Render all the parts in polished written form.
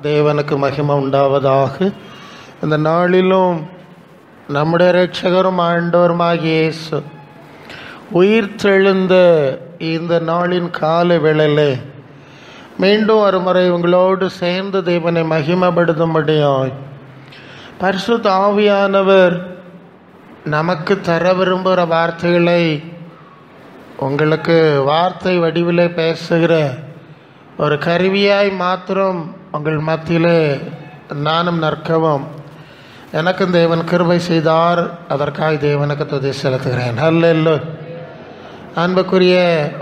தேவனுக்கு மகிமை உண்டாவதாக. இந்த நாளிலும் நம்முடைய இரட்சகரும் ஆண்டவருமாகிய இயேசு உயிர்த்தெழுந்த இந்த நாளின் கால வேளையிலே மீண்டும் ஒரு முறை உங்களோடு சேர்ந்து தேவனை மகிமைப்படுத்தும்படியாய் பரிசுத்த ஆவியானவர் நமக்கு தர விரும்புகிற வார்த்தைகளை உங்களுக்கு வார்த்தை வடிவிலே பேசுகிற ஒரு கருவியாய் மாத்திரம் உங்கள் மத்தியிலே நானும் நற்கவும் எனக்கும் தேவன் கிருபை செய்தார். அதற்காக தேவனுக்கு துதி செலுத்துகிறேன். அல்லேலூயா. அன்புக்குரிய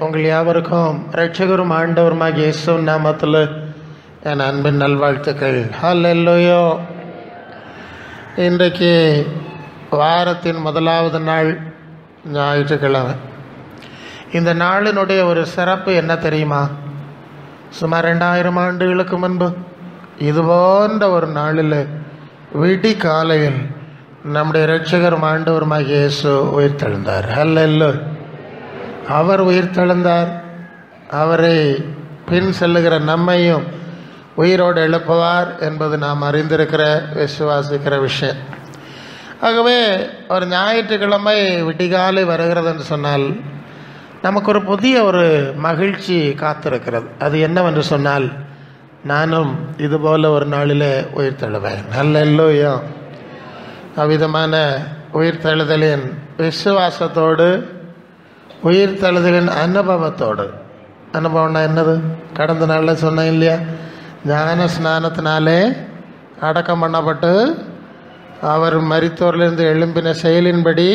உங்கள் யாவருக்கும் இரட்சகரும் ஆண்டவருமாகிய இயேசுவின் நாமத்தில் என் அன்பின் நல்வாழ்த்துக்கள். அல்லேலூயா. இன்றைக்கு வாரத்தின் முதலாவது நாள் ஞாயிற்றுக்கிழமை. இந்த நாளினுடைய ஒரு சிறப்பு என்ன தெரியுமா? சுமார் 2000 ஆண்டுகளுக்கு முன்பு இது போன்ற ஒரு நாளில் விடி காலையில் நம்முடைய இரட்சகரும் ஆண்டவருமாகிய இயேசு உயிர்த்தெழுந்தார். அல்லேலூயா. அவர் உயிர்த்தெழுந்தார். அவரை பின் செல்லுகிற நம்மையும் உயிரோடு எழுப்புவார் என்பது நாம் அறிந்திருக்கிற விசுவாசிக்கிற விஷயம். ஆகவே ஒரு ஞாயிற்றுக்கிழமை விடிகாலை வருகிறது என்று சொன்னால் நமக்கு ஒரு புதிய ஒரு மகிழ்ச்சி காத்திருக்கிறது. அது என்னவென்று சொன்னால், நானும் இதுபோல் ஒரு நாளிலே உயிர்த்தெழுவேன். அல்லேலூயா. அவ்விதமான உயிர்த்தெழுதலின் விசுவாசத்தோடு, உயிர்த்தெழுதலின் அனுபவத்தோடு. அனுபவம்னா என்னது? கடந்த நாளில் சொன்னேன் இல்லையா? ஞான ஸ்நானத்தினாலே அடக்கம் பண்ணப்பட்டு அவர் மரித்தோரிலிருந்து எழும்பின செயலின்படி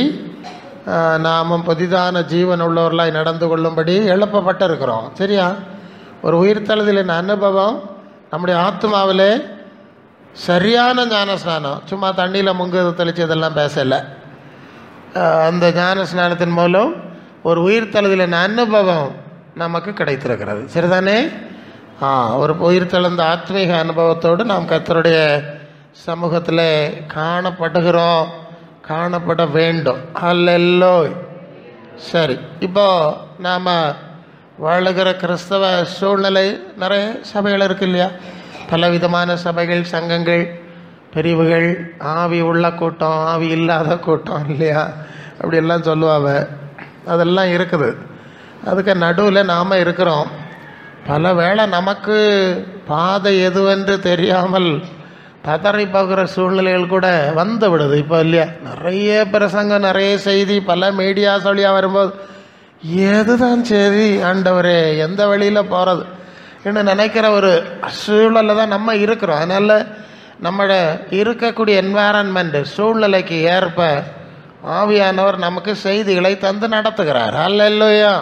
நாமும் புதிதான ஜீவன் உள்ளவர்களாய் நடந்து கொள்ளும்படி எழுப்பப்பட்டிருக்கிறோம். சரியா? ஒரு உயிர்த்தெழுதலின் அனுபவம் நம்முடைய ஆத்மாவிலே சரியான ஞான ஸ்நானம், சும்மா தண்ணியில் முங்கு தெளிச்சதெல்லாம் பேசலை. அந்த ஞான ஸ்நானத்தின் மூலம் ஒரு உயிர்த்தெழுதலின் அனுபவம் நமக்கு கிடைத்திருக்கிறது. சரிதானே? ஒரு உயிர்த்தெழுந்த ஆத்மீக அனுபவத்தோடு நாம் கர்த்தருடைய சமூகத்தில் காணப்படுகிறோம், காணப்பட வேண்டும். அல்லேலூயா. சரி, இப்போது நாம் வாழுகிற கிறிஸ்தவ சூழ்நிலை நிறைய சபைகள் இருக்கு இல்லையா? பலவிதமான சபைகள், சங்கங்கள், பிரிவுகள், ஆவி உள்ள கூட்டம், ஆவி இல்லாத கூட்டம் இல்லையா? அப்படியெல்லாம் சொல்லுவாங்க. அதெல்லாம் இருக்குது. அதுக்கு நடுவில் நாம் இருக்கிறோம். பல வேளை நமக்கு பாதை எதுவென்று தெரியாமல் பதறி போகிற சூழ்நிலைகள் கூட வந்து விடுது இப்போ இல்லையா? நிறைய பிரசங்கம், நிறைய செய்தி, பல மீடியா சொல்லியாக வரும்போது எதுதான் சரி ஆண்டவரே, எந்த வழியில் போகிறது என்று நினைக்கிற ஒரு சூழலில் தான் நம்ம இருக்கிறோம். அதனால் நம்மளோட இருக்கக்கூடிய என்வாரன்மெண்ட், சூழ்நிலைக்கு ஏற்ப ஆவியானவர் நமக்கு செய்திகளை தந்து நடத்துகிறார். அல்லேலூயா.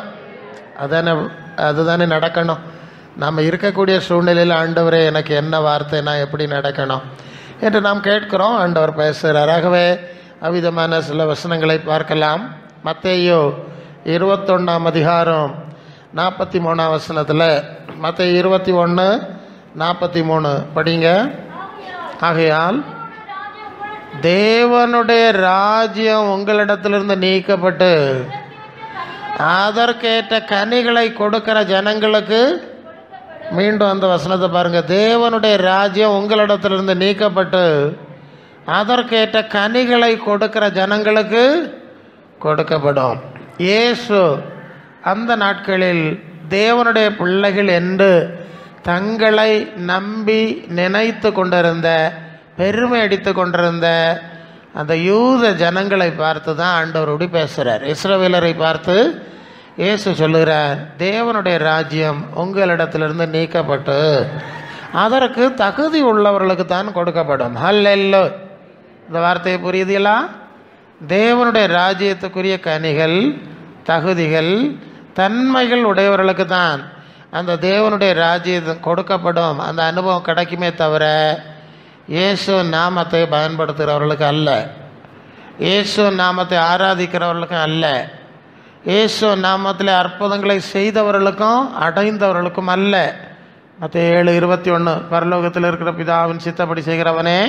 அதுதானே நடக்கணும். நம்ம இருக்கக்கூடிய சூழ்நிலையில் ஆண்டவரே எனக்கு என்ன வார்த்தை, நான் எப்படி நடக்கணும் என்று நாம் கேட்கிறோம். ஆண்டவர் பேசுகிறார். ஆகவே அவ்விதமான சில வசனங்களை பார்க்கலாம். மத்தேயு 21ஆம் அதிகாரம் 43ஆம் வசனத்தில், மத்தேயு 21:43 படிங்க. ஆகையால் தேவனுடைய ராஜ்யம் உங்களிடத்திலிருந்து நீக்கப்பட்டு அதற்கேற்ற கனிகளை கொடுக்கிற ஜனங்களுக்கு, மீண்டும் அந்த வசனத்தை பாருங்க, தேவனுடைய ராஜ்யம் உங்களிடத்திலிருந்து நீக்கப்பட்டு அதற்கேற்ற கனிகளை கொடுக்கிற ஜனங்களுக்கு கொடுக்கப்படும். இயேசு அந்த நாட்களில் தேவனுடைய பிள்ளைகள் என்று தங்களை நம்பி நினைத்து கொண்டிருந்த, பெருமை அடித்து கொண்டிருந்த அந்த யூத ஜனங்களை பார்த்து தான் ஆண்டவர் இப்படி பேசுகிறார். இஸ்ரவேலரை பார்த்து இயேசு சொல்லுகிறார், தேவனுடைய ராஜ்யம் உங்களிடத்திலிருந்து நீக்கப்பட்டு அதற்கு தகுதி உள்ளவர்களுக்கு தான் கொடுக்கப்படும். அல்லேலூயா. இந்த வார்த்தையை புரியுதுங்களா? தேவனுடைய ராஜ்யத்துக்குரிய கனிகள், தகுதிகள், தன்மைகள் உடையவர்களுக்கு தான் அந்த தேவனுடைய ராஜ்யம் கொடுக்கப்படும். அந்த அனுபவம் கிடைக்குமே தவிர இயேசு நாமத்தை பயன்படுத்துகிறவர்களுக்கு அல்ல, இயேசு நாமத்தை ஆராதிக்கிறவர்களுக்கும் அல்ல, இயேசு நாமத்தில் அற்புதங்களை செய்தவர்களுக்கும் அடைந்தவர்களுக்கும் அல்ல. மத்தேயு 7:21, பரலோகத்தில் இருக்கிற பிதாவின் சித்தப்படி செய்கிறவனே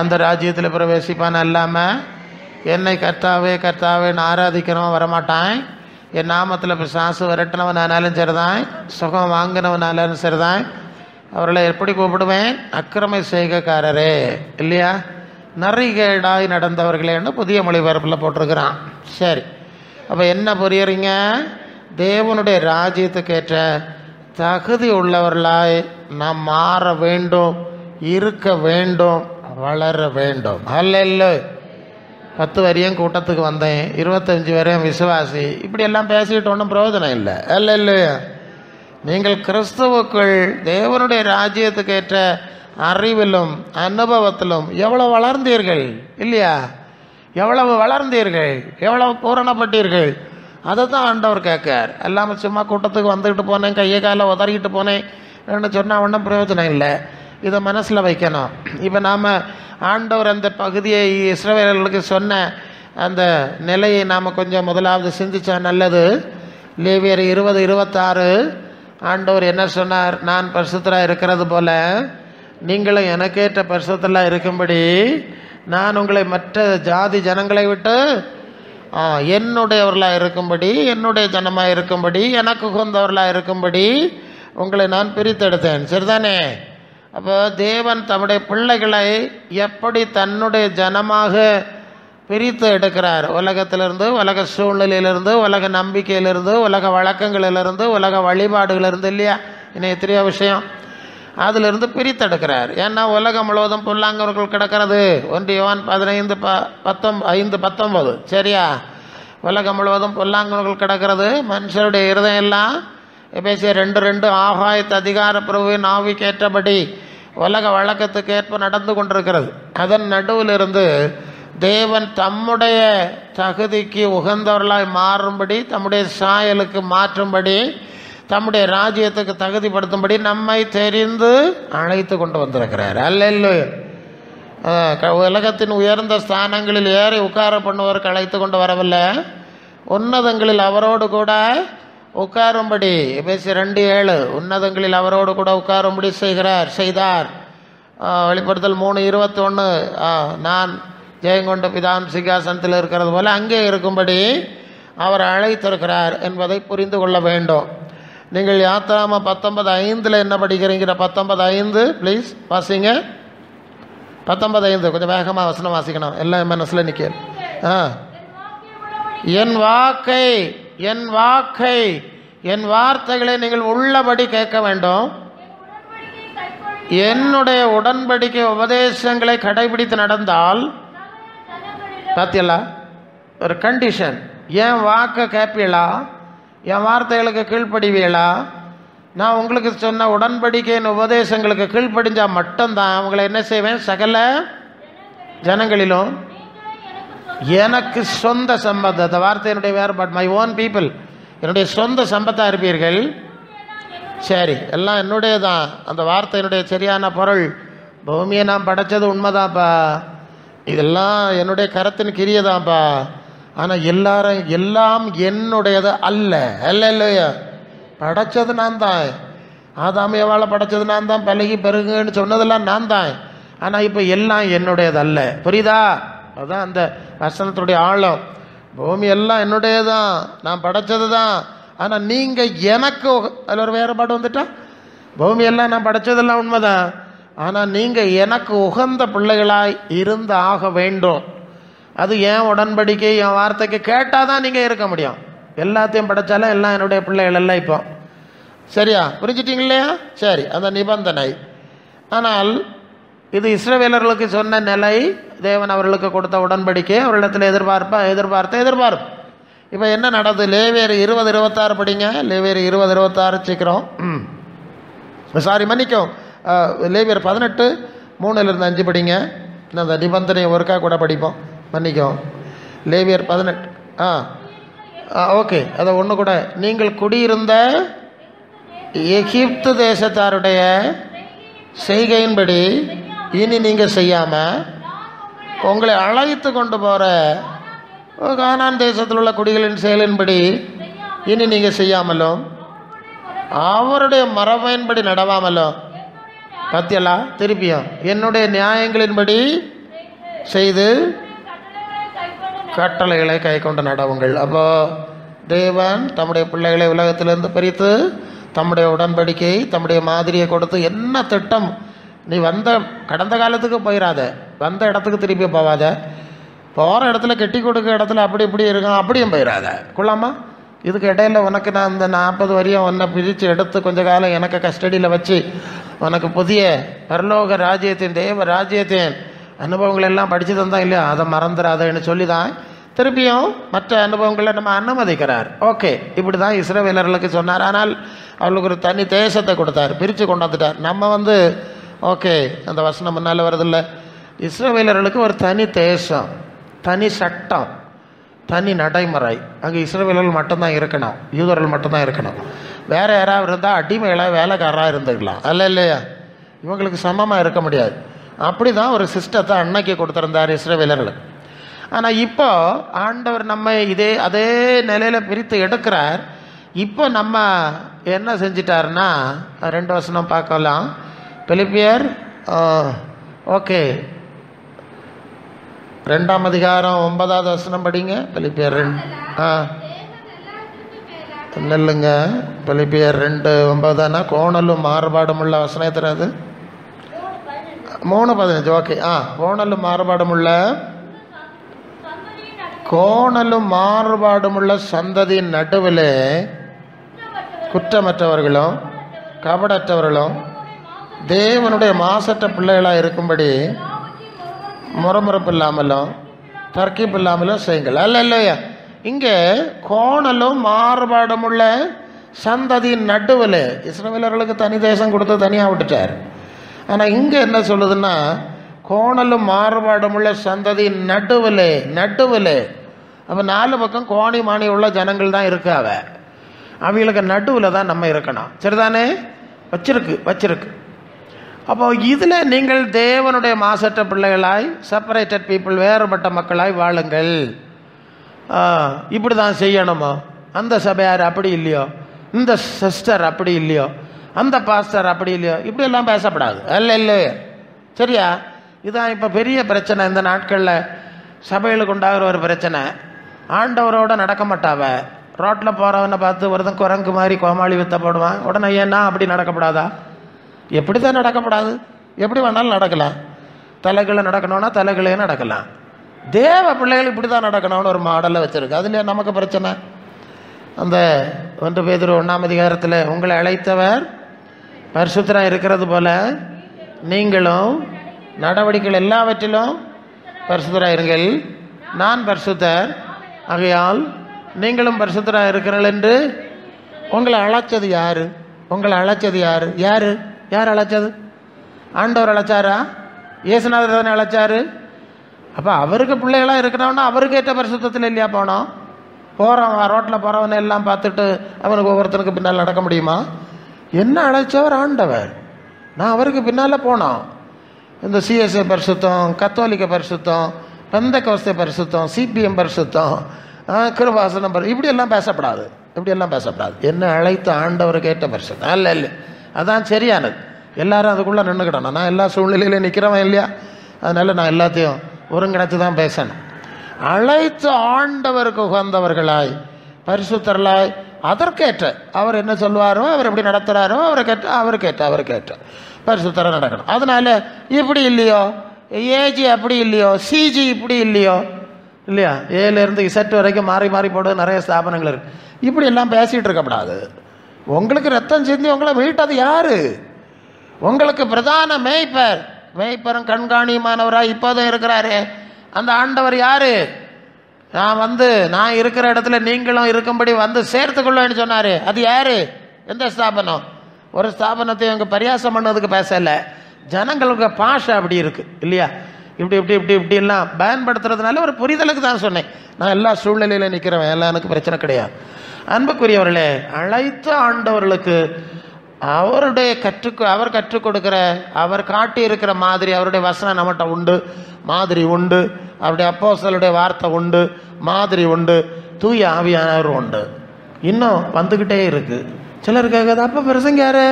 அந்த ராஜ்யத்தில் பிரவேசிப்பான். அல்லாமல் என்னை கர்த்தாவே கர்த்தாவேன்னு ஆராதிக்கிறவன் வரமாட்டான். என் நாமத்தில் பிசாசு விரட்டினவனாலும் சரிதான், சுகம் வாங்கினவனாலும் சரிதான், அவர்களை எப்படி கூப்பிடுவேன்? அக்கிரம செய்கைக்காரரே, இல்லையா? நரிகேடாய் நடந்தவர்களேன்னு புதிய மொழிபெயர்ப்பில் போட்டிருக்கிறான். சரி, அப்போ என்ன புரியுறீங்க? தேவனுடைய ராஜ்யத்துக்கேற்ற தகுதி உள்ளவர்களாய் நாம் மாற வேண்டும், இருக்க வேண்டும், வளர வேண்டும். அல்லேலூயா. 10 வரையும் கூட்டத்துக்கு வந்தேன், 25 வரையும் விசுவாசி, இப்படியெல்லாம் பேசிட்டு ஒன்றும் பிரயோஜனம் இல்லை. அல்லேலூயா. நீங்கள் கிறிஸ்துவுக்குள் தேவனுடைய ராஜ்யத்துக்கேற்ற அறிவிலும் அனுபவத்திலும் எவ்வளவு வளர்ந்தீர்கள், இல்லையா? எவ்வளவு வளர்ந்தீர்கள், எவ்வளவு பூரணப்பட்டீர்கள், அதை தான் ஆண்டவர் கேட்கார். எல்லாமே சும்மா கூட்டத்துக்கு வந்துக்கிட்டு போனேன், கையை காலை உதறிக்கிட்டு போனேன்னு சொன்னால் ஒன்றும் பிரயோஜனம் இல்லை. இதை மனசில் வைக்கணும். இப்போ நாம் ஆண்டவர் அந்த பகுதியை இஸ்ரவேலர்களுக்கு சொன்ன அந்த நிலையை நாம் கொஞ்சம் முதலாவது சிந்திச்சா நல்லது. லேவியர் 20:26 ஆண்டவர் என்ன சொன்னார்? நான் பரிசுத்தராக இருக்கிறது போல நீங்களும் எனக்கேற்ற பரிசுத்தலாக இருக்கும்படி நான் உங்களை மற்ற ஜாதி ஜனங்களை விட்டு என்னுடையவர்களாக இருக்கும்படி, என்னுடைய ஜனமாக இருக்கும்படி, எனக்கு உகந்தவர்களாக இருக்கும்படி உங்களை நான் பிரித்தெடுத்தேன். சரிதானே? அப்போ தேவன் தம்முடைய பிள்ளைகளை எப்படி தன்னுடைய ஜனமாக பிரித்து எடுக்கிறார். உலகத்திலிருந்து, உலக சூழ்நிலையிலிருந்து, உலக நம்பிக்கையிலிருந்து, உலக வழக்கங்களிலிருந்து, உலக வழிபாடுகளிலிருந்து, இல்லையா? இன்னும் எத்தனையோ விஷயம் அதிலிருந்து பிரித்தெடுக்கிறார். ஏன்னா உலகம் முழுவதும் பொல்லாங்கவர்கள் கிடக்கிறது. 1 யோவான் 15:19. சரியா? உலகம் முழுவதும் பொல்லாங்கவர்கள் கிடக்கிறது. மனுஷருடைய இருதயம் எல்லாம் எபேசியர் 2:2 ஆகாயத்து அதிகார பிரபுவின் ஆவிக்கேற்றபடி உலக வழக்கத்துக்கு ஏற்ப நடந்து கொண்டிருக்கிறது. அதன் நடுவில் இருந்து தேவன் தம்முடைய தகுதிக்கு உகந்தவர்களாய் மாறும்படி, தம்முடைய சாயலுக்கு மாற்றும்படி, தம்முடைய ராஜ்யத்துக்கு தகுதிப்படுத்தும்படி நம்மை தெரிந்து அழைத்து கொண்டு வந்திருக்கிறார். அல்லேலூயா. உலகத்தின் உயர்ந்த ஸ்தானங்களில் ஏறி உட்கார பண்ணுவதற்கு அழைத்து கொண்டு வரவில்லை, உன்னதங்களில் அவரோடு கூட உட்காரும்படி. எபேசியர் 2:7 உன்னதங்களில் அவரோடு கூட உட்காரும்படி செய்தார். வெளிப்படுத்தல் 3:21 நான் ஜெயங்கொண்ட பிதான் சிங்காசனத்தில் இருக்கிறது போல அங்கே இருக்கும்படி அவர் அழைத்திருக்கிறார் என்பதை புரிந்து கொள்ள வேண்டும். நீங்கள் யாத்திராம 19:5 என்ன படிக்கிறீங்கிற? 19:5 ப்ளீஸ் வாசிங்க. 19:5 கொஞ்சம் வேகமாக வசனம் வாசிக்கணும், எல்லாம் மனசில் நிற்க. என் வார்த்தைகளை நீங்கள் உள்ளபடி கேட்க வேண்டும், என்னுடைய உடன்படிக்கை உபதேசங்களை கடைபிடித்து நடந்தால். பார்த்தீங்களா? ஒரு கண்டிஷன். என் வாக்கை கேட்பீங்களா? என் வார்த்தைகளுக்கு கீழ்ப்படிவீங்களா? நான் உங்களுக்கு சொன்ன உடன்படிக்கையின் உபதேசங்களுக்கு கீழ்ப்படிஞ்சால் மட்டும்தான் உங்களை என்ன செய்வேன்? சகல ஜனங்களிலும் எனக்கு சொந்த சம்பத். அந்த வார்த்தையினுடைய வேறுபாடு, மை ஓன் பீப்புள், என்னுடைய சொந்த சம்பத்தாக இருப்பீர்கள். சரி, எல்லாம் என்னுடைய தான். அந்த வார்த்தையினுடைய சரியான பொருள், பூமியை நான் படைச்சது உண்மைதான்ப்பா, இதெல்லாம் என்னுடைய கரத்தின் கிரியதான்ப்பா, ஆனால் எல்லாம் என்னுடையது அல்ல. இல்லையா? படைச்சது நான் தான். ஆதாமியவாளை படைச்சது நான் தான். பழகி பெருகுன்னு சொன்னதெல்லாம் நான் தான். ஆனால் இப்போ எல்லாம் என்னுடையது அல்ல. புரியுதா? அதுதான் அந்த வசனத்துடைய ஆழம். பூமி எல்லாம் என்னுடையதான், நான் படைச்சது தான். ஆனால் நீங்கள் எனக்கு, அதில் ஒரு வேறுபாடு வந்துட்டா, பூமி எல்லாம் நான் படைச்சதெல்லாம் உண்மைதான், ஆனால் நீங்கள் எனக்கு உகந்த பிள்ளைகளாய் இருந்து ஆக வேண்டும். அது என் உடன்படிக்கை, என் வார்த்தைக்கு கேட்டால் தான் நீங்கள் இருக்க முடியும். எல்லாத்தையும் படைச்சாலும் எல்லாம் என்னுடைய பிள்ளைகள் எல்லாம். இப்போ சரியா? புரிஞ்சிட்டிங்க இல்லையா? சரி, அந்த நிபந்தனை. ஆனால் இது இஸ்ரவேலர்களுக்கு சொன்ன நிலை, தேவன் அவர்களுக்கு கொடுத்த உடன்படிக்கை, அவர்களிடத்தில் எதிர்பார்ப்பு. இப்போ என்ன நடந்தது? லேவியர் 20:26 படிங்க. லேவியர் 20:26 சீக்கிரம். மன்னிக்கும், லேவியர் 18:3-5 படிங்க. அந்த நிபந்தனையை ஒருக்கா கூட படிப்போம். மன்னிக்கும், லேவியர் 18. ஓகே, அதை ஒன்று கூட. நீங்கள் குடியிருந்த எகிப்து தேசத்தாருடைய செய்கையின்படி இனி நீங்கள் செய்யாமல், உங்களை அழைத்து கொண்டு போகிற கானான் தேசத்தில் உள்ள குடிகளின் செயலின்படி இனி நீங்கள் செய்யாமலும், அவருடைய மரபையின்படி நடவாமலும். பத்தியலா? திருப்பியும் என்னுடைய நியாயங்களின்படி செய்து கட்டளைகளை கை கொண்டு நடவுங்கள். அப்போ தேவன் தம்முடைய பிள்ளைகளை உலகத்திலிருந்து பிரித்து தம்முடைய உடன்படிக்கையை தம்முடைய மாதிரியை கொடுத்து என்ன திட்டம், நீ கடந்த காலத்துக்கு போயிடாத, வந்த இடத்துக்கு திருப்பி போவாத, போகிற இடத்துல கெட்டி கொடுக்க இடத்துல அப்படி இப்படி இருக்கும் அப்படியும் போயிடாத கொள்ளாமா. இதுக்கு இடையில உனக்கு நான் இந்த 40 வரையும் உன்னை பிரித்து எடுத்து கொஞ்ச காலம் எனக்கு கஸ்டடியில் வச்சு உனக்கு புதிய பரலோக ராஜ்யத்தின் தேவ ராஜ்யத்தின் அனுபவங்கள் எல்லாம் படித்து தந்தான் இல்லையா, அதை மறந்துடாதன்னு சொல்லி தான் திருப்பியும் மற்ற அனுபவங்களை நம்ம அனுமதிக்கிறார். ஓகே, இப்படி தான் இஸ்ரவேலர்களுக்கு சொன்னார். ஆனால் அவர்களுக்கு ஒரு தனி தேசத்தை கொடுத்தார், பிரித்து கொண்டாந்துட்டார். நம்ம ஓகே, அந்த வசனம் முன்னால் வருதில்ல, இஸ்ரவேலர்களுக்கு ஒரு தனி தேசம், தனி சட்டம், தனி நடைமுறை. அங்கே இஸ்ரவேலர்கள் மட்டும்தான் இருக்கணும், யூதர்கள் மட்டும்தான் இருக்கணும். வேறு யாராவது இருந்தால் அடிமைகளாக வேலைக்காரராக இருந்துக்கலாம், அல்ல இல்லையா, இவங்களுக்கு சமமாக இருக்க முடியாது. அப்படி தான் ஒரு சிஸ்டத்தை அன்னைக்கு கொடுத்துருந்தார் இஸ்ரவேலர்களுக்கு. ஆனால் இப்போ ஆண்டவர் நம்ம அதே நிலையில் பிரித்து எடுக்கிறார். இப்போ நம்ம என்ன செஞ்சிட்டாருன்னா 2 வசனம் பார்க்கலாம். பிலிப்பியர் ஓகே 2ஆம் அதிகாரம் 9வது வசனம் படிங்க. பிலிப்பியர் 2 இல்லைங்க, பிலிப்பியர் 2:9 கோணலும் மாறுபாடும் உள்ள வசனம் எத்தனாவது? 3:15. ஓகே, கோணலும் மாறுபாடுமுள்ள சந்ததியின் நடுவில் குற்றமற்றவர்களும் கபடற்றவர்களும் தேவனுடைய மாசற்ற பிள்ளைகளாக இருக்கும்படி முறமுறப்பு இல்லாமலும் தர்க்கிப்பு இல்லாமலும் செய்யுங்கள். அல்ல இல்லையா, இங்கே கோணலும் மாறுபாடுமுள்ள சந்ததியின் நடுவில் இஸ்ரவேலர்களுக்கு தனி தேசம் கொடுத்து தனியாக விட்டுட்டார். ஆனால் இங்கே என்ன சொல்லுதுன்னா, கோணலும் மாறுபாடுமுள்ள சந்ததியின் நடுவில் அப்போ 4 பக்கம் கோணி மாணி உள்ள ஜனங்கள் தான் இருக்காவ, அவங்களுக்கு நடுவில் தான் நம்ம இருக்கணும். சரிதானே? வச்சிருக்கு. அப்போ இதில் நீங்கள் தேவனுடைய மாசற்ற பிள்ளைகளாய், செப்பரேட்டட் பீப்புள், வேறுபட்ட மக்களாய் வாழுங்கள். இப்படி தான் செய்யணுமோ, அந்த சபையார் அப்படி இல்லையோ, இந்த சிஸ்டர் அப்படி இல்லையோ, அந்த பாஸ்டர் அப்படி இல்லையோ, இப்படியெல்லாம் பேசப்படாது. அல்ல சரியா? இதுதான் இப்போ பெரிய பிரச்சனை இந்த நாட்களில் சபைகளுக்கு உண்டாகிற ஒரு பிரச்சனை. ஆண்டவரோட நடக்க மாட்டாவ, ரோட்டில் போகிறவனை பார்த்து ஒருத்தன் குரங்கு மாதிரி கோமாளி வித்த போடுவான். உடனே ஏன்னா அப்படி நடக்கப்படாதா? எப்படி தான் நடக்கப்படாது? எப்படி வேணாலும் நடக்கலாம். தலைகளை நடக்கணும்னா தலைகளையே நடக்கலாம். தேவ பிள்ளைகள் இப்படி தான் நடக்கணும்னு ஒரு மாடலை வச்சுருக்கு. அதுலேயே நமக்கு பிரச்சனை. அந்த 1 பேதுரு 1ஆம் அதிகாரத்தில் உங்களை அழைத்தவர் பரிசுத்தராக இருக்கிறது போல நீங்களும் நடவடிக்கைகள் எல்லாவற்றிலும் பரிசுத்தராக இருங்கள், நான் பரிசுத்தர் ஆகையால் நீங்களும் பரிசுத்தராக இருக்கிறீர்கள் என்று உங்களை அழைச்சது யாரு? யார் அழைச்சது? ஆண்டவர் அழைச்சாரா? இயேசுநாதர் தானே அழைச்சாரு. அப்போ அவருக்கு பிள்ளைகளாக இருக்கிறவனா அவருக்கு ஏற்ற பரிசுத்தத்தில் இல்லையா போனோம்? ரோட்டில் போகிறவனை எல்லாம் பார்த்துட்டு அவனுக்கு ஒவ்வொருத்தனுக்கு பின்னால் நடக்க முடியுமா? என்ன அழைச்சவர் ஆண்டவர், நான் அவருக்கு பின்னால் போனோம். இந்த சிஎஸ்ஐ பரிசுத்தம், கத்தோலிக்க பரிசுத்தம், பெந்தெக்கோஸ்தே பரிசுத்தம், சிபிஎம் பரிசுத்தம், கிருபாசனம் இப்படியெல்லாம் பேசப்படாது. என்ன அழைத்த ஆண்டவருக்கு ஏற்ற பரிசுத்தம். இல்லை, அதான் சரியானது. எல்லாரும் அதுக்குள்ளே நின்றுக்கிடணும். நான் எல்லா சூழ்நிலையிலையும் நிற்கிறவன் இல்லையா, அதனால் நான் எல்லாத்தையும் ஒருங்கிணைத்து தான் பேசணும். அழைத்த ஆண்டவருக்கு உகந்தவர்களாய், பரிசுத்தர்களாய், அதற்கேற்ற அவர் என்ன சொல்வாரோ, அவர் எப்படி நடத்துகிறாரோ அவருக்கேற்ற பரிசுத்தராக நடக்கணும். அதனால இப்படி இல்லையோ, ஏஜி அப்படி இல்லையோ, சிஜி இப்படி இல்லையோ, இல்லையா, ஏலேருந்து இசட் வரைக்கும் மாறி போடுறது நிறைய ஸ்தாபனங்கள் இருக்கு. இப்படி எல்லாம் பேசிகிட்டு இருக்கக்கூடாது. உங்களுக்கு ரத்தம் சிந்தி உங்களை மீட்டது யாரு? உங்களுக்கு பிரதான மேய்ப்பரும் கண்காணியுமானவராக இப்போதும் இருக்கிறாரு அந்த ஆண்டவர் யாரு? நான் இருக்கிற இடத்துல நீங்களும் இருக்கும்படி சேர்த்துக்கொள்வேன்னு சொன்னாரு. அது யாரு? எந்த ஸ்தாபனம்? ஒரு ஸ்தாபனத்தை அங்கே பரியாசம் பண்ணதுக்கு பேசல, ஜனங்களுக்கு பாஷை அப்படி இருக்கு இல்லையா, இப்படிலாம் பயன்படுத்துறதுனால ஒரு புரிதலுக்கு தான் சொன்னேன். நான் எல்லா சூழ்நிலையில நிற்கிறவன், எல்லாம் எனக்கு பிரச்சனை கிடையாது. அன்புக்குரியவர்களே, அழைத்த ஆண்டவர்களுக்கு அவர் கற்றுக் கொடுக்கிற, அவர் காட்டி இருக்கிற மாதிரி, அவருடைய வசனம் நம்மகிட்ட உண்டு, மாதிரி உண்டு, அவருடைய அப்போஸ்தலருடைய வார்த்தை உண்டு, மாதிரி உண்டு, தூய ஆவியானவர் உண்டு, இன்னும் வந்துக்கிட்டே இருக்கு. சிலர் கேட்குது, அப்போ பிரசங்க யாரு?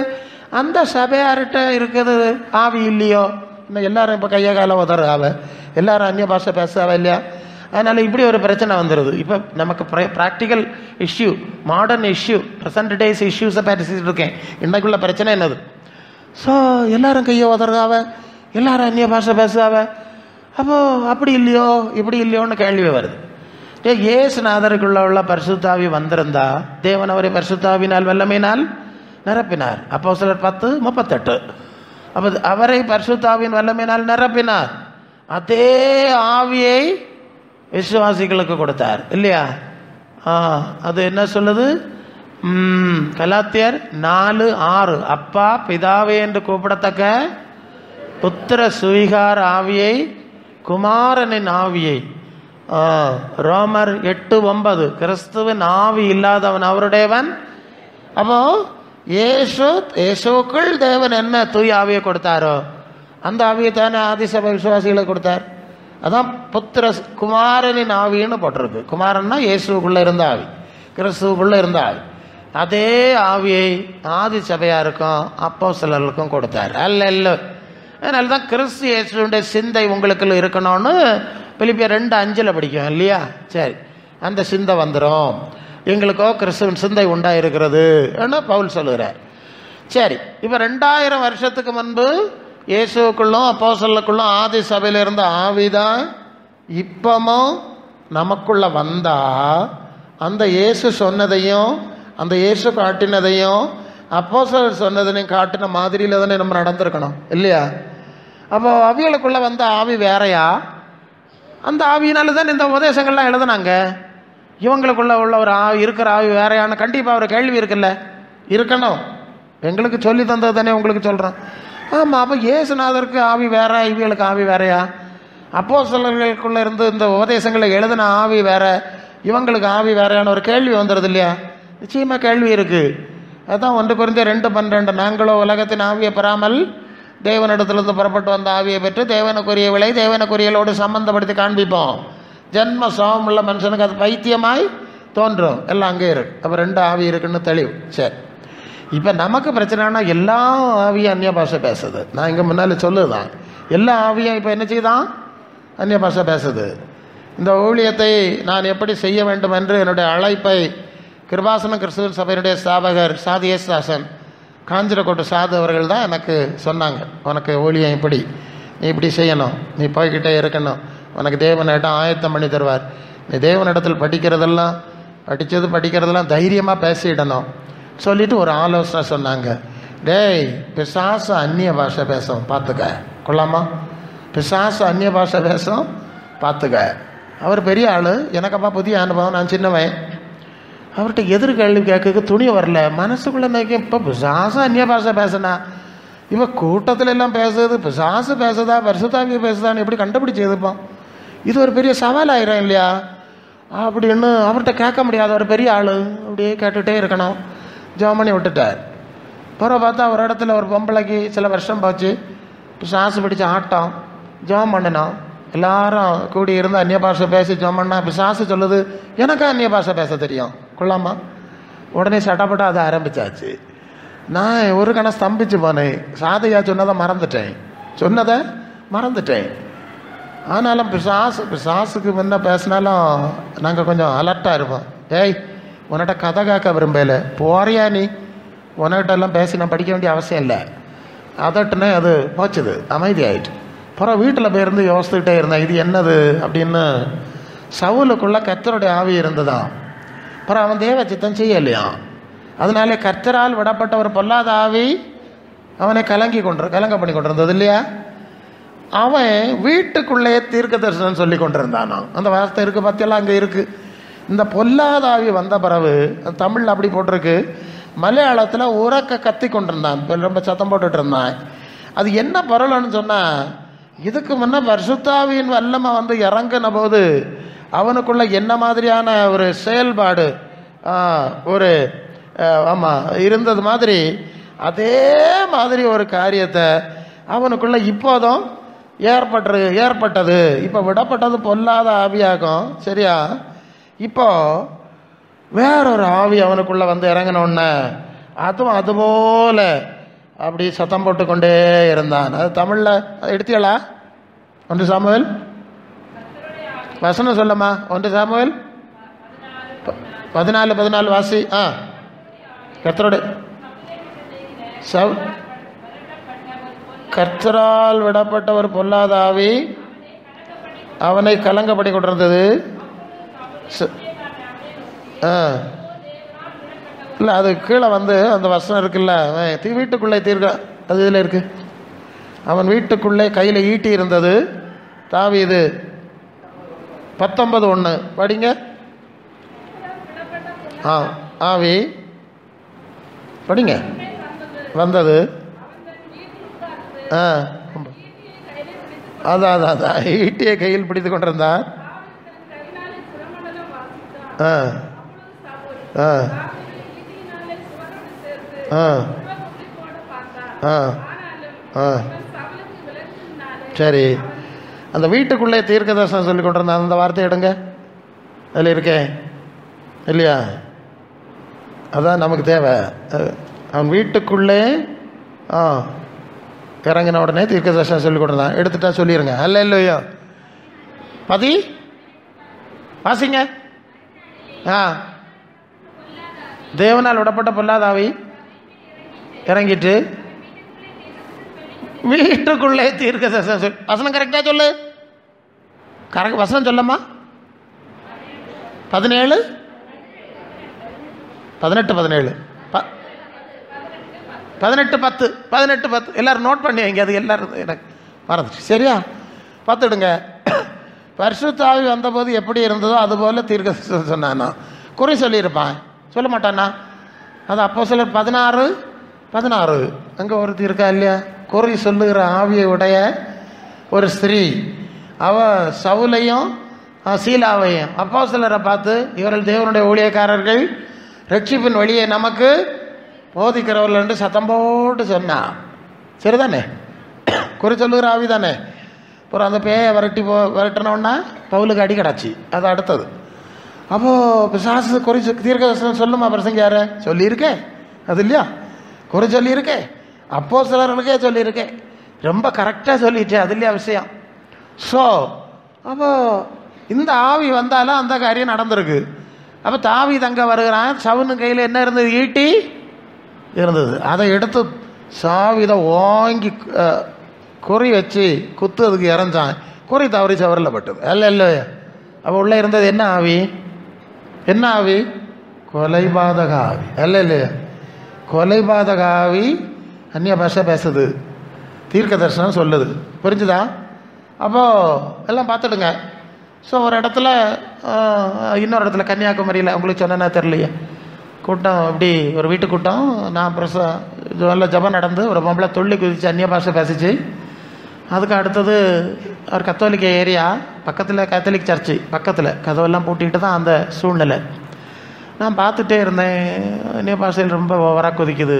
அந்த சபையார்கிட்ட இருக்குது ஆவி இல்லையோ? இன்னும் எல்லாரும் இப்போ கையை காலம் உதறாவ, எல்லாரும் அந்நிய பாஷை பேசாவ இல்லையா? அதனால் இப்படி ஒரு பிரச்சனை வந்துடுது. இப்போ நமக்கு practical issue, modern issue, present days இஷ்யூஸை பேசிட்டு இருக்கேன். இன்றைக்குள்ள பிரச்சனை என்னது? ஸோ எல்லாரும் கையை உதறாவ, எல்லாரும் அந்நிய பாஷை பேசுவாவ. அப்போது அப்படி இல்லையோ இப்படி இல்லையோன்னு கேள்வி வருது. இயேசுநாதருக்குள்ள உள்ள பரிசுத்தாவி வந்திருந்தா தேவன் அவரை பரிசுத்தாவினால் வல்லமையினால் நிரப்பினார். அப்போஸ்தலர் 10:38. அப்போ அவரை பரிசுத்தாவின் வல்லமையினால் நிரப்பினார். அதே ஆவியை விசுவாசிகளுக்கு கொடுத்தார் இல்லையா? அது என்ன சொல்லுது? கலாத்தியர் 4:6 அப்பா பிதாவே என்று கூப்பிடத்தக்க புத்திர சுவிகார ஆவியை, குமாரனின் ஆவியை. ரோமர் 8:9 கிறிஸ்துவின் ஆவி இல்லாதவன் அவருடையவன். அப்போ இயேசுக்குள் தேவன் என்ன தூய ஆவியை கொடுத்தாரோ அந்த ஆவியை தானே ஆதிசபை விசுவாசிகளுக்கு கொடுத்தார். அதான் புத்திர குமாரனின் ஆவின்னு போட்டிருக்கு. குமாரன்னா இயேசுக்குள்ளே இருந்த ஆவி, கிறிஸ்துவுக்குள்ளே இருந்த ஆவி. அதே ஆவியை ஆதி சபையாருக்கும் அப்போஸ்தலர்களுக்கும் கொடுத்தார். அல்ல, அதனால தான் கிறிஸ்து இயேசுடைய சிந்தை உங்களுக்குள்ள இருக்கணும்னு பிலிப்பியர் 2:5 படிக்கும் இல்லையா? சரி, அந்த சிந்தை வந்துடும். எங்களுக்கோ கிறிஸ்துவின் சிந்தை உண்டாயிருக்கிறது என்று பவுல் சொல்லுகிறார். சரி, இப்போ 2000 வருஷத்துக்கு முன்பு இயேசுக்குள்ளும் அப்போஸ்தலருக்குள்ளும் ஆதி சபையில் இருந்த ஆவிதான் இப்பமும் நமக்குள்ள வந்தா அந்த இயேசு சொன்னதையும் அந்த இயேசு காட்டினதையும் அப்போஸ்தலர் சொன்னதையும் காட்டின மாதிரியில் தானே நம்ம நடந்திருக்கணும் இல்லையா? அப்போ அவிகளுக்குள்ள வந்த ஆவி வேறையா? அந்த ஆவியினால தான் இந்த உபதேசங்கள்லாம் எழுதுனாங்க. இவங்களுக்குள்ள உள்ள ஒரு ஆவி இருக்கிற ஆவி வேறையான கண்டிப்பாக ஒரு கேள்வி இருக்குல்ல, இருக்கணும். எங்களுக்கு சொல்லி தந்தது தானே உங்களுக்கு சொல்கிறோம். ஆமாம், அப்போ இயேசுநாதருக்கு ஆவி வேற, இவங்களுக்கு ஆவி வேறையா? அப்போஸ்தலர்களுக்குள்ள இருந்து இந்த உபதேசங்களை எழுதின ஆவி வேற, இவங்களுக்கு ஆவி வேறையான ஒரு கேள்வி வந்துடுது இல்லையா? நிச்சயமாக கேள்வி இருக்குது. அதுதான் 1 கொரிந்தியர் 2:12 நாங்களோ உலகத்தின் ஆவியை பெறாமல் தேவனிடத்திலிருந்து புறப்பட்டு வந்த ஆவியை பெற்று தேவனுக்குரியவளை தேவனுக்குரியலோடு சம்பந்தப்படுத்தி காண்பிப்போம். ஜென்ம சோகம் உள்ள மனுஷனுக்கு அது பைத்தியமாய் தோன்றும். எல்லாம் அங்கே இருக்கு. அப்போ 2 ஆவி இருக்குன்னு தெளிவு. சரி, இப்போ நமக்கு பிரச்சனைனா எல்லா ஆவியும் அந்நிய பாஷை பேசுது. நான் இங்கே முன்னால் சொல்லுதான் எல்லா ஆவியும் இப்போ என்ன செய்தான்? அந்நிய பாஷை பேசுது. இந்த ஊழியத்தை நான் எப்படி செய்ய வேண்டும் என்று என்னுடைய அழைப்பை கிருபாசனம் கிறிஸ்துவ சபையினுடைய ஸ்தாபகர் சாது ஏசுதாசன் காஞ்சிரக்கோட்டு சாது அவர்கள் தான் எனக்கு சொன்னாங்க. உனக்கு ஊழியம் இப்படி, நீ இப்படி செய்யணும், நீ போய்கிட்டே இருக்கணும், உனக்கு தேவனிடம் ஆயத்தம் பண்ணி தருவார். நீ தேவனிடத்தில் படிக்கிறதெல்லாம் தைரியமாக பேசிடணும் சொல்லிட்டு ஒரு ஆலோசனை சொன்னாங்க. டேய், பிசாசு அந்நிய பாஷை பேசும் பார்த்துக்க, கொள்ளாமா? பிசாசு அந்நிய பாஷை பேசும் பார்த்துக்க. அவர் பெரிய ஆள், எனக்கப்பா புதிய அனுபவம், நான் சின்னவன். அவர்கிட்ட எதிர்கேள்வி கேட்க துணி வரல. மனசுக்குள்ளே நினைக்க, இப்போ பிசாசு அந்நிய பாஷை பேசுனா, இப்போ கூட்டத்தில் எல்லாம் பேசுறது பிசாசு பேசுதா பரிசுத்தாவிய பேசுதான்னு எப்படி கண்டுபிடிச்சதுப்போம்? இது ஒரு பெரிய சவால் ஆயிரும் இல்லையா அப்படின்னு அவர்கிட்ட கேட்க முடியாது. ஒரு பெரிய ஆள், அப்படியே கேட்டுகிட்டே இருக்கணும். ஜெபம் பண்ணி விட்டுட்டார். பிறகு பார்த்தா ஒரு இடத்துல ஒரு பொம்பளைக்கு சில வருஷம் போச்சு, பிசாசு பிடிச்ச ஆட்டம். ஜெபம் பண்ணினோம், எல்லாரும் கூடி இருந்து அந்நிய பாஷை பேசி ஜெபம் பண்ணா. பிசாசு சொல்லுது, எனக்கா அந்நிய பாஷை பேச தெரியும், கொள்ளாமா? உடனே சட்டப்பட்டு அதை ஆரம்பிச்சாச்சு. நான் ஒரு கணம் ஸ்தம்பிச்சு போனேன். சாதையா சொன்னதை மறந்துட்டேன். ஆனாலும் பிசாசுக்கு முன்ன பேசினாலும் நாங்கள் கொஞ்சம் அலர்ட்டாக இருப்போம். ஏய், உன்கிட்ட கதை கேட்க விரும்பல, போறியா நீ? உன்கிட்ட எல்லாம் பேசி நான் படிக்க வேண்டிய அவசியம் இல்லை. அதட்டுனே அது போச்சுது, அமைதி ஆயிட்டு. அப்புறம் வீட்டில் போயிருந்து யோசித்துக்கிட்டே இருந்தேன், இது என்னது அப்படின்னு. சவுலுக்குள்ள கர்த்தருடைய ஆவி இருந்துதான். அப்புறம் அவன் தேவ சித்தம் செய்யலையாம். அதனாலே கர்த்தரால் விடப்பட்ட ஒரு பொல்லாத ஆவி அவனை கலங்க பண்ணி கொண்டிருந்தது இல்லையா? அவன் வீட்டுக்குள்ளே தீர்க்க தரிசனம் சொல்லி கொண்டிருந்தானோ. அந்த வார்த்தை இருக்குது பற்றியெல்லாம் அங்கே இருக்குது. இந்த பொல்லாத ஆவி வந்த பிறகு தமிழில் அப்படி போட்டிருக்கு, மலையாளத்தில் உறக்க கத்தி கொண்டிருந்தான், ரொம்ப சத்தம் போட்டுட்டு இருந்தான். அது என்ன பொருள்னு சொன்னால், இதுக்கு முன்னே பரிசுத்தாவியின் வல்லமை வந்து இறங்கின போது அவனுக்குள்ள என்ன மாதிரியான ஒரு செயல்பாடு ஒரு இருந்தது மாதிரி, அதே மாதிரி ஒரு காரியத்தை அவனுக்குள்ள இப்போதும் ஏற்பட்டது. இப்போ விடப்பட்டது பொல்லாத ஆவியாகும், சரியா? இப்போ வேறொரு ஆவி அவனுக்குள்ள வந்து இறங்கினோடனே அதுவும் அதுபோல அப்படி சத்தம் போட்டு கொண்டே இருந்தான். அது தமிழில் எடுத்தியலா? 1 சாமுவேல் வசனம் சொல்லம்மா. 1 சாமுவேல் 14:14 வாசி. கர்த்தரோட கர்த்தரால் விடப்பட்ட ஒரு பொல்லாத ஆவி அவனை கலங்கப்படி கொண்டிருந்தது. இல்லை, அது கீழே வந்து அந்த வசனம் இருக்குல்ல, வீட்டுக்குள்ளே தீர்க்க, அது இதில் இருக்கு. அவன் வீட்டுக்குள்ளே கையில் ஈட்டி இருந்தது. தாவீது 19:1 படிங்க. ஆவி படிங்க வந்தது. அதான் ஈட்டியை கையில் பிடித்து கொண்டிருந்தான். சரி, அந்த வீட்டுக்குள்ளே தீர்க்க தரிசனம் சொல்லி கொண்டிருந்தான். அந்த வார்த்தை எடுங்க, அதில் இருக்கே இல்லையா? அதான் நமக்கு தேவை. அவன் வீட்டுக்குள்ளே இறங்கின உடனே தீர்க்க தரிசனம் சொல்லி கொண்டிருந்தான். எடுத்துட்டா சொல்லிடுங்க. அல்ல இல்லையோ பதி வாசிங்க. தேவனால் விடப்பட்ட பொல்லாத ஆவி இறங்கிட்டு வீட்டுக்குள்ளே தீர்க்க தரிசனம் சொல்லி. வசனம் கரெக்டா சொல்லு. கரெக்ட் வசனம் சொல்லம்மா. 17 18 எல்லாரும் நோட் பண்ணி வைங்க. அது எல்லாரும் எனக்கு மறந்துச்சு. சரியா? பார்த்துடுங்க. பரிசுத்த ஆவி வந்தபோது எப்படி இருந்ததோ அதுபோல் தீர்க்க சொன்னானா? குறி சொல்லியிருப்பான், சொல்ல மாட்டானா? அது அப்போஸ்தலர் 16 அங்கே ஒரு இருக்கா இல்லையா? குறி சொல்லுகிற ஆவியை உடைய ஒரு ஸ்திரீ, அவ சவுலையும் சீலாவையும் அப்போஸ்தலரை பார்த்து, இவர்கள் தேவனுடைய ஊழியக்காரர்கள், ரட்சிப்பின் வழியை நமக்கு போதிக்கிறவர்கள் என்று சத்தம் போட்டு சொன்னா. சரிதானே? குறி சொல்லுகிற ஆவி தானே. அப்புறம் அந்த பேயை விரட்டினோன்னா பவுலுக்கு அடி கிடாச்சு. அது அடுத்தது. அப்போது பிசாசு குறி தீர்க்க தரிசனம் சொல்லுமா பிரசங்கியார? சொல்லியிருக்கேன். அது இல்லையா? குறி சொல்லியிருக்கேன், அப்போஸ்தலர்களுக்கே சொல்லியிருக்கேன். ரொம்ப கரெக்டாக சொல்லிட்டேன். அது இல்லையா விஷயம்? ஸோ அப்போ இந்த ஆவி வந்தாலும் அந்த காரியம் நடந்திருக்கு. அப்போ தாவி தங்க வருகிறான். சவுனு கையில் என்ன இருந்தது? ஈட்டி இருந்தது. அதை எடுத்து சாவிதை வாங்கி குறி வச்சு குத்துறதுக்கு இறஞ்சான். குறி தவறி சவரில் பட்டது. அல்ல. அப்போ உள்ளே இருந்தது என்ன ஆவி? என்ன ஆவி? கொலைபாதக ஆவி. இல்லையா? கொலைபாதக ஆவி அந்நிய பாஷை பேசுது, தீர்க்க தரிசனம் சொல்லுது. புரிஞ்சுதா? அப்போது எல்லாம் பார்த்துடுங்க. ஸோ ஒரு இடத்துல, இன்னொரு இடத்துல கன்னியாகுமரியில், உங்களுக்கு சொன்னா தெரியலையே, கூட்டம் இப்படி ஒரு வீட்டு கூட்டம். நான் நல்ல ஜபம் நடந்து ஒரு பொம்பளை துள்ளி குதிச்சு அந்நிய பாஷை பேசிச்சு. அதுக்கு அடுத்தது ஒரு கத்தோலிக்க ஏரியா பக்கத்தில், கத்தோலிக் சர்ச்சு பக்கத்தில், கதவெல்லாம் பூட்டிக்கிட்டு தான் அந்த சூழ்நிலை. நான் பார்த்துட்டே இருந்தேன். அந்நிய பாஷையில் ரொம்ப ஓவராக கொதிக்குது.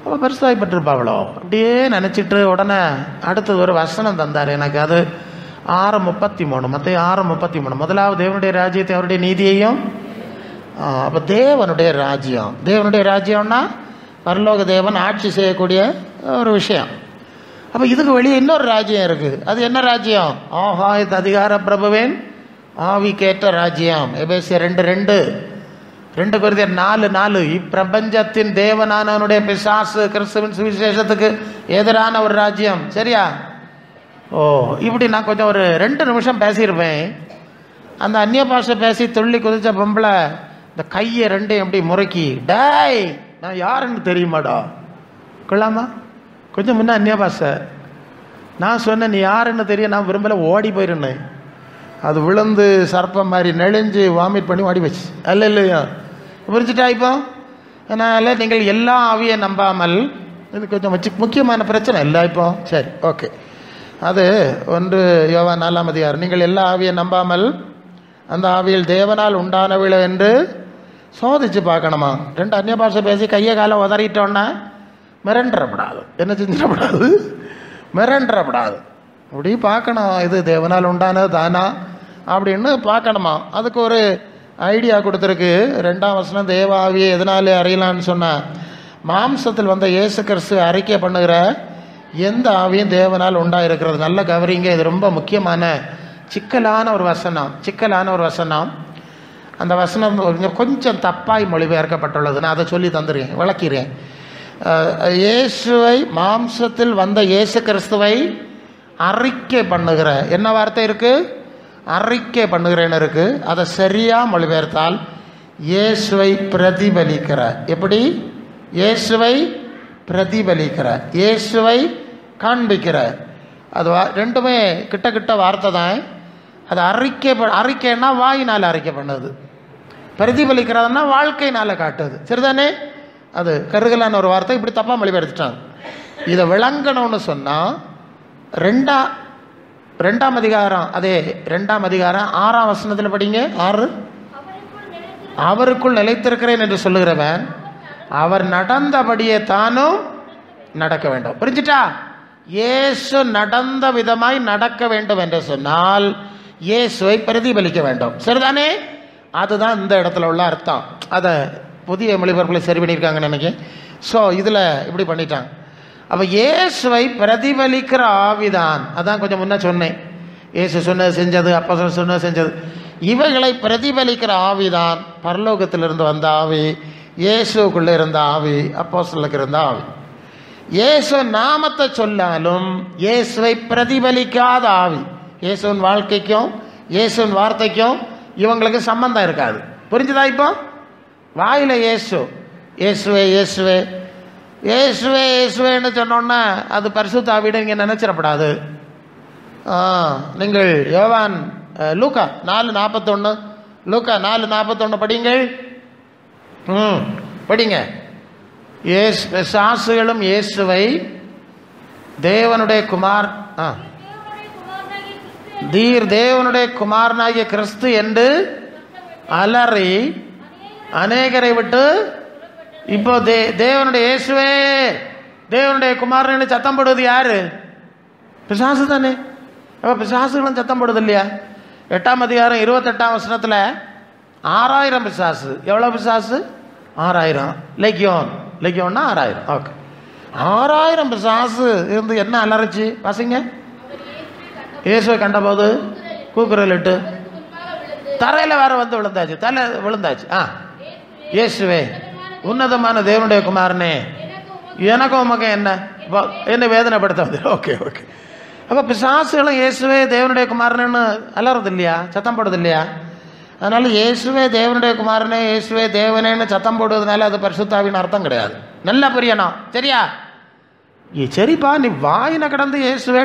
அப்போ பெருசாகிப்பட்டிருப்பாவளோ அப்படியே நினச்சிட்டு, உடனே அடுத்தது ஒரு வசனம் தந்தார் எனக்கு. அது 6:33, மத்திய 6:33. முதலாவது தேவனுடைய ராஜ்யத்தை அவருடைய நீதியையும். அப்போ தேவனுடைய ராஜ்யம்னா பரலோக தேவன் ஆட்சி செய்யக்கூடிய ஒரு விஷயம். அப்போ இதுக்கு வெளியே இன்னொரு ராஜ்யம் இருக்குது. அது என்ன ராஜ்யம்? ஆகாயத்து அதிகார பிரபுவேன் ஆவிக்கேற்ற ராஜ்யம். எபேசியர் 2 கொரிந்தியர் 4:4. இப்பிரபஞ்சத்தின் தேவனானவனுடைய பிசாசு கிறிஸ்துவின் சுவிசேஷத்துக்கு எதிரான ஒரு ராஜ்யம். சரியா? இப்படி நான் கொஞ்சம் ஒரு 2 நிமிஷம் பேசியிருப்பேன். அந்த அந்நிய பாஷை பேசி துள்ளி குதிச்ச பொம்பளை இந்த கையை 2 எப்படி முறுக்கி, டாய் நான் யாருன்னு தெரியுமாடா? கொள்ளாமா? கொஞ்சம் முன்ன அந்நிய பாஷை. நான் சொன்னேன், நீ யாருன்னு தெரியும்? நான் விரும்பல, ஓடி போயிருந்தேன். அது விழுந்து சர்ப்பம் மாதிரி நெளிஞ்சு வாமிட் பண்ணி ஓடி போச்சு. இல்லையா? புரிஞ்சுட்டா? இப்போ அதனால் நீங்கள் எல்லா ஆவியை நம்பாமல், இது கொஞ்சம் முக்கியமான பிரச்சனை இல்லை இப்போ. சரி, ஓகே. அது 1 யோவான் 4ஆம் அதிகாரம். நீங்கள் எல்லா ஆவியை நம்பாமல் அந்த ஆவியில் தேவனால் உண்டானவில்லை என்று சோதிச்சு பார்க்கணுமா? 2 அந்நிய பாஷை பேசி கையை காலை உதறிட்டோன்னா மிரண்டப்படாது. என்ன செஞ்சிடப்படாது? மிரண்டப்படாது. அப்படி பார்க்கணும், இது தேவனால் உண்டானது தானா அப்படின்னு பார்க்கணுமா? அதுக்கு ஒரு ஐடியா கொடுத்துருக்கு. 2ஆம் வசனம், தேவ ஆவியை எதனாலே அறியலான்னு சொன்னால், மாம்சத்தில் வந்த இயேசு கிறிஸ்து அறிக்கை பண்ணுகிற எந்த ஆவியும் தேவனால் உண்டாயிருக்கிறது. நல்ல கவரிங்க, இது ரொம்ப முக்கியமான சிக்கலான ஒரு வசனம். அந்த வசனம் கொஞ்சம் தப்பாய் மொழிபெயர்க்கப்பட்டுள்ளது. நான் அதை சொல்லி தந்துடுறேன், விளக்கிறேன். இயேசுவை, மாம்சத்தில் வந்த இயேசு கிறிஸ்துவை அறிக்கை பண்ணுகிற, என்ன வார்த்தை இருக்குது? அறிக்கை பண்ணுகிறேன்னு இருக்குது. அதை சரியாக மொழிபெயர்த்தால் இயேசுவை பிரதிபலிக்கிற. எப்படி? இயேசுவை பிரதிபலிக்கிற, இயேசுவை காண்பிக்கிற. அது ரெண்டுமே கிட்ட வார்த்தை தான். அது அறிக்கைன்னா வாயினால் அறிக்கை பண்ணுது, பிரதிபலிக்கிறதுனா வாழ்க்கையினால் காட்டுது. சரிதானே? அது கருகலான ஒரு வார்த்தை. இப்படி தப்பாக மொழிபெயர்த்துட்டாங்க. இதை விளங்கணும்னு சொன்னால் ரெண்டாம் அதிகாரம், அதே 2ஆம் அதிகாரம் 6ஆம் வசனத்தில் படிங்க. 6, அவருக்குள் நிலைத்திருக்கிறேன் என்று சொல்லுகிறவன் அவர் நடந்தபடியே தானும் நடக்க வேண்டும். புரிஞ்சுட்டா? இயேசு நடந்த விதமாய் நடக்க வேண்டும் என்று சொன்னால் இயேசுவை பிரதிபலிக்க வேண்டும். சரிதானே? அதுதான் இந்த இடத்துல உள்ள அர்த்தம். அதை புதிய மொழிபெயர்ப்பில் சரி பண்ணியிருக்காங்கன்னு நினைக்கிறேன். ஸோ இதில் இப்படி பண்ணிட்டாங்க. அப்போ இயேசுவை பிரதிபலிக்கிற ஆவிதான். அதான் கொஞ்சம் முன்னே சொன்னேன். இயேசு சொன்னது செஞ்சது, அப்போஸ்தலர் சொன்னது செஞ்சது, இவைகளை பிரதிபலிக்கிற ஆவிதான் பரலோகத்திலிருந்து வந்த ஆவி, இயேசுக்குள்ளே இருந்த ஆவி, அப்போஸ்தலருக்கு இருந்த ஆவி. இயேசு நாமத்தை சொன்னாலும் இயேசுவை பிரதிபலிக்காத ஆவி. இயேசுவின் வாழ்க்கைக்கும் இயேசுவின் வார்த்தைக்கும் இவங்களுக்கு சம்பந்தம் இருக்காது. புரிஞ்சுதா? இப்போ வாயில் இயேசு, இயேசுவே இயேசுவே இயேசுவே இயேசுவேன்னு சொன்னோன்னா அது பரிசுத்த ஆவின்னு நீங்கள் நினச்சிடப்படாது. நீங்கள் யோவான் லூக்கா 4:41, லூக்கா 4:41 படிங்கள். படிங்க. பிசாசுகளும் இயேசுவை தேவனுடைய குமார் தேவனுடைய குமாரனாகிய கிறிஸ்து என்று அலறி அநேகரை விட்டு, இப்போ தேவனுடைய இயேசுவே தேவனுடைய குமாரன் சத்தம் போடுவது யாரு? பிசாசு தானே. அப்போ பிசாசுகளும் சத்தம் போடுது இல்லையா? 8ஆம் அதிகாரம் 28ஆம் வசனத்தில் 6000 பிசாசு. எவ்வளோ பிசாசு? 6000. லெகியோன்னா 6000. ஓகே, 6000 பிசாசு இருந்து என்ன அலறிச்சு பசங்க? இயேசுவை கண்டபோது கூக்குரலிட்டு தரையில் வேற வந்து விழுந்தாச்சு, தலை விழுந்தாச்சு. இயேசுவே உன்னதமான தேவனுடைய குமாரனே, எனக்கும் உமக்கு என்ன வேதனைப்படுத்த வந்து. ஓகே. அப்போ பிசாசுகளும் இயேசுவே தேவனுடைய குமாரனு அலறது இல்லையா, சத்தம் போடுறது இல்லையா? அதனால இயேசுவே தேவனுடைய குமாரனே, இயேசுவே தேவனேன்னு சத்தம் போடுவதனால அது பரிசுத்தாவின் அர்த்தம் கிடையாது. நல்லா புரியணும். சரியா? சரிப்பா, நீ வாயின கடந்து இயேசுவே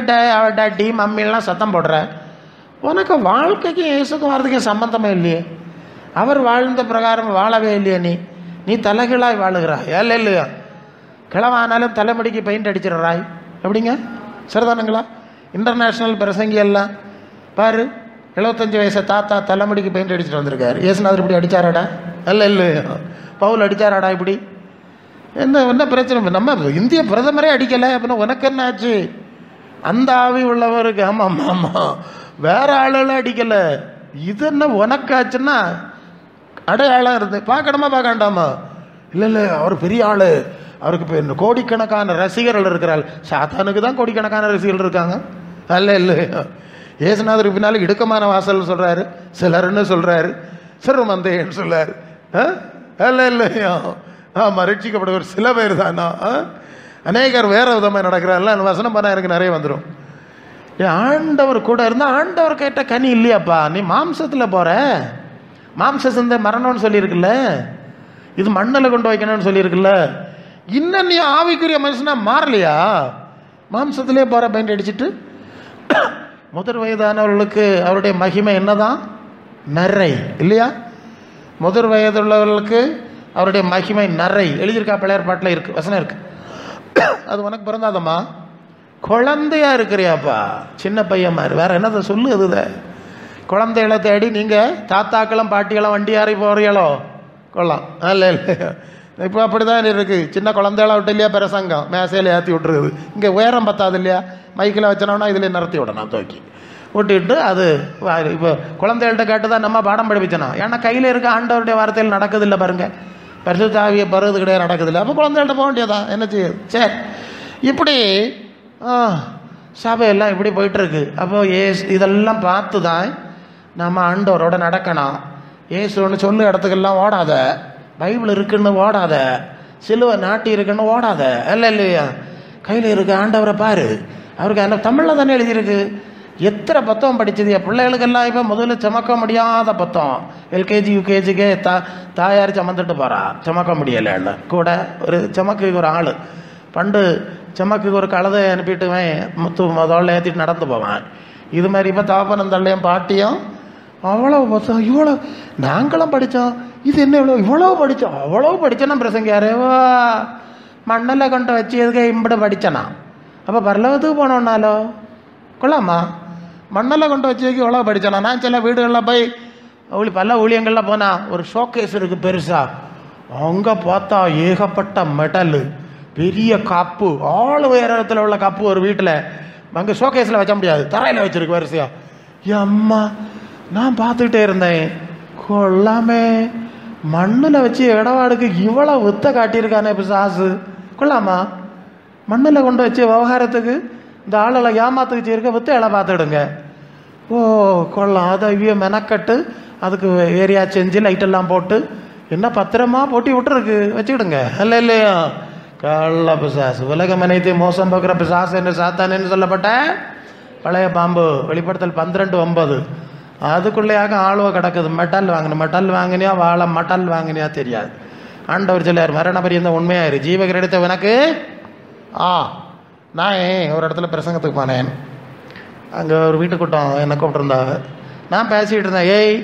டாடி மம்மிலாம் சத்தம் போடுற, உனக்கு வாழ்க்கைக்கும் இயேசுக்கும் வரதுக்கும் சம்பந்தமே இல்லையே. அவர் வாழ்ந்த பிரகாரம் வாழவே இல்லையே. நீ தலைகளாய் வாழுகிறாய். இல்லையா? கிழவானாலும் தலைமுடிக்கு பெயிண்ட் அடிச்சிடுறாய். எப்படிங்க? சரிதானுங்களா? இன்டர்நேஷ்னல் பிரசங்கி எல்லாம் பாரு, 75 வயசு தாத்தா தலைமுடிக்கு பெயிண்ட் அடிச்சுட்டு வந்திருக்காரு. இயேசுநாதர் இப்படி அடித்தாராடா? இல்லையா? பவுல் அடித்தாராடா? இப்படி என்ன பிரச்சனை? நம்ம இந்திய பிரதமரே அடிக்கலை அப்படின்னா உனக்கு என்ன ஆச்சு? அந்த ஆவி உள்ளவருக்கு. ஆமாம், வேற ஆளெல்லாம் அடிக்கலை. இது என்ன உனக்கு ஆச்சுன்னா அடையாளம் இருந்து பார்க்கணுமா பார்க்காண்டாமா? இல்லை, அவர் பெரிய ஆள், அவருக்கு இப்போ கோடிக்கணக்கான ரசிகர்கள் இருக்கிறாள். சாத்தானுக்கு தான் கோடிக்கணக்கான ரசிகர்கள் இருக்காங்க. இல்லை, இயேசுநாதருக்கு பின்னால் இடுக்கமான வாசல் சொல்கிறாரு, சிலர்னு சொல்கிறாரு, சிறுமந்தைன்னு சொல்கிறாரு. இல்லையா? ரட்சிக்கப்படுவர் சில பேர் தானா? அநேகர் வேற விதமாக நடக்கிறாருல. அந்த வசனம் பண்ணால் எனக்கு நிறைய வந்துடும். ஆண்டவர் கூட இருந்தால் ஆண்டவர் கேட்ட கனி இல்லையாப்பா? நீ மாம்சத்தில் போகிற, மாம்ச சிந்தை மரணம்னு சொல்லியிருக்குல்ல, இது மண்ணில் கொண்டு வைக்கணும்னு சொல்லியிருக்குல்ல. இன்னும் நீ ஆவிக்குரிய மனுஷனா மாறலையா? மாம்சத்திலே போகிற பெயிண்ட் அடிச்சுட்டு. முதிர் வயதானவர்களுக்கு அவருடைய மகிமை என்னதான்? நரை இல்லையா? முதிர் வயதுள்ளவர்களுக்கு அவருடைய மகிமை நரை எழுதியிருக்கா, பழைய பாட்டில் இருக்கு, வசனம் இருக்கு. அது உனக்கு பிறந்தாதம்மா, குழந்தையா இருக்கிறியாப்பா, சின்ன பையன் மாதிரி. வேற என்னதை சொல்லு? அதுதான் குழந்தைகளை தேடி நீங்கள் தாத்தாக்களும் பாட்டிகளும் வண்டி ஏறி போகிறீங்களோ கொள்ளலாம். இல்லை, இப்போ அப்படி தான் இருக்குது. சின்ன குழந்தைகளை விட்டு இல்லையா பிரசங்கம் மேசையில் ஏற்றி விட்டுருக்குது. இங்கே உயரம் பத்தாது இல்லையா, மைக்கில் வச்சனோன்னா இதில் நிறுத்தி விடணும், தூக்கி விட்டுட்டு. அது இப்போ குழந்தைகள்கிட்ட கேட்டு தான் நம்ம பாடம் படிப்பிச்சணும். ஏன்னா கையில் இருக்க ஆண்டவருடைய வார்த்தையில் நடக்குது இல்லை பாருங்க. பரிசுத்த ஆவியை பருவது கிடையாது, நடக்குதில்லை. அப்போ குழந்தைகள்கிட்ட போக வேண்டியதான், என்ன செய்யுது? சரி, இப்படி சபையெல்லாம் இப்படி போயிட்டுருக்கு. அப்போ இதெல்லாம் பார்த்து தான் நம்ம ஆண்டவரோட நடக்கணும். ஏசுன்னு சொல்லு இடத்துக்கெல்லாம் ஓடாத, பைபிள் இருக்குன்னு ஓடாத, சிலுவை நாட்டி இருக்குன்னு ஓடாத. இல்லையா, கையில் இருக்க ஆண்டவரை பாரு, அவருக்கு அந்த தமிழில் தானே எழுதியிருக்கு. எத்தனை புத்தகம் படித்தது என் பிள்ளைகளுக்கெல்லாம். இப்போ முதல்ல சுமக்க முடியாத புத்தகம், எல்கேஜி யூகேஜிக்கே தாயார் சுமந்துட்டு போகிறா, சுமக்க முடியலைன்னு. கூட ஒரு சுமக்கு ஒரு ஆள் பண்டு சுமக்கு ஒரு கழுதை அனுப்பிட்டுவேன், முதல்ல ஏற்றிட்டு நடந்து போவேன். இது மாதிரி இப்போ தாப்பனம் தள்ளையும் பாட்டியும் அவ்வளோ புத்தகம், இவ்வளோ நாங்களும் படித்தோம், இது என்ன இவ்வளோ படித்தோம், அவ்வளோ படித்தோன்னா பிரசங்கியாரேவா மண்ணில் கொண்டு வச்சு எதுக்கு இம்பட படித்தனா? அப்போ பரலவத்துக்கு போனோன்னாலோ கொள்ளாமா, மண்ணில் கொண்டு வச்சு இவ்வளோ படித்தனா? நான் சில வீடுகளில் போய் பல ஊழியங்களில் போனால் ஒரு ஷோகேஸ் இருக்குது பெருசாக, அங்கே பார்த்தா ஏகப்பட்ட மெடலு, பெரிய காப்பு, ஆள் உயரத்தில் உள்ள காப்பு ஒரு வீட்டில் அங்கே ஷோகேஸில் வைக்க முடியாது, தரையில் வச்சுருக்கு வரிசையா. அம்மா நான் பார்த்துக்கிட்டே இருந்தேன், கொள்ளாமே மண்ணில் வச்சு இடவாடுக்கு இவ்வளோ வித்த காட்டியிருக்கானே இப்போ சாசு. கொள்ளாமா, மண்ணில் கொண்டு வச்சு விவகாரத்துக்கு இந்த ஆளெல்லாம் ஏமாத்துக்கு வச்சுருக்க வித்த இலை பார்த்துடுங்க. ஓ கொள்ளலாம், அதை இவ்விய மெனக்கட்டு அதுக்கு ஏரியா செஞ்சு லைட்டெல்லாம் போட்டு என்ன பத்திரமா போட்டி விட்டுருக்கு, வச்சுக்கிடுங்க. இல்லையா, கள்ள பிசாசு, உலகம் அனைத்து மோசம் பார்க்குற பிசாசு என்று சாத்தானேன்னு சொல்லப்பட்ட பழைய பாம்பு வெளிப்படுத்தல் 12:9. அதுக்குள்ளேயாக ஆளுவ கிடக்குது. மெட்டல் வாங்கணும், மெட்டல் வாங்கினியா வாழை மட்டல் வாங்கினியா தெரியாது. ஆண்டவர் சொல்லார், மரண பரியந்தம் உண்மையாயிரு, ஜீவகிரீடத்தை உனக்கு. நான் ஒரு இடத்துல பிரசங்கத்துக்கு போனேன், அங்கே ஒரு வீட்டு கூட்டம் என்னை கூப்பிட்டுருந்தாங்க. நான் பேசிகிட்டு இருந்தேன், ஏய்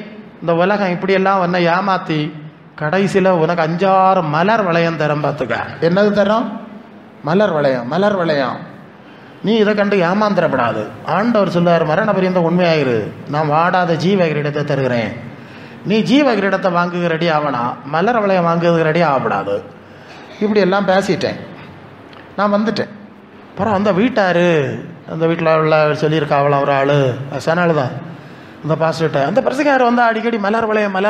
இந்த உலகம் இப்படியெல்லாம் உன்னை ஏமாற்றி கடைசியில் உனக்கு 5-6 மலர் வளையம் தரம் பார்த்துக்க. என்னது தரம்? மலர் வளையம். மலர் வளையம். நீ இதை கண்டு ஏமாந்திரப்படாது. ஆண்டவர் சொல்லார், மரண பரியந்தம் உண்மையாயிரு, நான் வாடாத ஜீவ கிரீடத்தை தருகிறேன். நீ ஜீவ கிரீடத்தை வாங்குக ரெடி ஆகணா, மலர் வளையம் வாங்குறதுக்கு ரெடி ஆகப்படாது. இப்படி எல்லாம் பேசிட்டேன், நான் வந்துட்டேன். அப்புறம் அந்த வீட்டார், அந்த வீட்டில் உள்ள சொல்லியிருக்கா அவளை ஒரு ஆள் சனாள் தான் அந்த பாஸ்டர்கிட்ட. அந்த பிரசங்கார் வந்து அடிக்கடி மலர்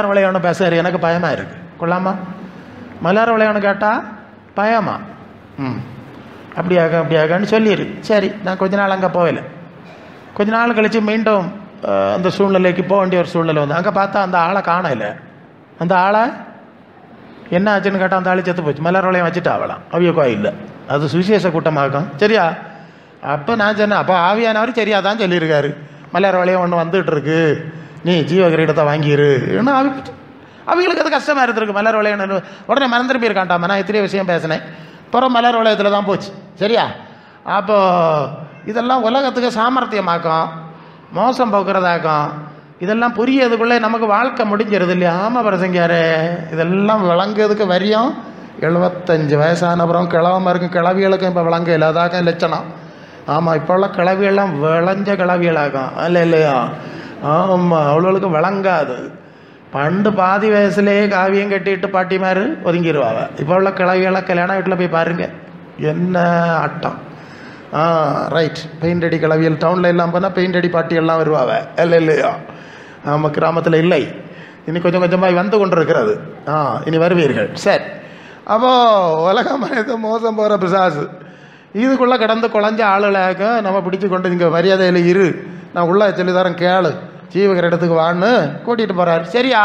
வளையம்னு பேசுறாரு. எனக்கு பயமாக இருக்குது. கொள்ளாமா, மலர் வளையம்னு கேட்டால் பயமா? அப்படியாகன்னு சொல்லிடு. சரி, நான் கொஞ்ச நாள் அங்கே போகலை. கொஞ்ச நாள் கழித்து மீண்டும் அந்த சூழ்நிலைக்கு போக வேண்டிய ஒரு சூழ்நிலை வந்து அங்கே பார்த்தா அந்த ஆளை காணலை. அந்த ஆளை என்ன ஆச்சுன்னு கேட்டால் அந்த ஆளை செத்து போச்சு. மலர் வளையம் வச்சுட்டு ஆகலாம் அவிய கோயில், அது சுவிசேஷ கூட்டமாகும். சரியா? அப்போ நான் சொன்னேன், அப்போ ஆவியானவர் சரியா தான் சொல்லியிருக்காரு, மலர் வளையம் ஒன்று வந்துகிட்டு இருக்கு, நீ ஜீவகிரீடத்தை வாங்கிடு. ஏன்னா அவங்களுக்கு அது கஷ்டமாக இருந்திருக்கு. மலர் வளையம் உடனே மறந்துட்டு போயிருக்காண்டாமா. நான் எத்தனையோ விஷயம் பேசினேன், அப்புறம் மலர் வளையத்தில் தான் போச்சு. சரியா? அப்போது இதெல்லாம் உலகத்துக்கு சாமர்த்தியமாக்கும், மோசம் போக்குறதாக்கும். இதெல்லாம் புரியறதுக்குள்ளே நமக்கு வாழ்க்கை முடிஞ்சிருது இல்லையா? ஆமாம் பிரசங்கியாரே, இதெல்லாம் விளங்குறதுக்கு வரியும் 75 வயசானப்புறம் கிழவமாக இருக்கும். கிளவிகளுக்கும் இப்போ விளங்க இல்லை, அதாக்க லட்சணம். ஆமாம், இப்போ உள்ள கிளவியெல்லாம் விளைஞ்ச கிளவியலாகும். இல்லையா? ஆமாம், அவ்வளோகளுக்கு விளங்காது. பண்டு பாதி வயசுலேயே காவியம் கட்டிட்டு பாட்டிமாரு ஒதுங்கிடுவாங்க. இப்போ உள்ள கிளவியெல்லாம் கல்யாண வீட்டில் போய் பாருங்கள், என்ன ஆட்டம். ரைட், பெயிண்ட் அடி கிளவியல் டவுனில் எல்லாம் போனால் பெயிண்ட் அடி பாட்டியெல்லாம் வருவாங்க. இல்லையா? ஆமாம், கிராமத்தில் இல்லை, இனி கொஞ்சம் கொஞ்சமாக வந்து கொண்டு இருக்கிறது. இனி வருவீர்கள். சரி, அப்போது உலகம் மோசம் போகிற பிசாசு இதுக்குள்ளே கடந்து குழஞ்ச ஆளுகளாக நம்ம பிடிச்சி கொண்டு இங்கே மரியாதையில் இரு, நான் உள்ளே சொல்லித்தரேன் கேளு, ஜீவகிரீடத்துக்கு வான்னு கூட்டிகிட்டு போகிறாரு. சரியா?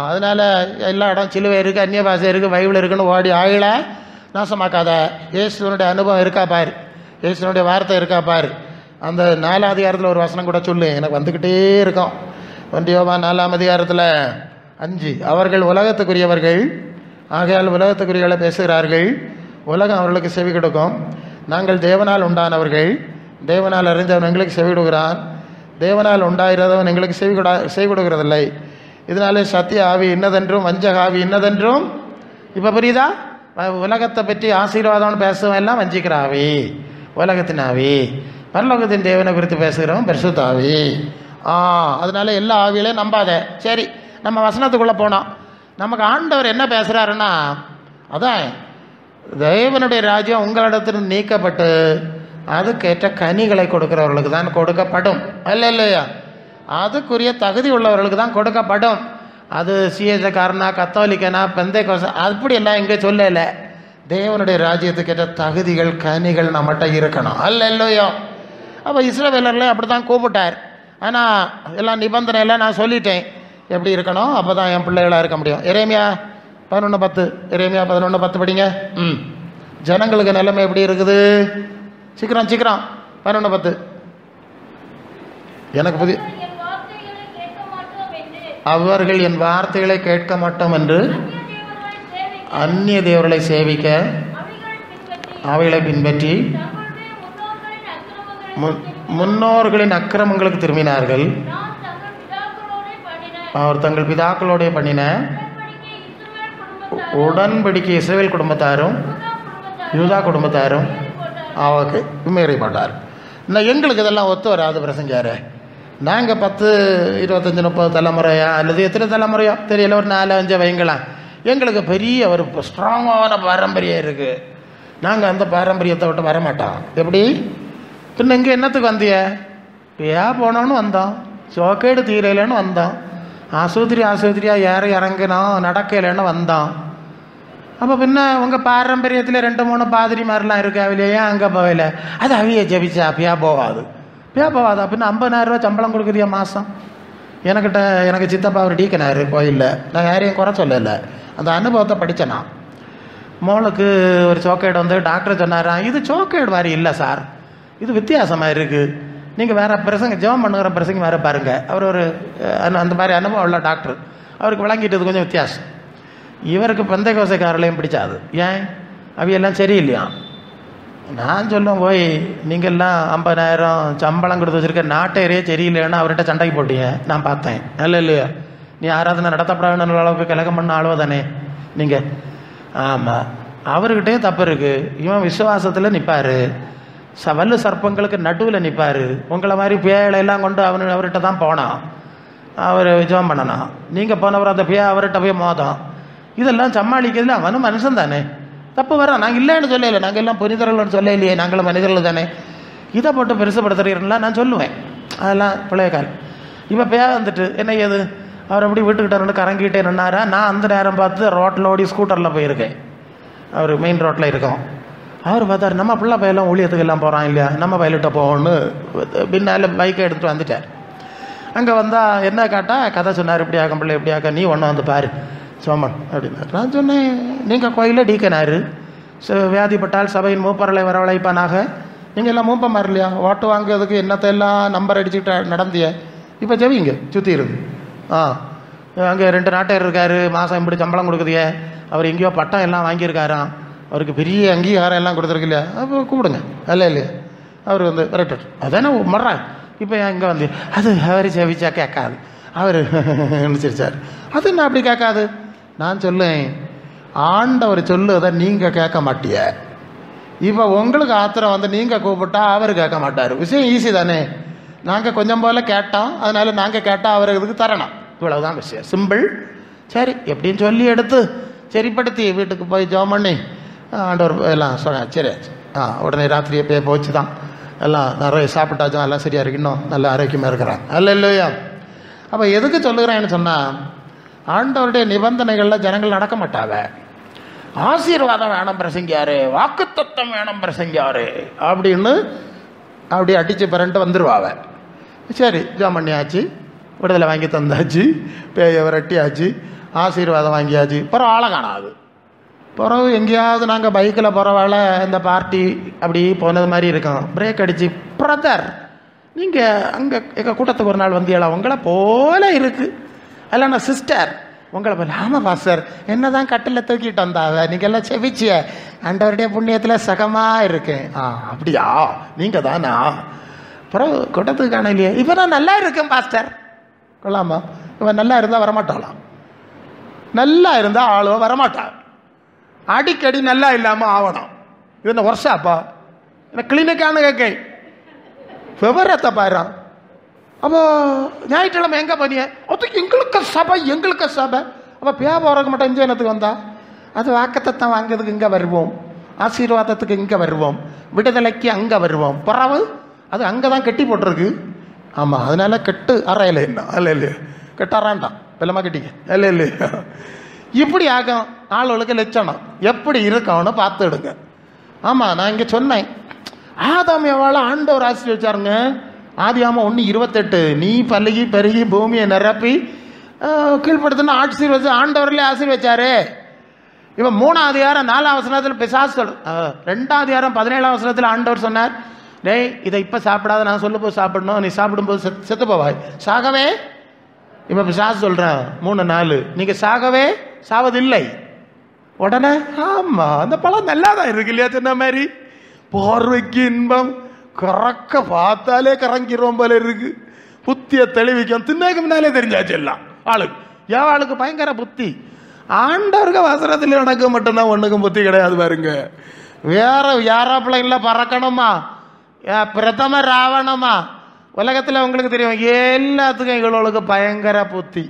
அதனால் எல்லா இடம் சிலுவை இருக்குது, அந்நிய பாஷை இருக்குது, பைபிள் இருக்குன்னு ஓடி ஆயில நாசமாக்காத. இயேசுனுடைய அனுபவம் இருக்கா பாரு, இயேசுனுடைய வார்த்தை இருக்கா பாரு. அந்த 4ஆம் அதிகாரத்தில் ஒரு வசனம் கூட சொல்லு, எனக்கு வந்துக்கிட்டே இருக்கும். 1 யோவான் 4ஆம் அதிகாரத்தில் 5, அவர்கள் உலகத்துக்குரியவர்கள் ஆகையால் உலகத்துக்குரியவர்களை பேசுகிறார்கள், உலகம் அவர்களுக்கு செவி கொடுக்கும். நாங்கள் தேவனால் உண்டானவர்கள், தேவனால் அறிந்தவன் எங்களுக்கு செவி கொடுக்கிறான், தேவனால் உண்டாகிறதவன் எங்களுக்கு செவி கொடுக்கிறதில்லை. இதனாலே சத்திய ஆவி இன்னதென்றும் வஞ்சக ஆவி இன்னதென்றும். இப்போ புரியுதா? உலகத்தை பற்றி ஆசீர்வாதம்னு பேசுவன் எல்லாம் வஞ்சிக்கிற ஆவி, உலகத்தின் ஆவி. பரலோகத்தின் தேவனை குறித்து பேசுகிறவன் பரிசுத்த ஆவி. அதனால எல்லா ஆவியிலையும் நம்பாத. சரி, நம்ம வசனத்துக்குள்ளே போனோம். நமக்கு ஆண்டவர் என்ன பேசுகிறாருன்னா, அதான் தேவனுடைய ராஜ்யம் உங்களிடத்தில் நீக்கப்பட்டு அதுக்கேற்ற கனிகளை கொடுக்கிறவர்களுக்கு தான் கொடுக்கப்படும். இல்லையா? அதுக்குரிய தகுதி உள்ளவர்களுக்கு தான் கொடுக்கப்படும். அது சிஎஸ்காரனா கத்தோலிக்கனா பெந்தைக்கோச அப்படியெல்லாம் இங்கே சொல்லலை. தேவனுடைய ராஜ்யத்துக்கு ஏற்ற தகுதிகள் கனிகள் நம்மகிட்ட இருக்கணும். இல்லையோ? அப்போ இஸ்ரவேலர்ல அப்படி தான் கூப்பிட்டார். ஆனால் எல்லாம் நிபந்தனை எல்லாம் நான் சொல்லிட்டேன் எப்படி இருக்கணும், அப்போ தான் என் பிள்ளைகளாக இருக்க முடியும். எரேமியா 11:10, எரேமியா 11:10 படிங்க. ஜனங்களுக்கு நிலைமை எப்படி இருக்குது? சீக்கிரம் 11:10. எனக்கு புதிய அவர்கள் என் வார்த்தைகளை கேட்க மாட்டோம் என்று அந்நிய தேவர்களை சேவிக்க அவைகளை பின்பற்றி முன்னோர்களின் அக்கிரமங்களுக்கு திரும்பினார்கள். அவர் தங்கள் பிதாக்களோட பண்ணின உடன்படிக்கை இஸ்ரவேல் குடும்பத்தாரும் யூதா குடும்பத்தாரும் அவருக்கு மீறிப்பட்டார். இன்னும் எங்களுக்கு இதெல்லாம் ஒத்து வராது பிரசங்காரு. நாங்கள் 10, 25, 30 தலைமுறையா அல்லது எத்தனை தலைமுறையோ தெரியல, ஒரு 4, 5 வைங்களாம். எங்களுக்கு பெரிய ஒரு ஸ்ட்ராங்கான பாரம்பரியம் இருக்குது. நாங்கள் அந்த பாரம்பரியத்தை விட்டு வரமாட்டோம். எப்படி பின்ன இங்கே என்னத்துக்கு வந்திய? ஏன் போனோன்னு வந்தோம், சோக்கேடு தீரையிலன்னு வந்தோம், ஆஸ்பத்திரியாக ஏறி இறங்கினோம், நடக்கலைன்னு வந்தோம். அப்போ பின்ன உங்கள் பாரம்பரியத்தில் 2, 3 பாதிரி மாதிரிலாம் இருக்கு, அவிலையே அங்கே போகல, அது அவிய ஜபிச்சா பியா போகாது அப்படின்னா 50,000 ரூபா சம்பளம் கொடுக்குறியா மாதம்? எனக்கு சித்தப்பா அவர் டீக்கனாரு கோயிலில். நான் யாரையும் குறை சொல்லலை, அந்த அனுபவத்தை படித்தேனா. மோளுக்கு ஒரு சோக்கேடு வந்து டாக்டர் சொன்னாராம், இது சோக்கேடு மாதிரி இல்லை சார், இது வித்தியாசமாக இருக்குது, நீங்கள் வேறு பிரசங்க ஜெபம் பண்ணுகிற பிரசங்க வேறு பாருங்கள். அவர் ஒரு அந்த மாதிரி அனுபவம் உள்ள டாக்டர், அவருக்கு விளங்கிட்டது கொஞ்சம் வித்தியாசம். இவருக்கு பந்தகோசைக்காரர்களையும் பிடிச்சாது. ஏன்? அவையெல்லாம் சரியில்லையா? நான் சொல்லுவேன், போய் நீங்கள்லாம் 50,000 சம்பளம் கொடுத்து வச்சுருக்க நாட்டேரே சரியில்லைன்னா அவர்கிட்ட சண்டைக்கு போட்டீங்க, நான் பார்த்தேன். நல்ல இல்லையா? நீ ஆராதனை நடத்தப்படாத அளவுக்கு கலகம் பண்ண ஆளுவ தானே நீங்கள்? ஆமாம், அவர்கிட்டே தப்பு இருக்குது. இவன் விசுவாசத்தில் நிற்பார், வல்லு சர்ப்பங்களுக்கு நடுவில் நிற்பார். உங்களை மாதிரி பேழையெல்லாம் கொண்டு அவர்கிட்ட தான் போனான், அவர் ஜெபம் பண்ணணும். நீங்கள் போனவர் அந்த அவர்கிட்ட போய் மோதம். இதெல்லாம் சமாளிக்கிறதுல அவனும் மனுஷன் தானே, தப்பு வரோம். நாங்கள் இல்லைன்னு சொல்லலை, நாங்கள் எல்லாம் புனிதர்கள்னு சொல்ல இல்லையே, நாங்களும் மனிதர்கள் தானே. இதை போட்டு பெருசுப்படுத்துறீங்களா நான் சொல்லுவேன், அதெல்லாம் பழைய காலம். இப்போ வந்துட்டு என்ன ஏது அவர் அப்படி வீட்டுக்கிட்ட ரெண்டு கறங்கிட்டே நின்னாரா. நான் அந்த நேரம் பார்த்து ரோட்டில் ஓடி ஸ்கூட்டரில் போயிருக்கேன், அவர் மெயின் ரோட்டில் இருக்கோம். அவர் பார்த்தார், நம்ம பிள்ளை பையெல்லாம் ஊழியத்துக்கு எல்லாம் போகிறான் இல்லையா, நம்ம பயிலிட்ட போகணுன்னு பின்னால் பைக்கை எடுத்துகிட்டு வந்துட்டார். அங்கே வந்தால் என்ன கேட்டால் கதை சொன்னார், இப்படி ஆக்கம் பிள்ளை எப்படி ஆக்க, நீ ஒன்று வந்து பாரு சோமன் அப்படின்னாரு. நான் சொன்னேன், நீங்கள் கோயிலில் டீக்கனாரு, வியாதிப்பட்டால் சபையின் மூப்பர்களை வரவழைப்பானாக. நீங்கள் எல்லாம் மூப்பம் மாறலையா? ஓட்டு வாங்குறதுக்கு என்னத்தை எல்லாம் நம்பர் அடிச்சுக்கிட்டு நடந்திய, இப்போ ஜெபிங்க சுற்றி இருந்து. அங்கே 2 நாட்டையர் இருக்கார், மாதம் இப்படி சம்பளம் கொடுக்குதிய, அவர் எங்கேயோ பட்டம் எல்லாம் வாங்கியிருக்காராம், அவருக்கு பெரிய அங்கீகாரம் எல்லாம் கொடுத்துருக்கு இல்லையா, அப்போ கூப்பிடுங்க. இல்லையா அவர் வந்து கரெக்டர் அதானே மர்றாங்க. இப்போ இங்கே வந்து அது அவர் ஜெபிச்சா கேட்காது, அவர் நினச்சிருச்சார். அது என்ன அப்படி கேட்காது? நான் சொல்லேன், ஆண்டவர் சொல்லுவதை நீங்கள் கேட்க மாட்டிய. இப்போ உங்களுக்கு ஆத்திரம் வந்து நீங்கள் கூப்பிட்டா அவர் கேட்க மாட்டார். விஷயம் ஈஸி தானே. நாங்கள் கொஞ்சம் போல் கேட்டோம், அதனால நாங்கள் கேட்டால் அவருக்கு இதுக்கு தரணும், இவ்வளவுதான் விஷயம், சிம்பிள். சரி எப்படின்னு சொல்லி எடுத்து சரிப்படுத்தி வீட்டுக்கு போய் ஜெபம் பண்ணி ஆண்டவர் எல்லாம் சொன்னார். சரி உடனே ராத்திரியே போய் போச்சு தான், எல்லாம் நிறைய சாப்பிட்டாச்சும் எல்லாம் சரியாக இருக்கு, இன்னும் நல்ல ஆரோக்கியமாக இருக்கிறாங்க. இல்லையா? அப்போ எதுக்கு சொல்லுகிறேன்னு சொன்னால், ஆண்டவருடைய நிபந்தனைகளில் ஜனங்கள் நடக்க மாட்டாங்க. ஆசீர்வாதம் வேணும் பிரசங்கியாரு, வாக்குத்தத்தம் வேணும் பிரசங்கியாரு அப்படின்னு அப்படி அடித்து பிறண்டு வந்துடுவாங்க. சரி ஜெபம் பண்ணியாச்சு, விடுதலை வாங்கி தந்தாச்சு, பேயை விரட்டியாச்சு, ஆசீர்வாதம் வாங்கியாச்சு, பிறகு ஆளை காணாது. பிறகு எங்கேயாவது நாங்கள் பைக்கில் போகிற வேலை இந்த பார்ட்டி அப்படி போனது மாதிரி இருக்கோம், பிரேக் அடித்து, பிரதர் நீங்கள் அங்கே எங்கள் கூட்டத்துக்கு ஒரு நாள் வந்தியலாம், உங்களை போல இருக்குது. இல்லைண்ணா சிஸ்டர் உங்களை போல. ஆமாம் பாஸ்டர், என்ன தான் கட்டில் தூக்கிட்டு வந்தாவ, நீங்கள் எல்லாம் செவிச்சிய ஆண்டவருடைய புண்ணியத்தில் சகமாக இருக்கேன். அப்படியா, நீங்கள் தானா? பிறகு கூட்டத்துக்கு காணலையே, இப்போ நான் நல்லா இருக்கேன் பாஸ்டர். கொள்ளாமா, இவன் நல்லா இருந்தால் வரமாட்டாளாம், நல்லா இருந்தால் ஆளுவ வரமாட்டான், அடிக்கடி நல்லா இல்லாமல் ஆகணும். இது என்ன வருஷாப்பா, என்ன கிளினிக்கானு கேட்க விவரத்தை பாயிரம். அப்போ ஞாயிற்றுக்கிழமை எங்கே போனிய? அதுக்கு எங்களுக்கு சபை. அப்போ போகிறக்க மாட்டோம், இங்கே என்னத்துக்கு வந்தா? அது வாக்கத்தை வாங்கிறதுக்கு இங்கே வருவோம், ஆசீர்வாதத்துக்கு இங்கே வருவோம், விடுதலைக்கு அங்கே வருவோம். பிறவு அது அங்கே தான் கட்டி போட்டிருக்கு. ஆமாம், அதனால கெட்டு அறையில என்ன இல்லையா, கெட்டாரான்டான் வெள்ளமாக கட்டிக்க இல்லையா. இப்படி ஆகும் ஆளுகளுக்கு லட்சணம் எப்படி இருக்கணும்னு பார்த்து எடுங்க. ஆமாம், நான் இங்கே சொன்னேன், ஆதாம் ஏவாளை ஆண்டவர் ஆசீர்வதிச்சாருங்க. ஆதியாகமம் 1:28, நீ பல்லுகி பெருகி பூமியை நிரப்பி கீழ்படுத்தின ஆசீர்வதிச்சு ஆண்டவர்களே ஆசீர்வதிச்சாரு. இவன் 3ஆம் அதிகாரம் 4ஆம் வசனத்தில் பிசாசு சொல், 2ஆம் அதிகாரம் 17ஆம் வசனத்தில் ஆண்டவர் சொன்னார், டேய் இதை இப்போ சாப்பிடாத, நான் சொல்லும் போது சாப்பிடணும், நீ சாப்பிடும்போது செத்து போவாய், சாகவே. இப்போ பிசாசு சொல்கிறேன் 3:4, நீங்கள் சாகவே சாவதில்லை. உடனே ஆமாம் அந்த பழம் நல்லா தான் இருக்கு இல்லையா, தின்ன மாதிரி பார்வைக்கு இன்பம், கறக்க பார்த்தாலே கறங்கிறோம் போல இருக்கு, புத்தியை தெளிவிக்கும், தின்னக்கு முன்னாலே தெரிஞ்சாச்சு எல்லாம் ஆளுக்கு. என் ஆளுக்கு பயங்கர புத்தி. ஆண்டவருக்கு வசனத்தில் எனக்கு மட்டும்தான் ஒன்றுக்கும் புத்தி கிடையாது பாருங்க. வேற யாராப்பிள்ள இல்லை பறக்கணுமா, பிரதமர் ராவணமா, உலகத்தில் உங்களுக்கு தெரியும் எல்லாத்துக்கும் எங்களுக்கு பயங்கர புத்தி.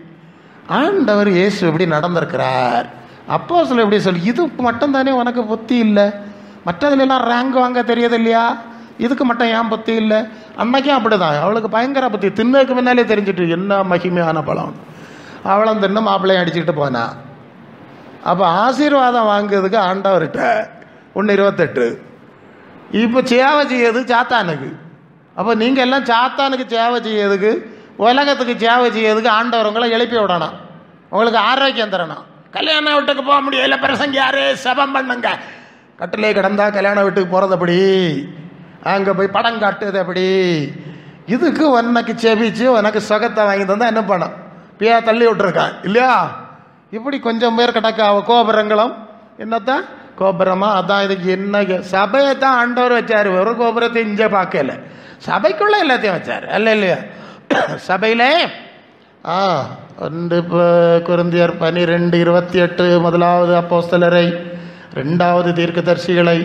ஆண்டவர் இயேசு எப்படி நடந்திருக்கிறார், அப்போஸ்தலர் எப்படி சொல்லி, இது மட்டும் தானே உனக்கு புத்தி இல்லை, மற்றதுலாம் ரேங்க் வாங்க தெரியாது இல்லையா, இதுக்கு மட்டும் ஏன் புத்தி இல்லை. அன்னைக்கும் அப்படிதான், அவளுக்கு பயங்கர புத்தி, தின்னதுக்கு முன்னாலே தெரிஞ்சிட்டு என்ன மகிமையான பழம். அவளும் தின்னு மாப்பிள்ளையும் அடிச்சுக்கிட்டு போனா. அப்போ ஆசீர்வாதம் வாங்குறதுக்கு ஆண்டவர்கிட்ட 1:28. இப்போ சேவை செய்யறது சாத்தானுக்கு. அப்போ நீங்கள் எல்லாம் சாத்தானுக்கு சேவை செய்யறதுக்கு, உலகத்துக்கு சேவை செய்யறதுக்கு ஆண்டவர் உங்களை எழுப்பி விடணும், உங்களுக்கு ஆரோக்கியம் தரணும். கல்யாண வீட்டுக்கு போக முடியல, பிரசங்க யாரு சபம் பண்ணுங்க, கட்டிலே கிடந்தா கல்யாண வீட்டுக்கு போகிறது அப்படி, அங்கே போய் படம் காட்டுறது அப்படி. இதுக்கு உனக்கு செபிச்சு உனக்கு சுகத்தை வாங்கி தந்தா என்ன பண்ணம், பியா தள்ளி விட்டுருக்கான் இல்லையா. இப்படி கொஞ்சம் பேர் கிடக்க கோபுரங்களும் என்னத்தான் கோபுரமா, அதான் இதுக்கு என்ன சபையை தான் ஆண்டவர் வச்சார், ஒரு கோபுரத்தை இங்கே பார்க்கல, சபைக்குள்ள எல்லாத்தையும் வச்சார் அல்ல இல்லையா. சபையிலே 1 கொரிந்தியர் 12:28, முதலாவது அப்போஸ்தலரை, 2வது தீர்க்கதரிசிகளை,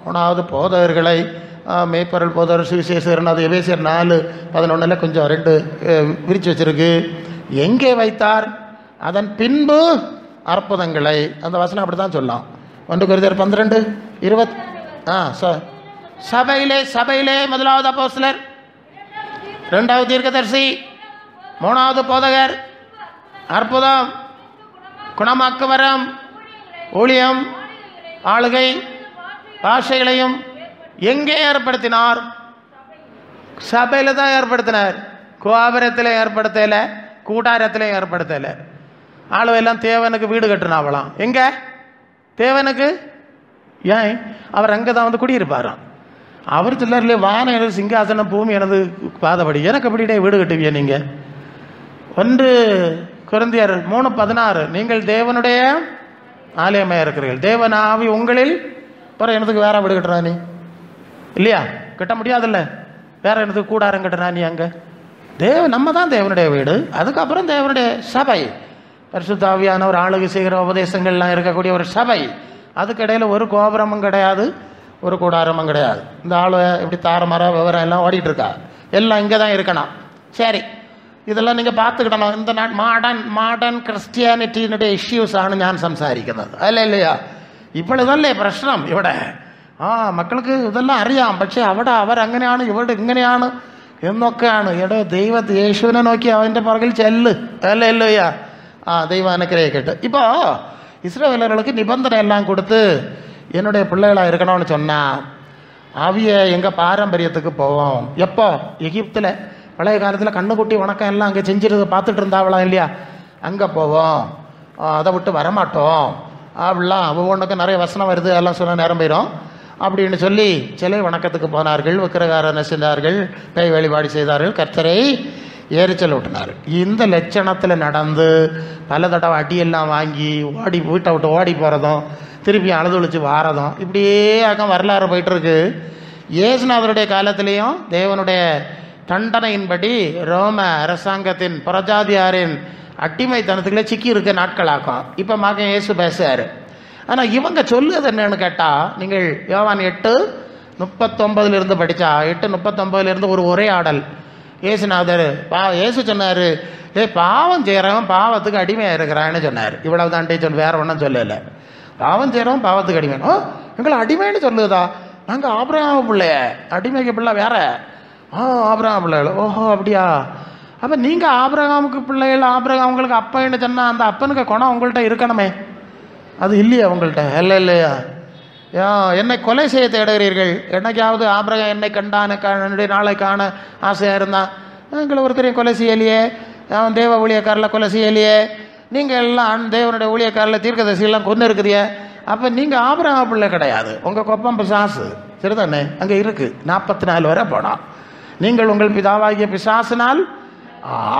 3வது போதகர்களை, மேய்ப்பொருள் போதகர் சுவிசேஷர், அது எபேசியர் 4:11 கொஞ்சம் 2 விரிச்சு வச்சிருக்கு. எங்கே வைத்தார், அதன் பின்பு அற்புதங்களை, அந்த வசனம் அப்படி தான் சொல்லலாம். 1 கொரிந்தியர் 12:20. சபையிலே முதலாவது அப்போஸ்தலர், 2வது தீர்க்கதரிசி, 3வது போதகர், அற்புதம், குணமாக்கு வரம், ஊழியம், ஆளுகை, பாஷைகளையும் எங்கே ஏற்படுத்தினார், சபையில் தான் ஏற்படுத்தினார். கோபுரத்தில் ஏற்படுத்தல, கூட்டாரத்தில் ஏற்படுத்தல. ஆளுவெல்லாம் தேவனுக்கு வீடு கட்டுனாவலாம், எங்க தேவனுக்கு, ஏன் அவர் அங்கே தான் வந்து குடியிருப்பாராம். அவர் சிலர்ல வானம் எனது சிங்காசனம், பூமி எனது பாதபடி, எனக்கு அப்படியே வீடு கட்டுவிய நீங்க. 1 கொரிந்தியர் 3:16, நீங்கள் தேவனுடைய ஆலயமாக இருக்கிறீர்கள், தேவன் ஆவி உங்களில், பிறகு எனதுக்கு வேற வீடு கட்டுறா நீ இல்லையா, கட்ட முடியாதுல்ல, வேற எனதுக்கு கூடாரம் கட்டுறா நீ. அங்கே நம்ம தான் தேவனுடைய வீடு, அதுக்கப்புறம் தேவனுடைய சபை, பரிசுத்த ஆவியானவர் ஆளுகை செய்கிற உபதேசங்கள்லாம் இருக்கக்கூடிய ஒரு சபை. அதுக்கு இடையில ஒரு கோபுரமும் கிடையாது, ஒரு கூடாரமும் கிடையாது. இந்த ஆளு இப்படி தாரமாரா விவரம் எல்லாம் ஓடிட்டு இருக்கா, எல்லாம் இங்கே தான் இருக்கணும். சரி, இதெல்லாம் நீங்கள் பார்த்துக்கிடணும். இந்த மாடர்ன் ക്രിസ്ത്യാനിറ്റിയുടെ ഇഷ്യൂസാണ് ഞാൻ സംസാരിക്കുന്നത് അല്ല ഇല്ലയാ. ഇപ്പോഴിതല്ലേ പ്രശ്നം ഇവിടെ. മക്കൾക്ക് ഇതെല്ലാം അറിയാം, പക്ഷെ അവിടെ അവരങ്ങനെയാണ്, ഇവിടെ ഇങ്ങനെയാണ് എന്നൊക്കെയാണ്. എടോ യേശുവിനെ നോക്കി അവൻ്റെ പുറകിൽ ചെല്ല് അല്ല ഇല്ലയ്யா. தெய்வம் அனுக்கிரகிக்கட்டு. இப்போ இஸ்ரவேலர்களுக்கு நிபந்தனை எல்லாம் கொடுத்து என்னுடைய பிள்ளைகளாக இருக்கணும்னு சொன்னால், அவிய எங்கள் பாரம்பரியத்துக்கு போவோம். எப்போ எகிப்தில் பழைய காலத்தில் கண்ணுக்குட்டி வணக்கம் எல்லாம் அங்கே செஞ்சுட்டு பார்த்துட்டு இருந்தாவலாம் இல்லையா, அங்கே போவோம், அதை விட்டு வரமாட்டோம் அப்படிலாம். ஒவ்வொன்றுக்கும் நிறைய வசனம் வருது, எல்லாம் சொன்ன நேரம் போயிடும் அப்படின்னு சொல்லி சிலை வணக்கத்துக்கு போனார்கள், விக்கிரகாரனை செய்தார்கள், பேய் வழிபாடு செய்தார்கள், கர்த்தரை எரிச்சல் விட்டினார். இந்த லட்சணத்தில் நடந்து பல தடவை அடியெல்லாம் வாங்கி வீட்டை விட்டு ஓடி போகிறதும், திருப்பி அழுதுழிச்சு வாரதும், இப்படியே அக்கம் வரலாறு போயிட்டுருக்கு. இயேசுநாதருடைய காலத்திலையும் தேவனுடைய தண்டனையின்படி ரோம அரசாங்கத்தின் புறஜாதியாரின் அடிமைத்தனத்துக்குள்ளே சிக்கி இருக்க நாட்களாக்கும். இப்போ மகன் இயேசு பேசுவார். ஆனால் இவங்க சொல்லுது என்னன்னு கேட்டால், நீங்கள் யோவான் 8:39 படித்தா, 8:39 ஒரு உரையாடல். இயேசுநாதர் இயேசு சொன்னார், பாவம் செய்கிறவன் பாவத்துக்கு அடிமையாக இருக்கிறான்னு சொன்னார். இவ்வளவு தான் சொன்ன, வேற ஒன்றும் சொல்லலை. பாவம் செய்கிறவன் பாவத்துக்கு அடிமை. எங்களை அடிமைன்னு சொல்லுதா, நாங்கள் ஆபிரகாம் பிள்ளைய, அடிமைக்கு பிள்ளை வேற. ஆபிரகாம் பிள்ளைகள். ஓஹோ அப்படியா. அப்போ நீங்கள் ஆபிரகாமுக்கு பிள்ளைகள், ஆபிரகாம் உங்களுக்கு அப்பன்னு சொன்னால், அந்த அப்பனுக்கு குணம் உங்கள்கிட்ட இருக்கணுமே, அது இல்லையா உங்கள்கிட்ட? இல்லை இல்லையா. என்னை கொலை செய்ய தேடுகிறீர்கள். என்னைக்காவது ஆபிரகாம் என்னை கண்டான நாளை காண ஆசையாக இருந்தான், எங்களை ஒருத்தரையும் கொலை செய்யலையே, அவன் தேவ ஊழியக்காரில் கொலை செய்யலையே, நீங்கள் எல்லாம் தேவனுடைய ஊழியக்காரில் தீர்க்கதரிசியெல்லாம் கொண்டு இருக்குதியே, அப்போ நீங்கள் ஆபிரகாம் பிள்ளை கிடையாது, உங்கள் கொப்பம் பிசாசு. சரிதானே? அங்கே இருக்குது 44 வரை போனான். நீங்கள் உங்கள் பிதாவாகிய பிசாசினால்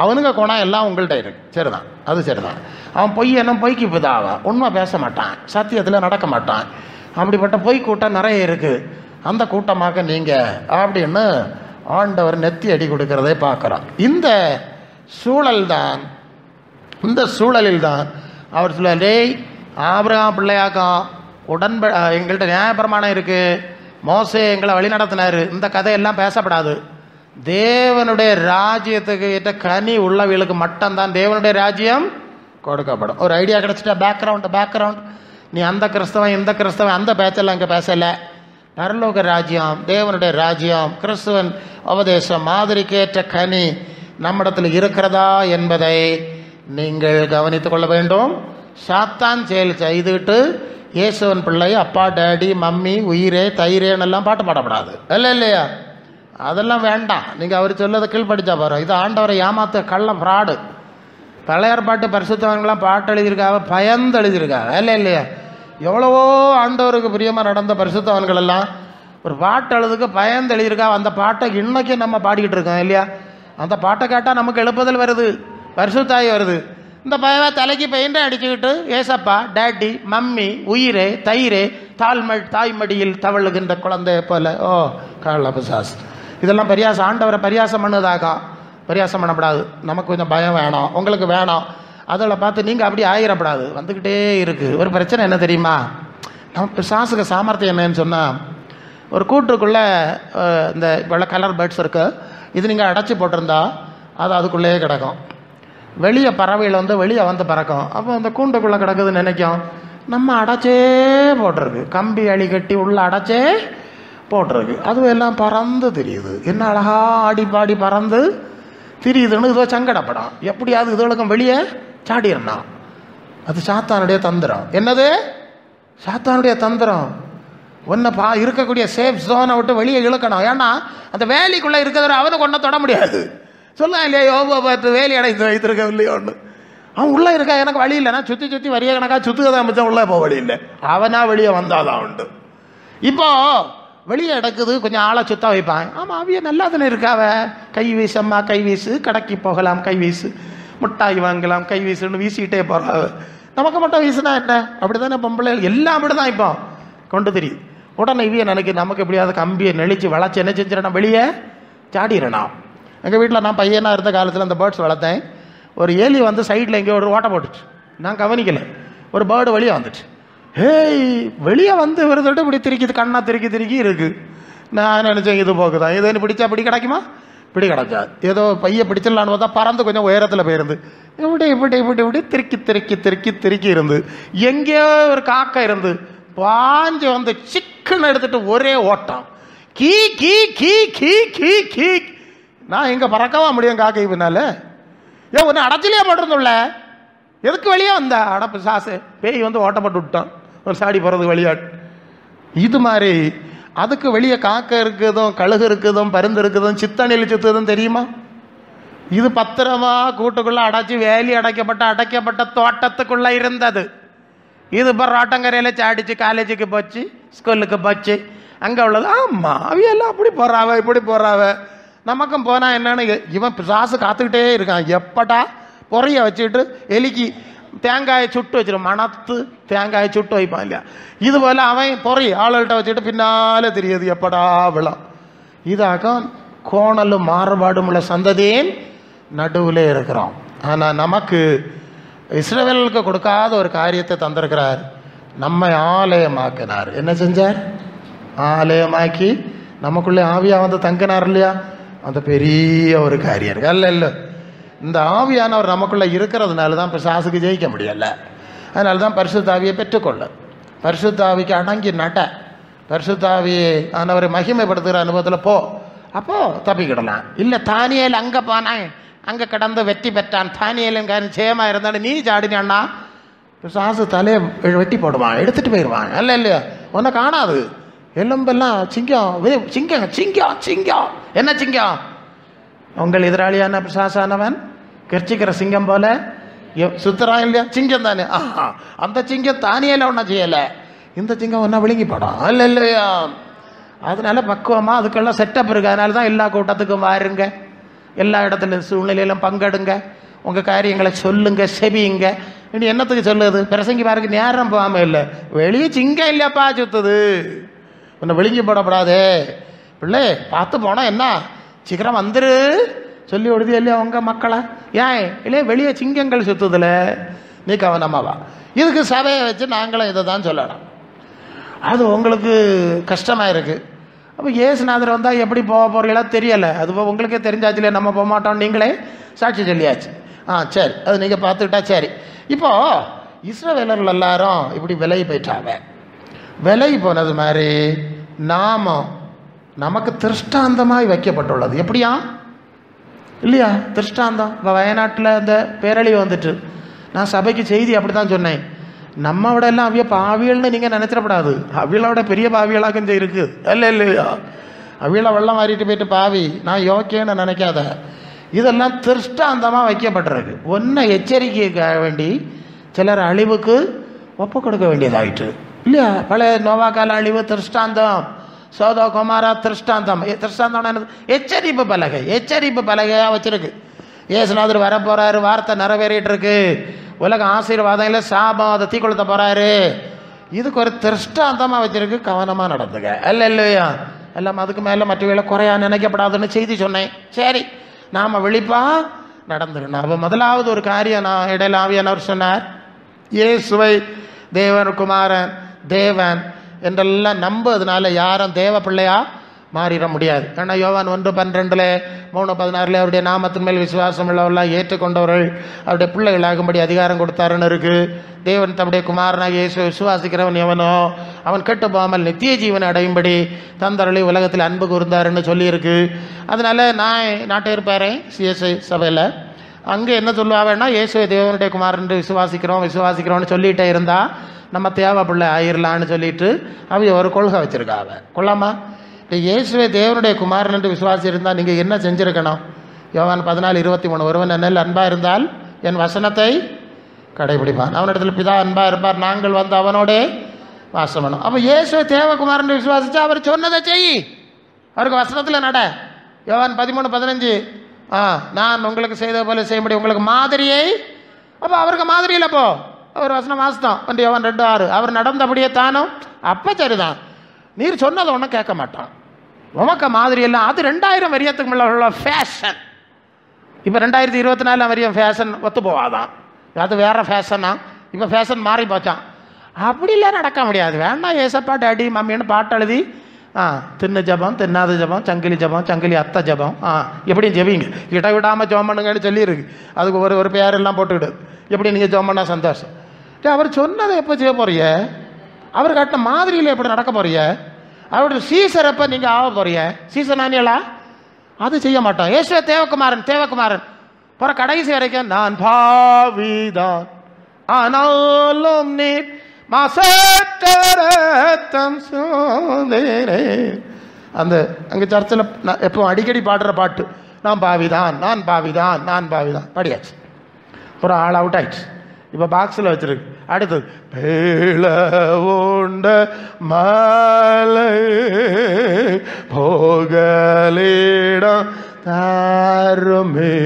அவனுங்க குணம் எல்லாம் உங்கள்கிட்ட இருக்கு. சரிதான், அது சரிதான். அவன் பொய் என்ன பொய்க்கு பிதாவா, உண்மை பேச மாட்டான், சத்தியத்தில் நடக்க மாட்டான். அப்படிப்பட்ட பொய் கூட்டம் நிறைய இருக்குது. அந்த கூட்டமாக நீங்கள் அப்படின்னு ஆண்டவர் நெத்தி அடி கொடுக்கறதை பார்க்குறோம். இந்த சூழலில் தான் அவர் சொல்ல, டேய் ஆபிரகாம் பிள்ளையாக்கம் எங்கள்கிட்ட நியாயப்பிரமாணம் இருக்குது, மோசே எங்களை வழி நடத்தினார், இந்த கதையெல்லாம் பேசப்படாது. தேவனுடைய ராஜ்யத்துக்கு ஏற்ற கனி உள்ளவர்களுக்கு மட்டும்தான் தேவனுடைய ராஜ்யம் கொடுக்கப்படும். ஒரு ஐடியா கிடச்சிட்டா பேக்ரவுண்ட் நீ அந்த கிறிஸ்தவன் இந்த கிறிஸ்தவன் அந்த பேச்செல்லாம் இங்கே பேசலை. பரலோக ராஜ்யம், தேவனுடைய ராஜ்யம், கிறிஸ்துவன் உபதேசம் மாதிரிக்கேற்ற கனி நம்மிடத்தில் இருக்கிறதா என்பதை நீங்கள் கவனித்துக் கொள்ள வேண்டும். சாத்தான் செயல் செய்துவிட்டு இயேசுவன் பிள்ளை அப்பா டேடி மம்மி உயிரே தயிரேன்னெல்லாம் பாட்டு பாடப்படாது. இல்லையா? அதெல்லாம் வேண்டாம். நீங்கள் அவர் சொல்லதை கீழ்படிச்சா போகிறோம். இது ஆண்டவரை ஏமாத்த கள்ள ஃப்ராடு. பழைய பாட்டு பரிசுத்தவங்களாம் பாட்டு எழுதியிருக்காங்க, பயந்து எழுதியிருக்காங்க. இல்லையா? எவ்வளவோ ஆண்டவருக்கு பிரியமாக நடந்த பரிசுத்தவன்கள் எல்லாம் ஒரு பாட்டு எழுதுக்கு பயந்து எழுதியிருக்காங்க. அந்த பாட்டை இன்னைக்கு நம்ம பாடிக்கிட்டு இருக்கோம் இல்லையா? அந்த பாட்டை கேட்டால் நமக்கு எழுப்புதல் வருது, பரிசுத்தாய் வருது. இந்த பயவை தலைக்கு பெயிண்டை அடிச்சுக்கிட்டு ஏசப்பா டேடி மம்மி உயிரே தயிரே தாய்மடியில் தவழுகின்ற குழந்தை போல கால பிசாஸ். இதெல்லாம் பரியாசம். ஆண்டவரை பரியாசம் பண்ணதாக்கா, பரியாசம் பண்ணப்படாது. நமக்கு கொஞ்சம் பயம் வேணும், உங்களுக்கு வேணும். அதில் பார்த்து நீங்கள் அப்படி ஆயிடப்படாது. வந்துக்கிட்டே இருக்குது. ஒரு பிரச்சனை என்ன தெரியுமா? நம்ம பிசாசுக்கு சாமர்த்தியம் என்னன்னு சொன்னால், ஒரு கூட்டுக்குள்ளே இந்த இவ்வளோ கலர் பேர்ட்ஸ் இருக்குது, இது நீங்கள் அடைச்சி போட்டிருந்தா அது அதுக்குள்ளேயே கிடக்கும். வெளியே பறவைகள் வெளியே பறக்கும். அப்போ அந்த கூண்டுக்குள்ளே கிடக்குதுன்னு நினைக்கும், நம்ம அடைச்சே போட்டிருக்கு, கம்பி அழி கட்டி உள்ள அடைச்சே போட்டிருக்கு. அதுவும் எல்லாம் பறந்து தெரியுது. என்ன அழகா ஆடி பாடி பறந்து தெரியுதுன்னு இதோ சங்கடப்படும். எப்படியாவது இதுகளுக்கும் வெளியே சாடிடணும். அது சாத்தானுடைய தந்திரம். என்னது? சாத்தானுடைய தந்திரம். ஒன்றை இருக்கக்கூடிய சேஃப் ஜோனை விட்டு வெளியே இழுக்கணும். ஏன்னா அந்த வேலிக்குள்ளே இருக்கிறத அவனை கொண்ட தொட முடியாது. சொல்லலாம் இல்லையா? யோபா பார்த்து வேலி அடைத்து வைத்திருக்க இல்லையோ ஒன்று. அவன் உள்ளே இருக்கா, எனக்கு வழி இல்லைனா சுற்றி வரிய கணக்காக சுற்றுக்கதான் மிச்சம், உள்ளே போக வழி இல்லை. அவனா வெளியே வந்தாதான் உண்டு. இப்போ வெளியே இடக்குது, கொஞ்சம் ஆளை சுத்த வைப்பான். ஆமாம், அவைய நல்லா தானே இருக்காவ. கை வீசம்மா கை வீசு, கடைக்கு போகலாம் கை வீசு, மிட்டாய் வாங்கலாம் கை வீசுன்னு வீசிக்கிட்டே போகிறாவ. நமக்கு மட்டும் வீசுனா என்ன? அப்படி தானே பொம்பளை எல்லாம் அப்படி தான் இப்போ கொண்டு தெரியுது. உடனே இவைய நினைக்கு நமக்கு எப்படியாவது கம்பியை நெளிச்சு வளைச்சி என்ன செஞ்சிடணும், வெளியே சாடிடணும். எங்கள் வீட்டில் நான் பையனாக இருந்த காலத்தில் அந்த பேர்ட்ஸ் வளர்த்தேன். ஒரு எலி சைடில் எங்கேயோ ஒரு ஓட்டை போட்டுச்சு. நான் கவனிக்கலை. ஒரு பேர்டு வெளியே வந்துச்சு. ஹேய், வெளியே வருதுட்டு இப்படி திருக்கிது, கண்ணா திருக்கி இருக்குது. நான் நினச்சேன் இது போக்குதான், இது பிடிச்சா பிடி கிடைக்குமா? பிடி கிடைச்சா. ஏதோ பைய பிடிச்சிடலான்னு பார்த்தா பறந்து கொஞ்சம் உயரத்தில் போயிருந்து இப்படி திருக்கி இருந்து எங்கேயோ ஒரு காக்கை இருந்து பாஞ்சு சிக்கன் எடுத்துட்டு ஒரே ஓட்டம், கீ கீ கீ கீ கீ கீ. நான் எங்கே பறக்கவா முடியும் காக்கை பின்னால? ஏன் ஒன்று அடைச்சிலே போட்டிருந்தோம்ல, எதுக்கு வெளியே வந்தா? அடப்பு சாசு பேய் ஓட்டப்பட்டு விட்டான், ஒரு சாடி போகிறது விளையாட்டு. இது மாதிரி அதுக்கு வெளியே காக்கை இருக்குதும் கழுகு இருக்குதும் பருந்து இருக்குதும் சித்தணியில் சுத்துதும் தெரியுமா? இது பத்திரமா கூட்டுக்குள்ளே அடைச்சி வேலி அடைக்கப்பட்ட தோட்டத்துக்குள்ளே இருந்தது. இது இப்போ ரோட்டங்கரையில் சாடிச்சு காலேஜுக்கு போச்சு, ஸ்கூலுக்கு போச்சு, அங்கே உள்ளது. ஆமாம், அவையெல்லாம் அப்படி போகிறாவ இப்படி போகிறாவ. நமக்கும் போனால் என்னன்னு இவன் பிசாசு காத்துக்கிட்டே இருக்கான். எப்படா பொறைய வச்சுக்கிட்டு எலிக்கு தேங்காயை சுட்டு வச்சிடும், மணத்து தேங்காயை சுட்டு வைப்பான் இல்லையா? இது போல் அவன் பொறி ஆளுகிட்ட வச்சுட்டு பின்னாலே தெரியுது எப்படா விழம். இதாக கோணலும் மாறுபாடும் உள்ள சந்ததியின் நடுவில் இருக்கிறோம். ஆனால் நமக்கு இஸ்ரவேலுக்கு கொடுக்காத ஒரு காரியத்தை தந்திருக்கிறார். நம்மை ஆலயமாக்கினார். என்ன செஞ்சார்? ஆலயமாக்கி நமக்குள்ளே ஆவியாக தங்கினார் இல்லையா? அந்த பெரிய ஒரு காரியம் இருக்கு. அல்ல இந்த ஆவியானவர் நமக்குள்ளே இருக்கிறதுனால தான் பிசாசுக்கு ஜெயிக்க முடியல. அதனால தான் பரிசுத்தாவியை பெற்றுக்கொள்ள, பரிசுத்தாவிக்கு அடங்கி நட, பரிசுத்தாவியை ஆனவரை மகிமைப்படுத்துகிற அனுபவத்தில் போ, அப்போ தப்பிக்கிடலாம். இல்லை தானியேல் அங்கே போனான், அங்கே கடந்து வெற்றி பெற்றான், தானியேலின் காரியம் ஜெயமாக இருந்தாலும் நீ சாடினான்னா பிசாசு தலையை வெட்டி போடுவான், எடுத்துகிட்டு போயிடுவான். அல்ல இல்லையா? உன்னை காணாது. எலும்பெல்லாம் சிங்கம், சிங்கம் சிங்கம் சிங்கம். என்ன சிங்கம்? உங்கள் எதிராளியான பிசாசானவன் கர்ச்சிக்கிற சிங்கம் போல சுத்துறான் இல்லையா? சிங்கம் தானே. அந்த சிங்கம் தானியெல்லாம் ஒன்றும் செய்யலை, இந்த சிங்கம் ஒன்றா விழுங்கி படம் இல்லை இல்லையா? அதனால பக்குவமாக அதுக்கெல்லாம் செட்டப் இருக்குது. அதனால தான் எல்லா கூட்டத்துக்கும் வாருங்க, எல்லா இடத்துல சூழ்நிலையிலும் பங்கெடுங்க, உங்கள் காரியங்களை சொல்லுங்க, செவியுங்க. இனி என்னத்துக்கு சொல்லுது? பிரசங்கி பாருக்கு நேரம் போகாமல் இல்லை, வெளியே சிங்கம் இல்லையாப்பா சுத்துது, உன்னை விழுங்கி போடப்படாதே பிள்ளை, பார்த்து போனால் என்ன சீக்கிரம் வந்துரு சொல்லி விடுது இல்லையா உங்கள் மக்களை? ஏன் இல்லையா வெளியே சிங்கங்கள் சுத்துதுல, நீ கவனமாவா. இதுக்கு சபையை வச்சு நாங்களும் இதை தான் சொல்லணும். அது உங்களுக்கு கஷ்டமாக இருக்குது. அப்போ இயேசுநாதர் வந்தால் எப்படி போக போகிறீங்களா தெரியலை. அது உங்களுக்கே தெரிஞ்சாச்சுலையே, நம்ம போக மாட்டோம், நீங்களே சாட்சி சொல்லியாச்சு. சரி, அது நீங்கள் பார்த்துக்கிட்டா சரி. இப்போது இஸ்ரவேலர்கள் எல்லாரும் இப்படி விலகி போயிட்டாங்க. விலகி போனது மாதிரி நமக்கு திருஷ்டாந்தமாய் வைக்கப்பட்டுள்ளது. எப்படியா இல்லையா? திருஷ்டாந்தம். இப்போ வயநாட்டில் இந்த பேரழிவு வந்துட்டு, நான் சபைக்கு செய்தி அப்படி தான் சொன்னேன். நம்ம விட எல்லாம் அவிய பாவியல்னு நீங்கள் நினைச்சிடப்படாது. அவியலோட பெரிய பாவியலாக கொஞ்சம் இருக்குது இல்லை இல்லையா? அவியலை வெள்ளம் மாறிட்டு போயிட்டு பாவி நான் யோக்கியன்னு நினைக்காத. இதெல்லாம் திருஷ்டாந்தமாக வைக்கப்பட்டிருக்கு. ஒன்றை எச்சரிக்கைக்காக வேண்டி சிலர் அழிவுக்கு ஒப்பு கொடுக்க வேண்டியதாயிட்டு இல்லையா? பழைய நோவா கால அழிவு திருஷ்டாந்தம், சோதோ குமாரா திருஷ்டாந்தம். திருஷ்டாந்தம் எச்சரிப்பு பலகை, எச்சரிப்பு பலகையாக வச்சிருக்கு. இயேசுநாதர் வர போகிறாரு, வார்த்தை நிறைவேறிட்டு இருக்கு, உலகம் ஆசீர்வாதம் இல்லை சாபம், அதை தீக்குளத்த போகிறாரு. இதுக்கு ஒரு திருஷ்டாந்தமாக வச்சிருக்கு, கவனமாக நடந்துங்க அல்ல இல்லையா? எல்லாம் அதுக்கு மேலே மற்றவர்களை குறையா நினைக்கப்படாதுன்னு செய்தி சொன்னேன். சரி, நாம் விழிப்பாக நடந்துக்கணும். அப்போ முதலாவது ஒரு காரியம் நான் இடையில ஆவியானவர் சொன்னார், இயேசுவை தேவன் குமாரன் தேவன் என்றெல்லாம் நம்புறதுனால யாரும் தேவ பிள்ளையா மாறிட முடியாது. ஏன்னா யோவான் 1:12 3:16 அவருடைய நாமத்தின் மேல் விசுவாசம் உள்ளவர்களாக ஏற்றுக்கொண்டவர்கள் அவருடைய பிள்ளைகளாகும்படி அதிகாரம் கொடுத்தாருன்னு இருக்குது. தேவன் தம்முடைய குமாரனாக இயேசு விசுவாசிக்கிறவன் எவனோ அவன் கெட்டு போகாமல் நித்திய ஜீவனை அடையும்படி தந்தரளி உலகத்தில் அன்பு கூர்ந்தாருன்னு சொல்லியிருக்கு. அதனால் நான் நாட்டை இருப்பாரேன் சிஎஸ்ஐ சபையில், அங்கே என்ன சொல்லுவாங்கன்னா இயேசுவை தேவனுடைய குமாரன் விசுவாசிக்கிறோன்னு சொல்லிகிட்டே இருந்தால் நம்ம தேவை பிள்ளை ஆயிரலான்னு சொல்லிட்டு அவங்க ஒரு கொள்கை வச்சுருக்காங்க. கொள்ளாமா? இப்போ இயேசுவை தேவனுடைய குமாரன் என்று விசுவாசி இருந்தால் நீங்கள் என்ன செஞ்சுருக்கணும்? யோவான் 14:23 ஒருவன் என்னில் அன்பாக இருந்தால் என் வசனத்தை கடைபிடிப்பான், அவனிடத்தில் பிதா அன்பாக இருப்பார், நாங்கள் வந்து அவனோடே வாசம் பண்ணோம். அப்போ இயேசுவை தேவகுமாரன் விசுவாசிச்சா அவர் சொன்னதை செய், அவருக்கு வசனத்தில் நட. யோவான் 13:15 நான் உங்களுக்கு செய்த போல செய்ய முடியும் உங்களுக்கு மாதிரியை. அப்போ அவருக்கு மாதிரி இல்லை, போ அவர் வசனம் வாசித்தான். யோவான் 2:6 அவர் நடந்தபடியே தானும். அப்போ சரிதான், நீர் சொன்னதை ஒன்றும் கேட்க மாட்டான், உமக்க மாதிரி எல்லாம். அது 2000 வரியத்துக்கு மேலே உள்ள ஃபேஷன். இப்போ 2024 வரையும் ஃபேஷன் ஒத்து போவாதான், அது வேறு ஃபேஷனா? இப்போ ஃபேஷன் மாறி போச்சான். அப்படிலாம் நடக்க முடியாது. வேணா ஏசப்பா டேடி மம்மின்னு பாட்டு எழுதி தின்னு ஜபம், தின்னாத ஜபம், சங்கிலி ஜபம், சங்கிலி அத்தை ஜபம், எப்படியும் ஜெபிங்க, இட விடாமல் ஜோம் பண்ணுங்கன்னு சொல்லியிருக்கு. அதுக்கு ஒரு பேரெல்லாம் போட்டுக்கிடு, எப்படி நீங்கள் ஜோம் பண்ணால் சந்தோஷம். அவர் சொன்னதை எப்போ செய்ய போறீங்க? அவர் காட்டின மாதிரியில் எப்படி நடக்க போறீங்க? அவருடைய சீசர் எப்போ நீங்கள் ஆக போறீங்க? சீசர் நானியலா? அது செய்ய மாட்டோம். இயேசுவே தேவகுமாரன் போகிற கடைசி வரைக்கும் நான் பாவிதான் ஆனாலும் நீ அந்த அங்கே சர்ச்சில் எப்போ அடிக்கடி பாடுற பாட்டு நான் பாவிதான் படியாச்சு. ஒரு ஆள் அவுட் ஆயிடுச்சு. இப்போ பாக்ஸில் வச்சிருக்கு. அடுத்தது பேள உண்ட மாலை போகலிடம் தாருமே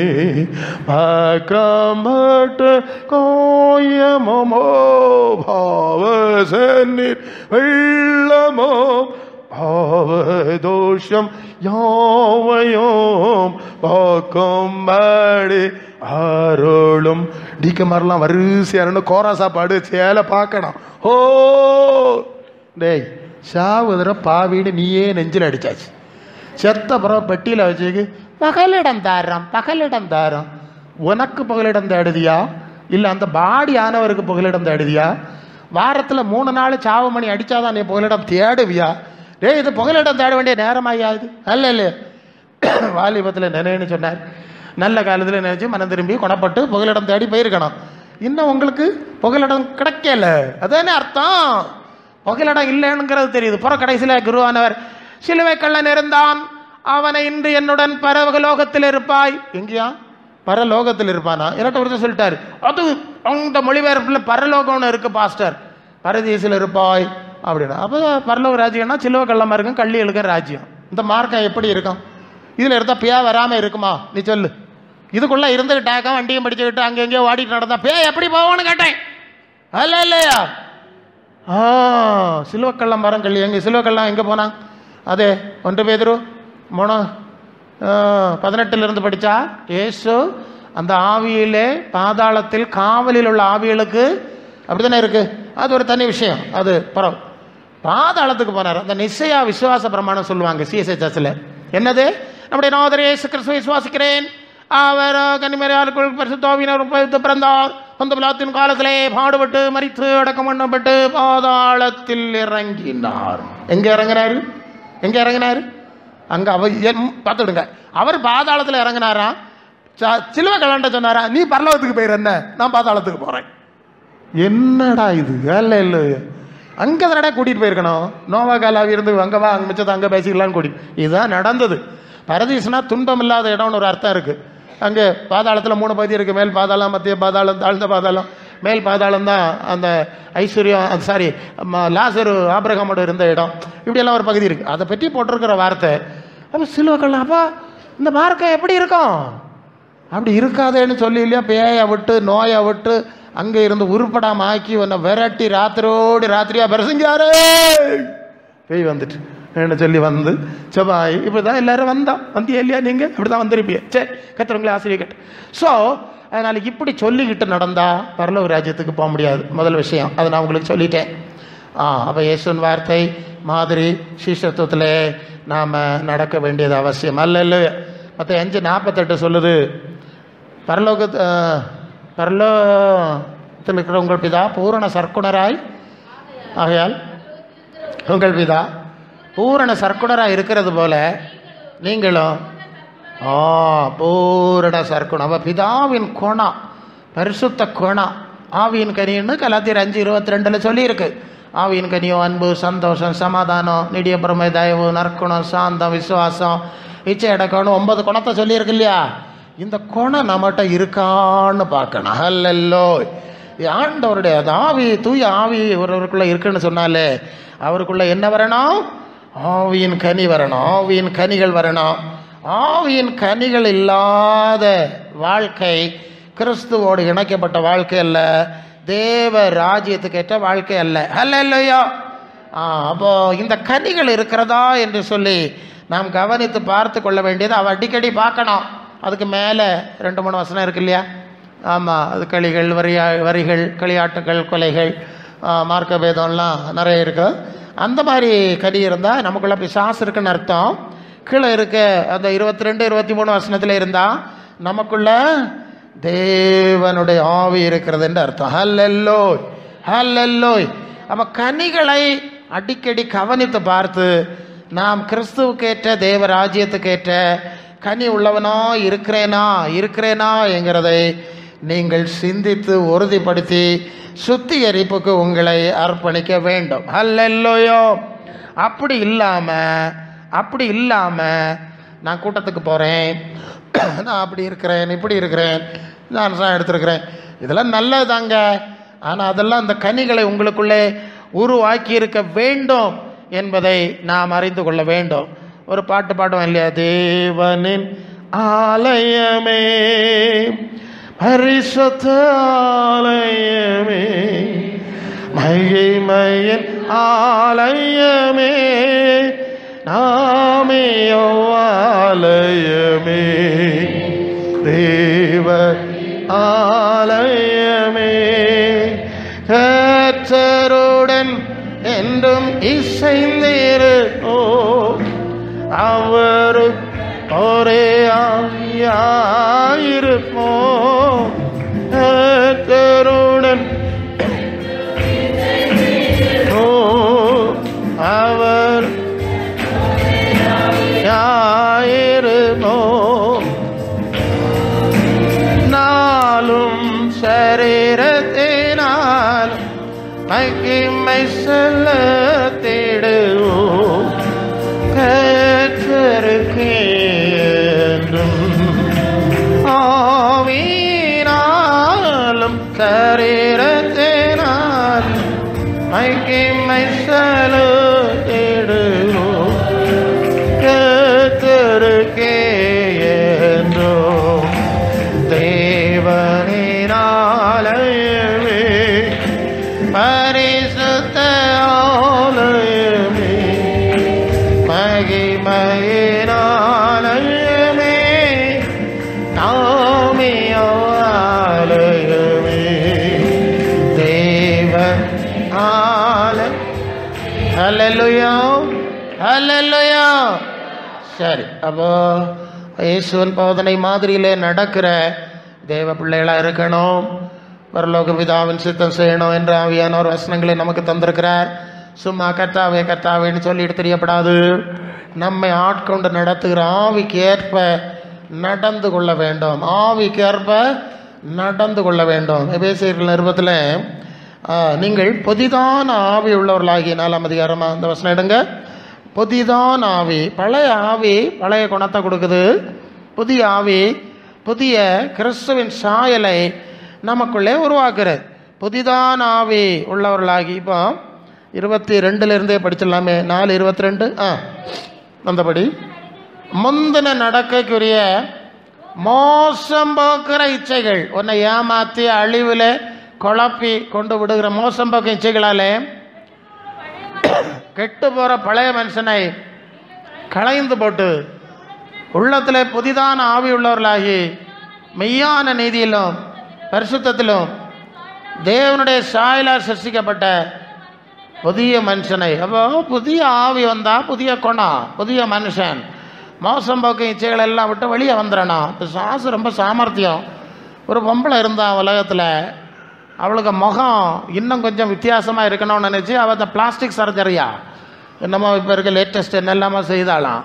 பக்கம்பட்டு கோயமோ பாவசன்னீர் வெள்ளமோ பாவதோஷம் யாவையும் பாக்கம்படி அருளும். டிக்க மாதிரிலாம் வரிசையான கோரா பாடு சேலை பார்க்கணும். ஓ டேய் சாவுதுற பாவின்னு நீயே நெஞ்சில் அடிச்சாச்சு. செத்த பிறகு பெட்டியில் வச்சுக்கு பகலிடம் தாரம். உனக்கு புகலிடம் தேடுதியா இல்லை அந்த பாடி ஆனவருக்கு புகலிடம் தேடுதியா? வாரத்தில் 3 நாள் சாவு மணி அடித்தாதான் நீ புகலிடம் தேடுவியா? டேய் இது புகலிடம் தேட வேண்டிய நேரமாயாது அல்ல இல்லையா? வாலிபத்தில் நினைன்னு சொன்னார். நல்ல காலத்தில் நினைச்சு மனம் திரும்பி குணப்பட்டு புகலிடம் தேடி போயிருக்கணும். இன்னும் உங்களுக்கு புகலிடம் கிடைக்கல, அதானே அர்த்தம். புகலிடம் இல்லைங்கிறது தெரியுது. புற கடைசியில் குருவானவர் சிலுவை கள்ளன் இருந்தான், அவனை இன்று என்னுடன் பரலோகத்தில் இருப்பாய். எங்கேயா? பரலோகத்தில் இருப்பானா? இரண்டு வருஷம் சொல்லிட்டாரு. அது அந்த மொழிபெயர்ப்பில் பரலோகம்னு இருக்கு பாஸ்டர், பரதீசில் இருப்பாய் அப்படின்னா. அப்போ பரலோக ராஜ்யம்னா சிலுவை கள்ளமாக இருக்கும், கள்ளி எழுக்கிற ராஜ்யம். இந்த மார்க்கம் எப்படி இருக்கும்? இதில் இருந்தால் பியா வராமல் இருக்குமா? நீ சொல்லு. இதுக்குள்ளே இருந்துக்கிட்டாக்கா வண்டியும் படிச்சுக்கிட்டு அங்கே எங்கேயோ ஓடிட்டு நடந்தா பே எப்படி போவோன்னு கேட்டேன். அல்ல இல்லையா? சிலுவக்கள்ளம் மரம் கள்ளி எங்கே? சிலுவக்கள்ளம் எங்கே போனான்? அதே 1 பேதுரு 3:18 படித்தா ஏசு அந்த ஆவியிலே பாதாளத்தில் காவலில் உள்ள ஆவிகளுக்கு அப்படி தானே இருக்குது. அது ஒரு தனி விஷயம். அது பரவ பாதாளத்துக்கு போனார். அந்த நிச்சயா விசுவாச பிரமாணம் சொல்லுவாங்க சிஎஸ்ஐ சர்ச்சில். என்னது? நம்முடைய நாதர் இயேசு கிறிஸ்துவை விசுவாசிக்கிறேன், அவர் கன்னிமரியாளுக்குள் பரிசுத்தாவியினர் பிறந்தார், அந்த பிலாத்தின் காலத்திலே பாடுபட்டு மரித்து அடக்கம் பண்ணப்பட்டு பாதாளத்தில் இறங்கினார். எங்கே இறங்கினாரு? எங்கே இறங்கினாரு? அங்கே பார்த்துடுங்க. அவர் பாதாளத்தில் இறங்கினாரா? சிலுவை கலண்ட சொன்னாரா? நீ பரலோகத்துக்கு போயிரு, என்ன நான் பாதாளத்துக்கு போகிறேன். என்னடா இது? இல்லை இல்லை, அங்கே தானடா கூட்டிகிட்டு போயிருக்கணும். நோவா காலாவி இருந்து அங்கே வா, அங்கே மிச்சத்தை அங்கே பேசிக்கலான்னு கூட்டி. இதுதான் நடந்தது. பரதீசுனா துன்பம் இல்லாத இடம்னு ஒரு அர்த்தம் இருக்குது. அங்கே பாதாளத்தில் 3 பகுதி இருக்குது. மேல் பாதாளம், மத்திய பாதாளம், தாழ்ந்த பாதாளம். மேல் பாதாளம் தான் அந்த ஐஸ்வர்யம், சாரி லாசரு ஆபிரகாமோட இருந்த இடம். இப்படியெல்லாம் ஒரு பகுதி இருக்குது. அதை பற்றி போட்டிருக்கிற வார்த்தை. அப்போ சிலுவைக்கல் அப்பா இந்த மார்க்கம் எப்படி இருக்கும்? அப்படி இருக்காதேன்னு சொல்லி இல்லையா, பேயை விட்டு நோயை விட்டு அங்கே இருந்து உருப்படாமல் ஆக்கி உன்னை விரட்டி ராத்திரோடு ராத்திரியாக பிரசங்காரே பேய் வந்துட்டு என்ன சொல்லி வந்து செவ்வாய் இப்படி தான் எல்லோரும் வந்தியா இல்லையா? நீங்கள் இப்படி தான் வந்திருப்பீங்க. சரி, கத்துறவங்களே ஆசிரியர். ஸோ அதனால் இப்படி சொல்லிக்கிட்டு நடந்தால் பரலோக ராஜ்யத்துக்கு போக முடியாது. முதல் விஷயம் அதை நான் உங்களுக்கு சொல்லிட்டேன். அப்போ இயேசுவின் வார்த்தை மாதிரி சீஷத்துவத்தில் நாம் நடக்க வேண்டியது அவசியம் அல்ல. இல்லை, மற்ற 5:48 சொல்லுது, பரலோகத்தில் இருக்கிற உங்கள் பிதா பூரண சர்க்குணராய் ஆகையால் உங்கள் பிதா பூரண சர்க்குணராக இருக்கிறது போல நீங்களும் பூரண சர்க்குணம். அப்போ பிதாவின் குணம், பரிசுத்த குணம், ஆவியின் கனின்னு கலாத்தியர் 5:22 சொல்லியிருக்கு. ஆவியின் கனியோ அன்பு, சந்தோஷம், சமாதானம், நீடிய பொறுமை, தயவு, நற்குணம், சாந்தம், விசுவாசம், இச்சை அடக்கணும் 9 குணத்தை சொல்லியிருக்கு இல்லையா? இந்த குணம் நம்மகிட்ட இருக்கான்னு பார்க்கணும். அல்லல்லோ ஆண்டவருடைய அது ஆவி, தூய ஆவி ஒருவருக்குள்ளே இருக்குன்னு சொன்னாலே அவருக்குள்ளே என்ன வரணும்? ஆவியின் கனி வரணும், ஆவியின் கனிகள் வரணும். ஆவியின் கனிகள் இல்லாத வாழ்க்கை கிறிஸ்துவோடு இணைக்கப்பட்ட வாழ்க்கை அல்ல, தேவ ராஜ்யத்துக்கு ஏற்ற வாழ்க்கை அல்ல. அல்லையா? அப்போ இந்த கனிகள் இருக்கிறதா என்று சொல்லி நாம் கவனித்து பார்த்து கொள்ள வேண்டியது. அவள் அடிக்கடி பார்க்கணும். அதுக்கு மேலே 2-3 வசனம் இருக்கு இல்லையா? ஆமாம், அது களிகள், வரிகள், களியாட்டுகள், கொலைகள், மார்க்க பேதம்லாம் நிறைய இருக்கு. அந்த மாதிரி கனி இருந்தால் நமக்குள்ள பிசாசு இருக்குன்னு அர்த்தம். கீழே இருக்க அந்த 22-23 வசனத்தில் இருந்தால் நமக்குள்ள தேவனுடைய ஆவி இருக்கிறது என்று அர்த்தம். ஹல்லேலூயா, ஹல்லேலூயா. அப்போ கனிகளை அடிக்கடி கவனித்து பார்த்து நாம் கிறிஸ்துவுக்கேற்ற தேவ ராஜ்யத்துக்கேற்ற கனி உள்ளவனா இருக்கிறேனா என்கிறதை நீங்கள் சிந்தித்து உறுதிப்படுத்தி சுத்திகரிப்புக்கு உங்களை அர்ப்பணிக்க வேண்டும். ஹல்லேலூயா. அப்படி இல்லாமல் நான் கூட்டத்துக்கு போகிறேன், நான் அப்படி இருக்கிறேன், இப்படி இருக்கிறேன், நான் எடுத்துருக்கிறேன், இதெல்லாம் நல்லது தாங்க. ஆனால் அதெல்லாம் அந்த கனிகளை உங்களுக்குள்ளே உருவாக்கி இருக்க வேண்டும் என்பதை நாம் அறிந்து கொள்ள வேண்டும். ஒரு பாட்டு பாடுவோம் இல்லையா? தேவனின் ஆலயமே, பரிசுத்த ஆலயமே, மகிமையின் ஆலயமே, நாமே ஆலயமே, தேவ ஆலயமே, கர்த்தருடன் என்றும் இசைந்திருப்போ, அவரு ஒரே ஆவியாயிருப்போ, கர்த்தருடன் அவர் ஆயிருப்போ, நாளும் சரீரத்தினால் மகிமை செலுத்திடுவோம் கர்த்தருக்கே என்றும். ஆவியினாலும் சரீரத்தினால் மகிமை செலுத்திடுவோம் கர்த்தருக்கே என்றும். தேவனின் ஆலயமே பரிசுத்த ஆலயமே மகிமையின் ஆலயமே நாமியோ ஆலயமே தேவன் ஆலயம். ஹல்லேலூயா ஹல்லேலூயா. சரி, அப்போ இயேசுவின் போதனை மாதிரியிலே நடக்கிற தேவ பிள்ளைகளாக இருக்கணும். பரலோக பிதாவின் சித்தம் செய்யணும் என்ற ஆவியானோர் வசனங்களை நமக்கு தந்திருக்கிறார். சும்மா கர்த்தாவே கர்த்தாவேன்னு சொல்லிட்டு தெரியப்படாது. நம்மை ஆட்கொண்டு நடத்துகிற ஆவிக்கு ஏற்ப நடந்து கொள்ள வேண்டும். ஆவிக்கு ஏற்ப நடந்து கொள்ள வேண்டும். எபேசியர் நிருபத்தில் நீங்கள் புதிதான ஆவி உள்ளவர்களாகி 4ஆம் அதிகாரமாக அந்த வசனம் எடுங்க. புதிதான ஆவி. பழைய ஆவி பழைய குணத்தை கொடுக்குது. புதிய ஆவி புதிய கிறிஸ்துவின் சாயலை நமக்குள்ளே உருவாக்குறது. புதிதான ஆவி உள்ளவர்களாகி. இப்போ 22 படிச்சிடலாமே. 4:22 அந்தபடி முந்தின நடக்கைக்குரிய மோசம் போக்குற இச்சைகள், உன்னை ஏமாற்றி அழிவில் குழப்பி கொண்டு விடுகிற மோசம் போக்கு இச்சைகளாலே கெட்டு போகிற பழைய மனுஷனை களைந்து போட்டு உள்ளத்தில் புதிதான ஆவி உள்ளவர்களாகி மெய்யான நீதியிலும் பரிசுத்தத்திலும் தேவனுடைய சாயலால் சிருஷ்டிக்கப்பட்ட புதிய மனுஷனை. அப்போ புதிய ஆவி வந்தால் புதிய குணம், புதிய மனுஷன். மோசம் போக்கு இச்சைகள் எல்லாம் விட்டு வெளியே வந்துடணும். இப்போ சாசு ரொம்ப சாமர்த்தியம். ஒரு பொம்பளை இருந்தான் உலகத்தில், அவளுக்கு முகம் இன்னும் கொஞ்சம் வித்தியாசமாக இருக்கணும்னு நினச்சி அவள் அந்த பிளாஸ்டிக் சர்ஜரியா என்னமோ இப்போ இருக்க லேட்டஸ்ட் என்னெல்லாமோ செய்தாலாம்.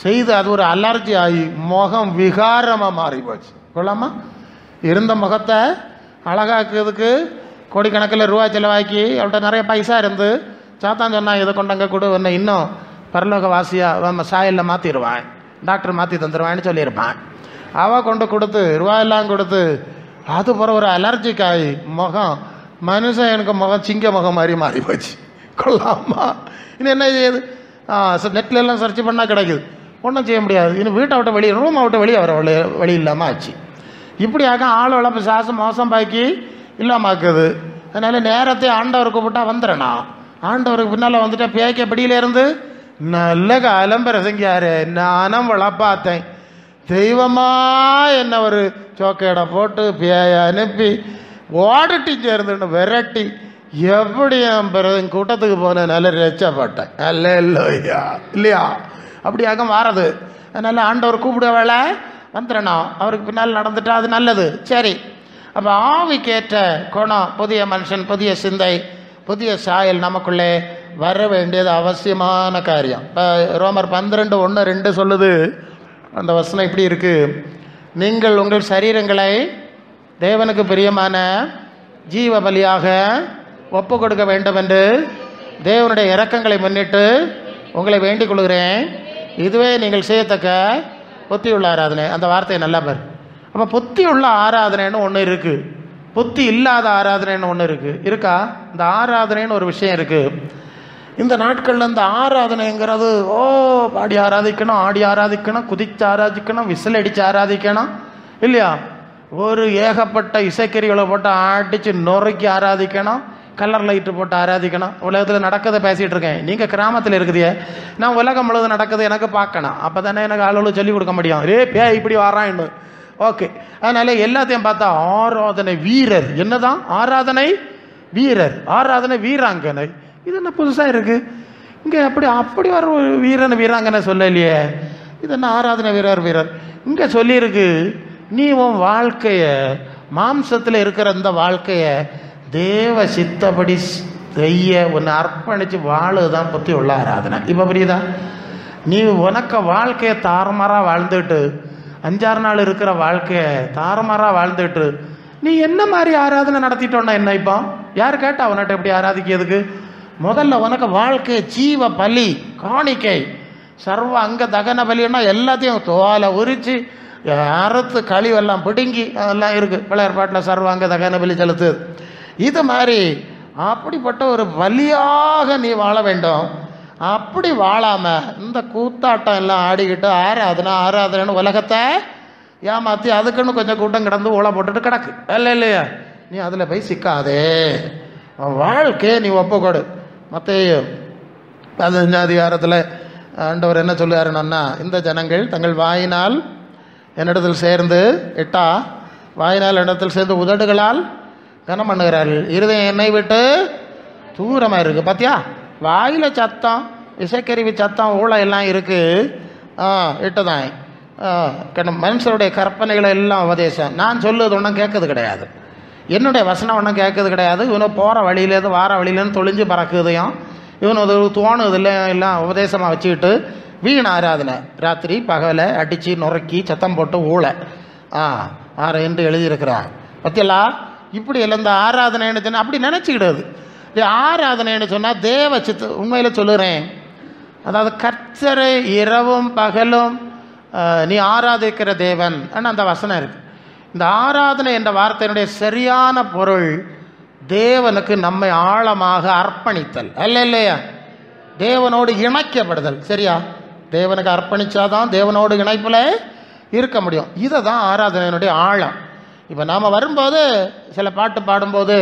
செய்து அது ஒரு அலர்ஜி ஆகி முகம் விகாரமாக மாறி போச்சு. கொள்ளாமா இருந்த முகத்தை அழகாக்குறதுக்கு கோடிக்கணக்கில் ரூபா செலவாக்கி அவள்கிட்ட நிறைய பைசா இருந்து சாத்தான் சொன்னான், இதை கொண்டங்க கொடு, ஒன்று இன்னும் பரலோக வாசியாக நம்ம சாயலில் மாற்றிடுவான், டாக்டர் மாற்றி தந்துடுவான்னு சொல்லியிருப்பான். அவள் கொண்டு கொடுத்து ரூபாயெல்லாம் கொடுத்து அது போகிற ஒரு அலர்ஜிக்காகி முகம் மனுஷன் எனக்கு முகம் சிங்க முகம் மாதிரி மாறி போச்சு. கொள்ளாமா இன்னும் என்ன செய்யுது? நெட்டில் எல்லாம் சர்ச் பண்ணால் கிடைக்குது. ஒன்றும் செய்ய முடியாது. இன்னும் வீட்டை விட்டு வெளியே ரூமை விட்டு வெளியே வர வழி இல்லாமல் ஆச்சு. இப்படியாக ஆள் வளர்ப்பு சாசு மோசம் பாக்கி இல்லாமாக்குது. அதனால் நேரத்தை ஆண்டவர் கூப்பிட்டா வந்துடணும். ஆண்டவருக்கு பின்னால் வந்துட்டா பேய்க்க பிடியிலேருந்து நல்ல காலம் பிரசங்கியாரு. நானும் வளர்ப்பாத்தேன் தெய்வமா என்ன ஒரு சோக்கையடை போட்டு பேய அனுப்பி ஓடட்டி சேர்ந்துன்னு விரட்டி எப்படி என் பிறகு கூட்டத்துக்கு போன நல்ல ரச்சப்பட்டேன். அல்ல இல்லையா இல்லையா அப்படியாக மாறது. அதனால் ஆண்டவர் கூப்பிட வேலை வந்துடணும். அவருக்கு பின்னால் நடந்துட்டா அது நல்லது. சரி, அப்போ ஆவிக்கேற்ற குணம், புதிய மனுஷன், புதிய சிந்தை, புதிய சாயல் நமக்குள்ளே வர வேண்டியது அவசியமான காரியம். இப்போ ரோமர் 12:1-2 சொல்லுது. அந்த வசனம் இப்படி இருக்குது: நீங்கள் உங்கள் சரீரங்களை தேவனுக்கு பிரியமான ஜீவ பலியாக ஒப்பு கொடுக்க வேண்டும் என்று தேவனுடைய இரக்கங்களை முன்னிட்டு உங்களை வேண்டிக் கொள்கிறேன். இதுவே நீங்கள் செய்யத்தக்க புத்தியுள்ள ஆராதனை. அந்த வார்த்தையை நல்லா பாரு. அப்போ புத்தியுள்ள ஆராதனைன்னு ஒன்று இருக்குது, புத்தி இல்லாத ஆராதனைன்னு ஒன்று இருக்குது. இருக்கா? இந்த ஆராதனைன்னு ஒரு விஷயம் இருக்குது. இந்த நாட்களில் இந்த ஆராதனைங்கிறது பாடி ஆராதிக்கணும், ஆடி ஆராதிக்கணும், குதித்து ஆராதிக்கணும், விசில் அடித்து ஆராதிக்கணும் இல்லையா? ஒரு ஏகப்பட்ட இசைக்கருவிகளை போட்டு அடித்து நொறுக்கி ஆராதிக்கணும், கலர் லைட்டு போட்டு ஆராதிக்கணும். உலகத்தில் நடக்கதை பேசிகிட்டு இருக்கேன். நீங்கள் கிராமத்தில் இருக்குதியே, நான் உலகம் முழுவதும் நடக்குது எனக்கு பார்க்கணும். அப்போ தானே எனக்கு ஆளுகளும் சொல்லிக் கொடுக்க முடியும். பே இப்படி வரான்னு. ஓகே, அதனால் எல்லாத்தையும் பார்த்தா ஆராதனை வீரர். என்னதான் ஆராதனை வீரர், ஆராதனை வீராங்கனை. இது என்ன புதுசாக இருக்குது? இங்கே அப்படி வர வீரன் வீராங்கனை சொல்லலையே. இது என்ன ஆராதனை வீரர்? இங்கே சொல்லியிருக்கு, நீ உன் வாழ்க்கையை, மாம்சத்தில் இருக்கிற இந்த வாழ்க்கையை தேவ சித்தப்படி செய்ய உன்னை அர்ப்பணித்து வாழுதான் புத்தி உள்ள ஆராதனை. இப்போ புரியுதா? நீ உனக்கு வாழ்க்கையை தாறுமாறாக வாழ்ந்துட்டு, 5-6 நாள் இருக்கிற வாழ்க்கையை தாறுமாறாக வாழ்ந்துட்டு நீ என்ன மாதிரி ஆராதனை நடத்திட்டோன்னா என்ன? இப்போ யார் கேட்டா உன்கிட்ட எப்படி ஆராதிக்கிறதுக்கு? முதல்ல உனக்கு வாழ்க்கை ஜீவ பலி காணிக்கை, சர்வ அங்க தகன பலின்னா எல்லாத்தையும் தோலை உரிச்சு அறுத்து கழிவெல்லாம் பிடுங்கி அதெல்லாம் இருக்குது பழைய பாட்டில் சர்வ அங்க தகன பலி செலுத்து. இது மாதிரி அப்படிப்பட்ட ஒரு பலியாக நீ வாழ வேண்டும். அப்படி வாழாமல் இந்த கூத்தாட்டம் எல்லாம் ஆடிக்கிட்டு ஆராதனைன்னு உலகத்தை ஏமாற்றி அதுக்குன்னு கொஞ்சம் கூட்டம் கிடந்து ஓலை போட்டுட்டு கிடக்கு இல்லையா? நீ அதில் போய் சிக்காதே, வாழ்க்கையை நீ ஒப்புக்கொடு. மத்தேயு 15 அதிகாரத்தில் ஆண்டவர் என்ன சொல்லுவாருன்னா, இந்த ஜனங்கள் தங்கள் வாயினால் என்னிடத்தில் சேர்ந்து வாயினால் என்னிடத்தில் சேர்ந்து உதடுகளால் கனம் பண்ணுகிறார்கள், இருதயம் என்னை விட்டு தூரமாக இருக்குது. பார்த்தியா, வாயில் சத்தம், இசைக்கருவி சத்தம், ஊழ எல்லாம் இருக்குது. தான் மனுஷருடைய கற்பனைகளை எல்லாம் உபதேசம். நான் சொல்லுவது ஒன்றும் கேட்கறது கிடையாது, என்னுடைய வசனம் ஒன்றும் கேட்கறது கிடையாது. இவனை போகிற வழியிலேருந்து வார வழியிலேருந்து தொழிஞ்சு பறக்குதையும் இவனு தோணுது இல்லை எல்லாம் உபதேசமாக வச்சுக்கிட்டு வீண் ஆராதனை, ராத்திரி பகலை அடித்து நுறக்கி சத்தம் போட்டு ஊழ என்று எழுதியிருக்கிறான். பத்தியெல்லாம் இப்படி இல்லை. இந்த ஆராதனைன்னு சொன்னால் அப்படி நினச்சிக்கிடுது. ஆராதனைன்னு சொன்னால் தேவ சித்த, உண்மையில் சொல்லுறேன், அதாவது கர்த்தரை இரவும் பகலும் நீ ஆராதிக்கிற தேவன் அந்த வசனம் இருக்கு. இந்த ஆராதனை என்ற வார்த்தையினுடைய சரியான பொருள் தேவனுக்கு நம்மை ஆழமாக அர்ப்பணித்தல் இல்லையா? தேவனோடு இணைக்கப்படுதல். சரியா? தேவனுக்கு அர்ப்பணிச்சாதான் தேவனோடு இணைப்பில் இருக்க முடியும். இதை தான் ஆராதனையினுடைய ஆழம். இப்போ நாம் வரும்போது சில பாட்டு பாடும்போது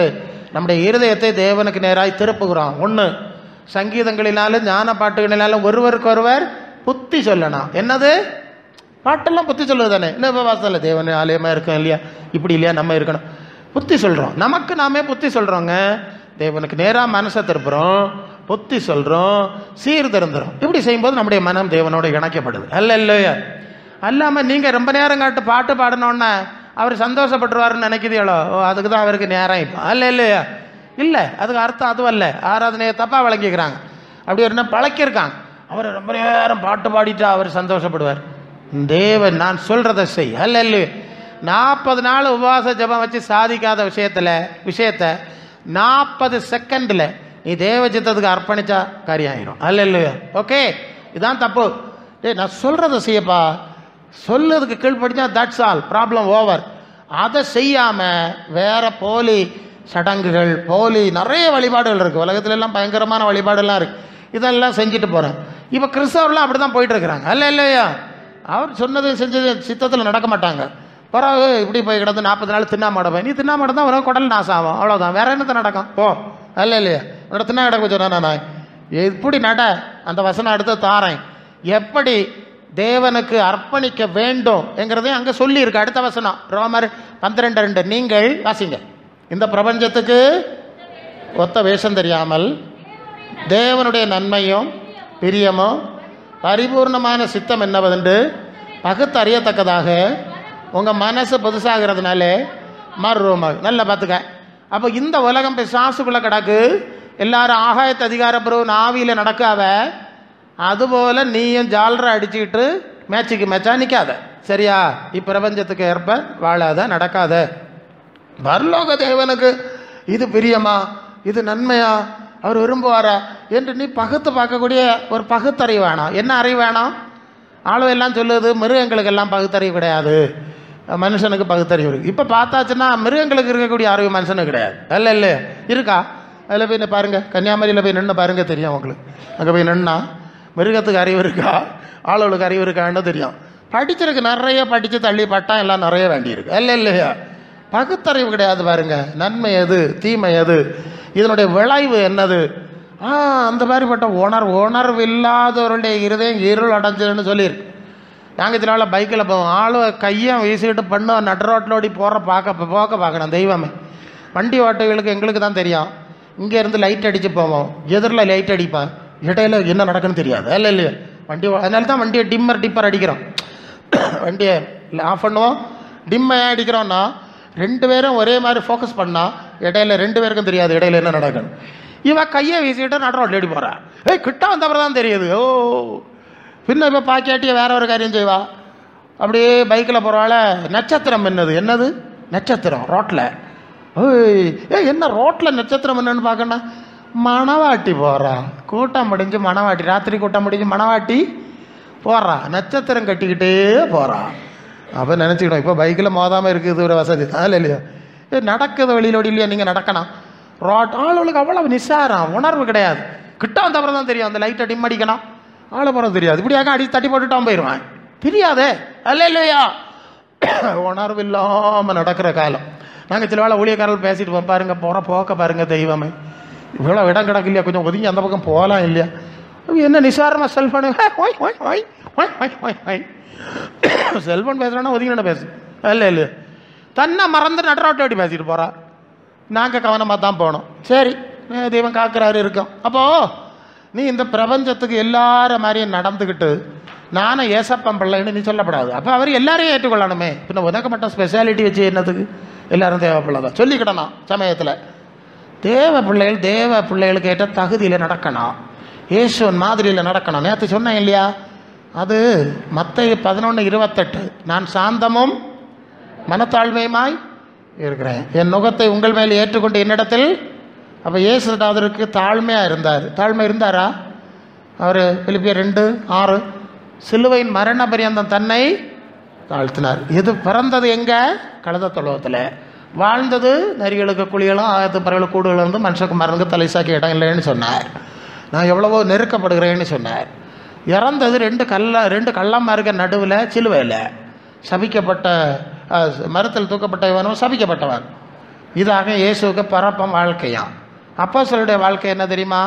நம்முடைய இருதயத்தை தேவனுக்கு நேராக திருப்புகிறோம். ஒன்று, சங்கீதங்களினாலும் ஞான பாட்டுகளினாலும் ஒருவருக்கொருவர் புத்தி சொல்லணும். என்னது? பாட்டெல்லாம் புத்தி சொல்லுவது தானே. இல்லை இப்போ வாசலில் தேவன் ஆலயமாக இருக்கோம் இல்லையா, இப்படி இல்லையா நம்ம இருக்கணும், புத்தி சொல்கிறோம். நமக்கு நாமே புத்தி சொல்கிறோங்க. தேவனுக்கு நேராக மனசை திருப்புறோம், புத்தி சொல்கிறோம், சீர்திருந்துறோம். இப்படி செய்யும்போது நம்முடைய மனம் தேவனோடு இணைக்கப்படுது இல்லையா? அல்லாமல் நீங்கள் ரொம்ப நேரம் காட்டு பாட்டு பாடினோன்னா அவர் சந்தோஷப்பட்டுருவாருன்னு நினைக்கிறீங்களோ, அதுக்கு தான் அவருக்கு நேரம் இப்போ இல்லையா? இல்லை, அதுக்கு அர்த்தம் அதுவல்ல. ஆராதனையை தப்பாக விளங்கிக்கிறாங்க. அப்படி ஒரு பழக்கியிருக்காங்க. அவர் ரொம்ப நேரம் பாட்டு பாடிட்டா அவர் சந்தோஷப்படுவார். தேவன் நான் சொல்கிறத செய் இல்லையா? 40 நாள் உபவாச ஜபம் வச்சு சாதிக்காத விஷயத்தை 40 செகண்டில் நீ தேவ சித்தத்துக்கு அர்ப்பணிச்சா காரியம் ஆயிரும் இல்லையா? ஓகே, இதுதான் தப்பு. நான் சொல்கிறத செய்யப்பா, சொல்லதுக்கு கீழ்படிச்சா தட்ஸ் ஆல், ப்ராப்ளம் ஓவர். அதை செய்யாமல் வேற போலி சடங்குகள், போலி நிறைய வழிபாடுகள் இருக்குது உலகத்துல எல்லாம், பயங்கரமான வழிபாடுலாம் இருக்குது. இதெல்லாம் செஞ்சுட்டு போகிறேன். இப்போ கிறிஸ்தவர்லாம் அப்படி தான் போயிட்டு இருக்கிறாங்க இல்லையா? அவர் சொன்னது செஞ்சது சித்தத்தில் நடக்க மாட்டாங்க. பிறகு இப்படி போய் கிடந்து 40 நாள் தின்னா மாட்டேன். நீ தின்னா மாட்டேன் தான் உனக்கு குடல் நாசம் ஆகும், அவ்வளோதான். வேற என்னத்தை நடக்கும்? போ இல்லையா? உன்னோட தின்னா கிடக்க சொன்னா நான் எப்படி நட அந்த வசனம் அடுத்து தாரேன். எப்படி தேவனுக்கு அர்ப்பணிக்க வேண்டும் என்கிறதையும் அங்கே சொல்லியிருக்கு. அடுத்த வசனம் ரோமர் 12:2. நீங்கள் வாசிங்க. இந்த பிரபஞ்சத்துக்கு ஒத்த வேஷம் தெரியாமல் தேவனுடைய நன்மையும் பிரியமும் பரிபூர்ணமான சித்தம் என்னவென்று பகுத்தறியத்தக்கதாக உங்கள் மனசு புதுசாகிறதுனால மறுரூமாக நல்லா பார்த்துக்க. அப்போ இந்த உலகம் பிசாசுக்குள்ளே கிடக்கு, எல்லாரும் ஆகாயத்து அதிகாரப்பூர்வ ஆவியில் நடக்காத, அதுபோல் நீயும் ஜாலரை அடிச்சுக்கிட்டு மேட்சுக்கு மேட்சா நிற்காத. சரியா? இப்பிரபஞ்சத்துக்கு ஏற்ப வாழாத, நடக்காத. பரலோக தேவனுக்கு இது பிரியமா, இது நன்மையா, அவர் விரும்புவாரா என்று நீ பகுத்து பார்க்கக்கூடிய ஒரு பகுத்தறிவு வேணாம். என்ன அறிவு வேணாம்? ஆளுவெல்லாம் சொல்லுது மிருகங்களுக்கெல்லாம் பகுத்தறிவு கிடையாது, மனுஷனுக்கு பகுத்தறிவு இருக்குது. இப்போ பார்த்தாச்சுன்னா மிருகங்களுக்கு இருக்கக்கூடிய அறிவு மனுஷனுக்கு கிடையாது இல்லை இருக்கா? அதில் போய் பாருங்கள், கன்னியாகுமரியில் போய் நின்று பாருங்கள், தெரியும் உங்களுக்கு. அங்கே போய் நின்னா மிருகத்துக்கு அறிவு இருக்கா, ஆளுகளுக்கு அறிவு இருக்கான்னு தெரியும். படிச்சிருக்கு, நிறைய படித்து தள்ளி பட்டம் எல்லாம் நிறைய வேண்டியிருக்கு இல்லையா? பகுத்தறிவு கிடையாது. பாருங்க, நன்மை எது, தீமை எது, இதனுடைய விளைவு என்னது, அந்த மாதிரிப்பட்ட உணர்வு இல்லாதவருடைய இருதயம் இருள் அடைஞ்சதுன்னு சொல்லியிருக்கு. நாங்கள் இதனால பைக்கில் போவோம், ஆளு கையை வீசிக்கிட்டு பண்ணுவோம், நட்டு ரோட்டிலோடி போக்க பார்க்கணும். தெய்வமே, வண்டி ஓட்டைகளுக்கு எங்களுக்கு தான் தெரியும். இங்கேருந்து லைட் அடித்து போவோம், எதிரில் லைட் அடிப்பேன், இடையில என்ன நடக்குன்னு தெரியாது இல்லையா? வண்டி அதனால தான் வண்டியை டிப்பர் அடிக்கிறோம். வண்டியை ஆஃப் பண்ணுவோம், டிம்மையாக அடிக்கிறோன்னா 2 பேரும் ஒரே மாதிரி ஃபோக்கஸ் பண்ணால் இடையில 2 பேருக்கும் தெரியாது இடையில என்ன நடக்கணும். இவன் கையை வீசிக்கிட்டு நட்டு ரோட்டில் அடி போகிறான். கிட்ட வந்தப்பறம் தான் தெரியுது. பின்ன இப்போ பாக்கியாட்டியை வேற ஒரு காரியம் செய்வா. அப்படியே பைக்கில் போகிறவாள் நட்சத்திரம் என்னது நட்சத்திரம் ரோட்டில் என்ன ரோட்டில் நட்சத்திரம் என்னன்னு பார்க்கணும், மணவாட்டி போகிறா, கூட்டம் முடிஞ்சு மணவாட்டி, ராத்திரி கூட்டம் முடிஞ்சு மணவாட்டி போகிறா, நட்சத்திரம் கட்டிக்கிட்டே போகிறா. அப்போ நினச்சிக்கணும், இப்போ பைக்கில் மோதாமல் இருக்குது ஒரு வசதி தான் இல்லையா? நடக்குது வழியிலோடி இல்லையா? நீங்கள் நடக்கணும். ஆளுகளுக்கு அவ்வளவு நிசாரம், உணர்வு கிடையாது. கிட்ட வந்த அப்புறம் தான் தெரியும், அந்த லைட்டை டிம் அடிக்கணும், ஆளை போகிறது தெரியாது. இப்படியாக அடி தட்டி போட்டுட்டான் போயிடுவான், தெரியாதே அல்ல இல்லையா? உணர்வு இல்லாமல் நடக்கிற காலம். நாங்கள் சில வேளை ஊழியக்காரர்கள் பேசிட்டு போவோம், பாருங்க போகிற போக்க பாருங்க, தெய்வமே இவ்வளோ இடம் கிடக்கு இல்லையா, கொஞ்சம் ஒதுங்கி அந்த பக்கம் போகலாம் இல்லையா? என்ன நிசாரமாக செல்ஃபோனு செல்ஃபோன் பேசுகிறோன்னா ஒதுங்கின பேசு இல்லை இல்லையா? தன்னை மறந்து நடுரோட்டை ஓட்டி பேசிட்டு போகிறா. நாங்கள் கவனமாக தான் போனோம். சரி, தெய்வம் காக்கிறாரு இருக்கோம். அப்போது நீ இந்த பிரபஞ்சத்துக்கு எல்லார மாதிரியும் நடந்துக்கிட்டு நானும் ஏசப்பம் பிள்ளைன்னு நீ சொல்லப்படாது. அப்போ அவர் எல்லாரையும் ஏற்றுக்கொள்ளணுமே. பின்ன உனக்கு மட்டும் ஸ்பெஷாலிட்டி வச்சு என்னத்துக்கு? எல்லாரும் தேவ பிள்ளை தான் சொல்லிக்கிடணும். சமயத்தில் தேவ பிள்ளைகளுக்கு ஏற்ற தகுதியில் நடக்கணும், இயேசுவின் மாதிரியில் நடக்கணும். நேற்று சொன்னேன் இல்லையா? அது மத்தேயு 11:28, நான் சாந்தமும் மனத்தாழ்மையுமாய் இருக்கிறேன், என் நுகத்தை உங்கள் மேல் ஏற்றுக்கொண்டு என்னிடத்தில். அப்போ இயேசுநாதருக்கு தாழ்மையாக இருந்தார். தாழ்மை இருந்தாரா? அவர் பிலிப்பியர் 2:6 சிலுவையின் மரண பரியந்தம் தன்னை தாழ்த்தினார். இது பிறந்தது எங்கே? கழுத தொழுவத்தில். வாழ்ந்தது நரிகளுக்கு குழிகளும் ஆயத்து பறவைகளுக்கு கூடுகள் வந்து மனுஷகுமாரனுக்கு தலைசாக்கி இடம் இல்லைன்னு சொன்னார். நான் எவ்வளவோ நெருக்கப்படுகிறேன்னு சொன்னார். இறந்தது ரெண்டு கள்ளமார்க்க நடுவில் சிலுவையில் சபிக்கப்பட்ட மரத்தில் தூக்கப்பட்ட இவனும் சபிக்கப்பட்டவன். இதாக இயேசுக்கு பரப்பம் வாழ்க்கையாம். அப்போஸ்தலருடைய வாழ்க்கை என்ன தெரியுமா?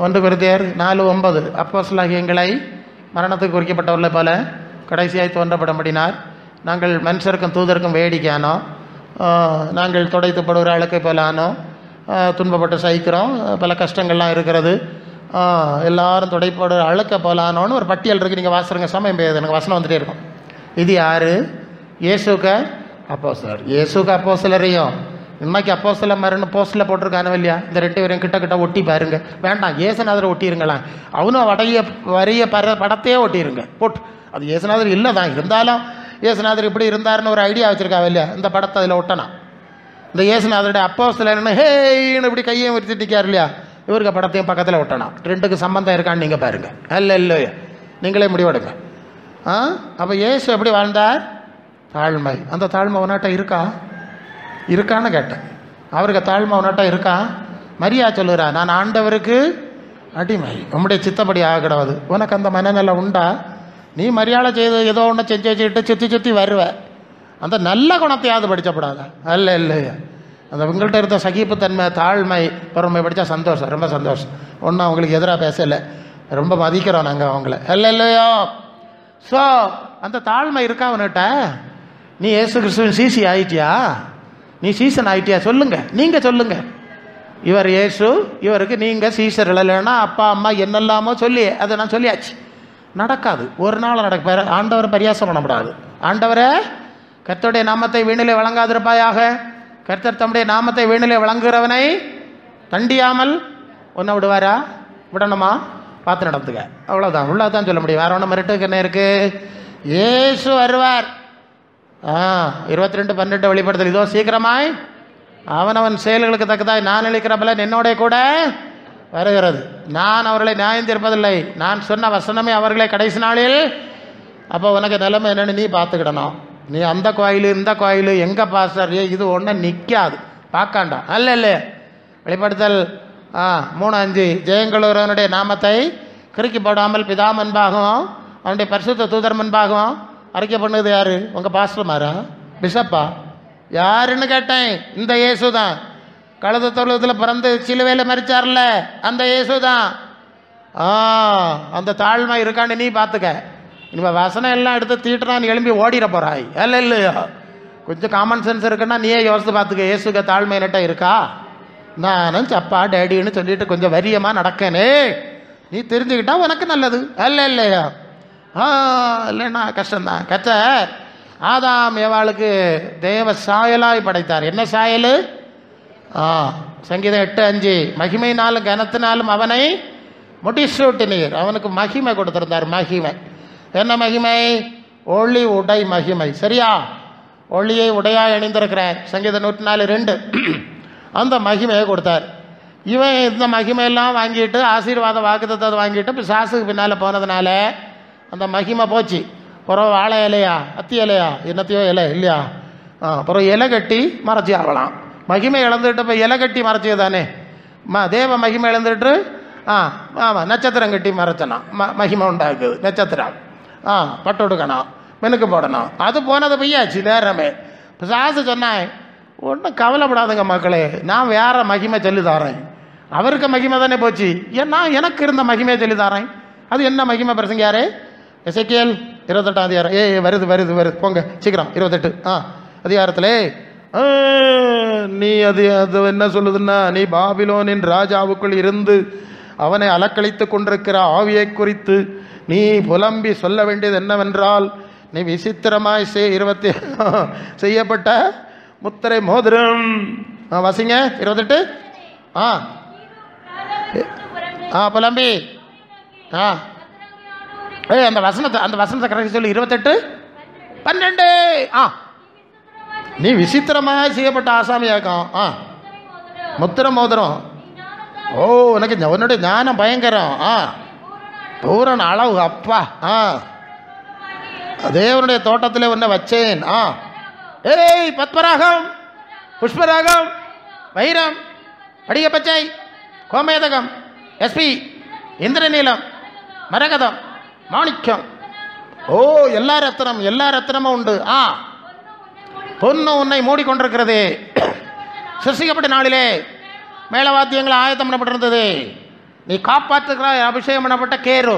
1 கொரிந்தியர் 4:9 அப்போஸ்தலராகிய எங்களை மரணத்துக்கு குறிக்கப்பட்டவர்களை போல கடைசியாய் தோன்றப்படப்படினார். நாங்கள் மனுஷருக்கும் தூதருக்கும் வேடிக்கையானோ, நாங்கள் துடைத்துப்படுகிற அழுக்கை போல ஆனோம், துன்பப்பட்டு சகிக்கிறோம், பல கஷ்டங்கள்லாம் இருக்கிறது, எல்லாரும் துடைப்படுற அழுக்க போல ஆனோன்னு ஒரு பட்டியல் இருக்குது. நீங்கள் வாசுறங்க, சமயம் பெய்யுது, எனக்கு வசனம் வந்துட்டே இருக்கும். இது யார்? இயேசுக்கு அப்போஸ்தலர். இயேசுக்கு அப்போஸ்தலரையும் இன்னைக்கு அப்போஸ்தலர் மரண போஸ்டில் போட்டிருக்கானோ இல்லையா? இந்த 2 பேரையும் கிட்ட ஒட்டி பாருங்க. வேண்டாம், இயேசுநாதரை ஒட்டியிருங்களாம். அவனும் வரிய படத்தையே ஒட்டியிருங்க போட்டு. அது இயேசுநாதர் இல்லை தான், இருந்தாலும் இயேசுநாதர் இப்படி இருந்தாருன்னு ஒரு ஐடியா வச்சுருக்காங்க இல்லையா? இந்த படத்தை அதில் ஒட்டணும். இந்த இயேசுநாதருடைய அப்போஸ்தலர்னு ஹேன்னு இப்படி கையை வச்சுட்டு நிற்கார் இல்லையா? இவருக்கு படத்தையும் பக்கத்தில் ஒட்டணும். 2க்கு சம்பந்தம் இருக்கான்னு நீங்கள் பாருங்கள். இல்லையா? நீங்களே முடிவெடுங்க. அப்போ இயேசு எப்படி வாழ்ந்தார்? தாழ்மை. அந்த தாழ்மை உன்னாட்ட இருக்கான்னு கேட்டேன். அவருக்கு தாழ்மை உன்னாட்ட இருக்கா? மரியா சொல்லுறா, நான் ஆண்டவருக்கு அடிமை, உம்முடைய சித்தப்படி ஆக கிடவது. உனக்கு அந்த மனநிலை உண்டா? நீ மரியாதை செய்து ஏதோ ஒன்று செஞ்சு வச்சுக்கிட்டு சுற்றி வருவ. அந்த நல்ல குணத்தையாவது படிச்சப்படாத. இல்லையா? அந்த உங்கள்கிட்ட இருந்த சகிப்புத்தன்மை, தாழ்மை, பொறுமை படித்தா சந்தோஷம், ரொம்ப சந்தோஷம். ஒன்றும் அவங்களுக்கு எதிராக பேசலை, ரொம்ப மதிக்கிறோம் நாங்கள் அவங்கள. இல்லையோ? ஸோ அந்த தாழ்மை இருக்கா அவன்கிட்ட? நீ இயேசு கிறிஸ்துவின் சீசி ஆயிட்டியா? நீ சீசன் ஆயிட்டியா? சொல்லுங்க, நீங்கள் சொல்லுங்க. இவர் இயேசு, இவருக்கு நீங்கள் சீசர் இல்லைன்னா அப்பா அம்மா என்னெல்லாமோ சொல்லி அதை நான் சொல்லியாச்சு. நடக்காது, ஒரு நாள் நடக்க. ஆண்டவரை பரியாசம் பண்ணக்கூடாது. ஆண்டவரை கர்த்தருடைய நாமத்தை வீணிலே வழங்காதிருப்பாயாக. கர்த்தர் தம்முடைய நாமத்தை வீணிலே வழங்குகிறவனை தண்டியாமல் ஒன்றை விடுவாரா? விடணுமா? பார்த்து நடந்துக்க, அவ்வளோதான். உள்ளதான் சொல்ல முடியும், வேற ஒன்றும் மிரட்டுக்கு என்ன இருக்கு? இயேசு வருவார். 22:12 வெளிப்படுத்தல், இதோ சீக்கிரமாய் அவனவன் செயல்களுக்கு தக்கதாய் நான் அளிக்கிற பலன் என்னோட கூட வருகிறது. நான் அவர்களை நியாயம் தீர்ப்பதில்லை, நான் சொன்ன வசனமே அவர்களை கடைசி நாளில். அப்போ உனக்கு நிலைமை என்னென்னு நீ பார்த்துக்கிடணும். நீ அந்த கோயில் இந்த கோயில் எங்கே பாஸ்டர் இது ஒன்றும் நிற்காது, பார்க்காண்டா. இல்லை வெளிப்படுத்தல் 3:5 ஜெயங்களூரனுடைய நாமத்தை கிறுக்கி போடாமல் பிதா முன்பாகவும் அவனுடைய பரிசுத்த தூதர் முன்பாகவும் அறிக்கை பண்ணுது யாரு? உங்கள் பாஸ்டர் மாரா, பிஷப்பா, யாருன்னு கேட்டேன். இந்த இயேசு தான், கழுத தொழுவத்தில் பிறந்து சிலுவையில் மரிச்சார்ல அந்த இயேசு தான். அந்த தாழ்மை இருக்கான்னு நீ பார்த்துக்க. இப்போ வசனம் எல்லாம் எடுத்து தீட்டுனா நீ எழும்பி ஓடிட போகிறாய். இல்லையா? கொஞ்சம் காமன் சென்ஸ் இருக்குன்னா நீயே யோசித்து பார்த்துக்க. இயேசுக்கு தாழ்மை நட்ட இருக்கா? நானும் சப்பா டேடின்னு சொல்லிட்டு கொஞ்சம் வரியமாக நடக்கனே, நீ தெரிஞ்சுக்கிட்டா உனக்கு நல்லது. இல்லையா? இல்லைன்னா கஷ்டம்தான். கர்த்தர் ஆதாம் ஏவாளுக்கு தேவ சாயலாய் படைத்தார். என்ன சாயல்? சங்கீதம் 8:5 மகிமையினாலும் கனத்தினாலும் அவனை முடிசூட்டினீர். அவனுக்கு மகிமை கொடுத்திருந்தார். மகிமை என்ன மகிமை? ஒளி உடை மகிமை. சரியா? ஒளியை உடையாய் அணிந்திருக்கிறார். சங்கீதம் 104:2 அந்த மகிமையை கொடுத்தார். இவன் இந்த மகிமையெல்லாம் வாங்கிட்டு ஆசீர்வாத வாக்குத்தத்தை வாங்கிட்டு பிசாசுக்கு பின்னால் போனதுனால அந்த மகிமை போச்சு. பிறகு வாழை இலையா அத்தி இலையா என்னத்தையோ இலை இல்லையா, பிறகு இலை கட்டி மறைச்சி ஆகலாம். மகிமை இழந்துட்டு இப்போ இலை கட்டி மறைச்சது தானே. தேவ மகிமை இழந்துட்டு ஆமாம் நட்சத்திரம் கட்டி மறைச்சனா மகிமை உண்டாக்குது. நட்சத்திரம் பட்டு எடுக்கணும், மெனுக்கு போடணும். அது போனது பொய்யாச்சு நேரமே. பிசாசு சொன்னான், ஒன்றும் கவலைப்படாதுங்க மக்களே, நான் வேற மகிமை சொல்லி தரேன். அவருக்கு மகிமை தானே போச்சு, நான் எனக்கு இருந்த மகிமையை சொல்லி தரேன். அது என்ன மகிமை பிரசங்க யாரு? எசேக்கியேல் 28ஆம் அதிகாரம். வருது வருது வருது போங்க சீக்கிரம் 28 அதிகாரத்திலே நீ அது என்ன சொல்லுதுன்னா, நீ பாபிலோனின் ராஜாவுக்குள் இருந்து அவனை அலக்களித்து கொண்டிருக்கிற ஆவியை குறித்து நீ புலம்பி சொல்ல வேண்டியது என்னவென்றால், நீ விசித்திரமாய் செய்யப்பட்ட முத்திரை மோதிரம். வாசிங்க 28 புலம்பி அந்த வசனத்தை கரெக்டாக சொல்லி 28:12 நீ விசித்திரமாக செய்யப்பட்ட ஆசாமியாக்கம் முத்திர மோதிரம். ஓ உனக்கு உன்னுடைய ஞானம் பயங்கரம். பூரண அளவு அப்பா. தேவனுடைய தோட்டத்தில் உன்னை வச்சேன். பத்மராகம், புஷ்பராகம், வைரம், படிக பச்சை, கோமேதகம், எஸ்பி, இந்திரநீலம், மரகதம், மாணிக்கம். ஓ எல்லா ரத்தினமும் உண்டு. பொண்ணு உன்னை மூடிக்கொண்டிருக்கிறது. சிருஷ்டிக்கப்பட்ட நாளிலே மேலவாத்தியங்கள் ஆயத்தம் பண்ணப்பட்டிருந்தது. நீ காப்பாற்றுகிற அபிஷேகம் பண்ணப்பட்ட கேரு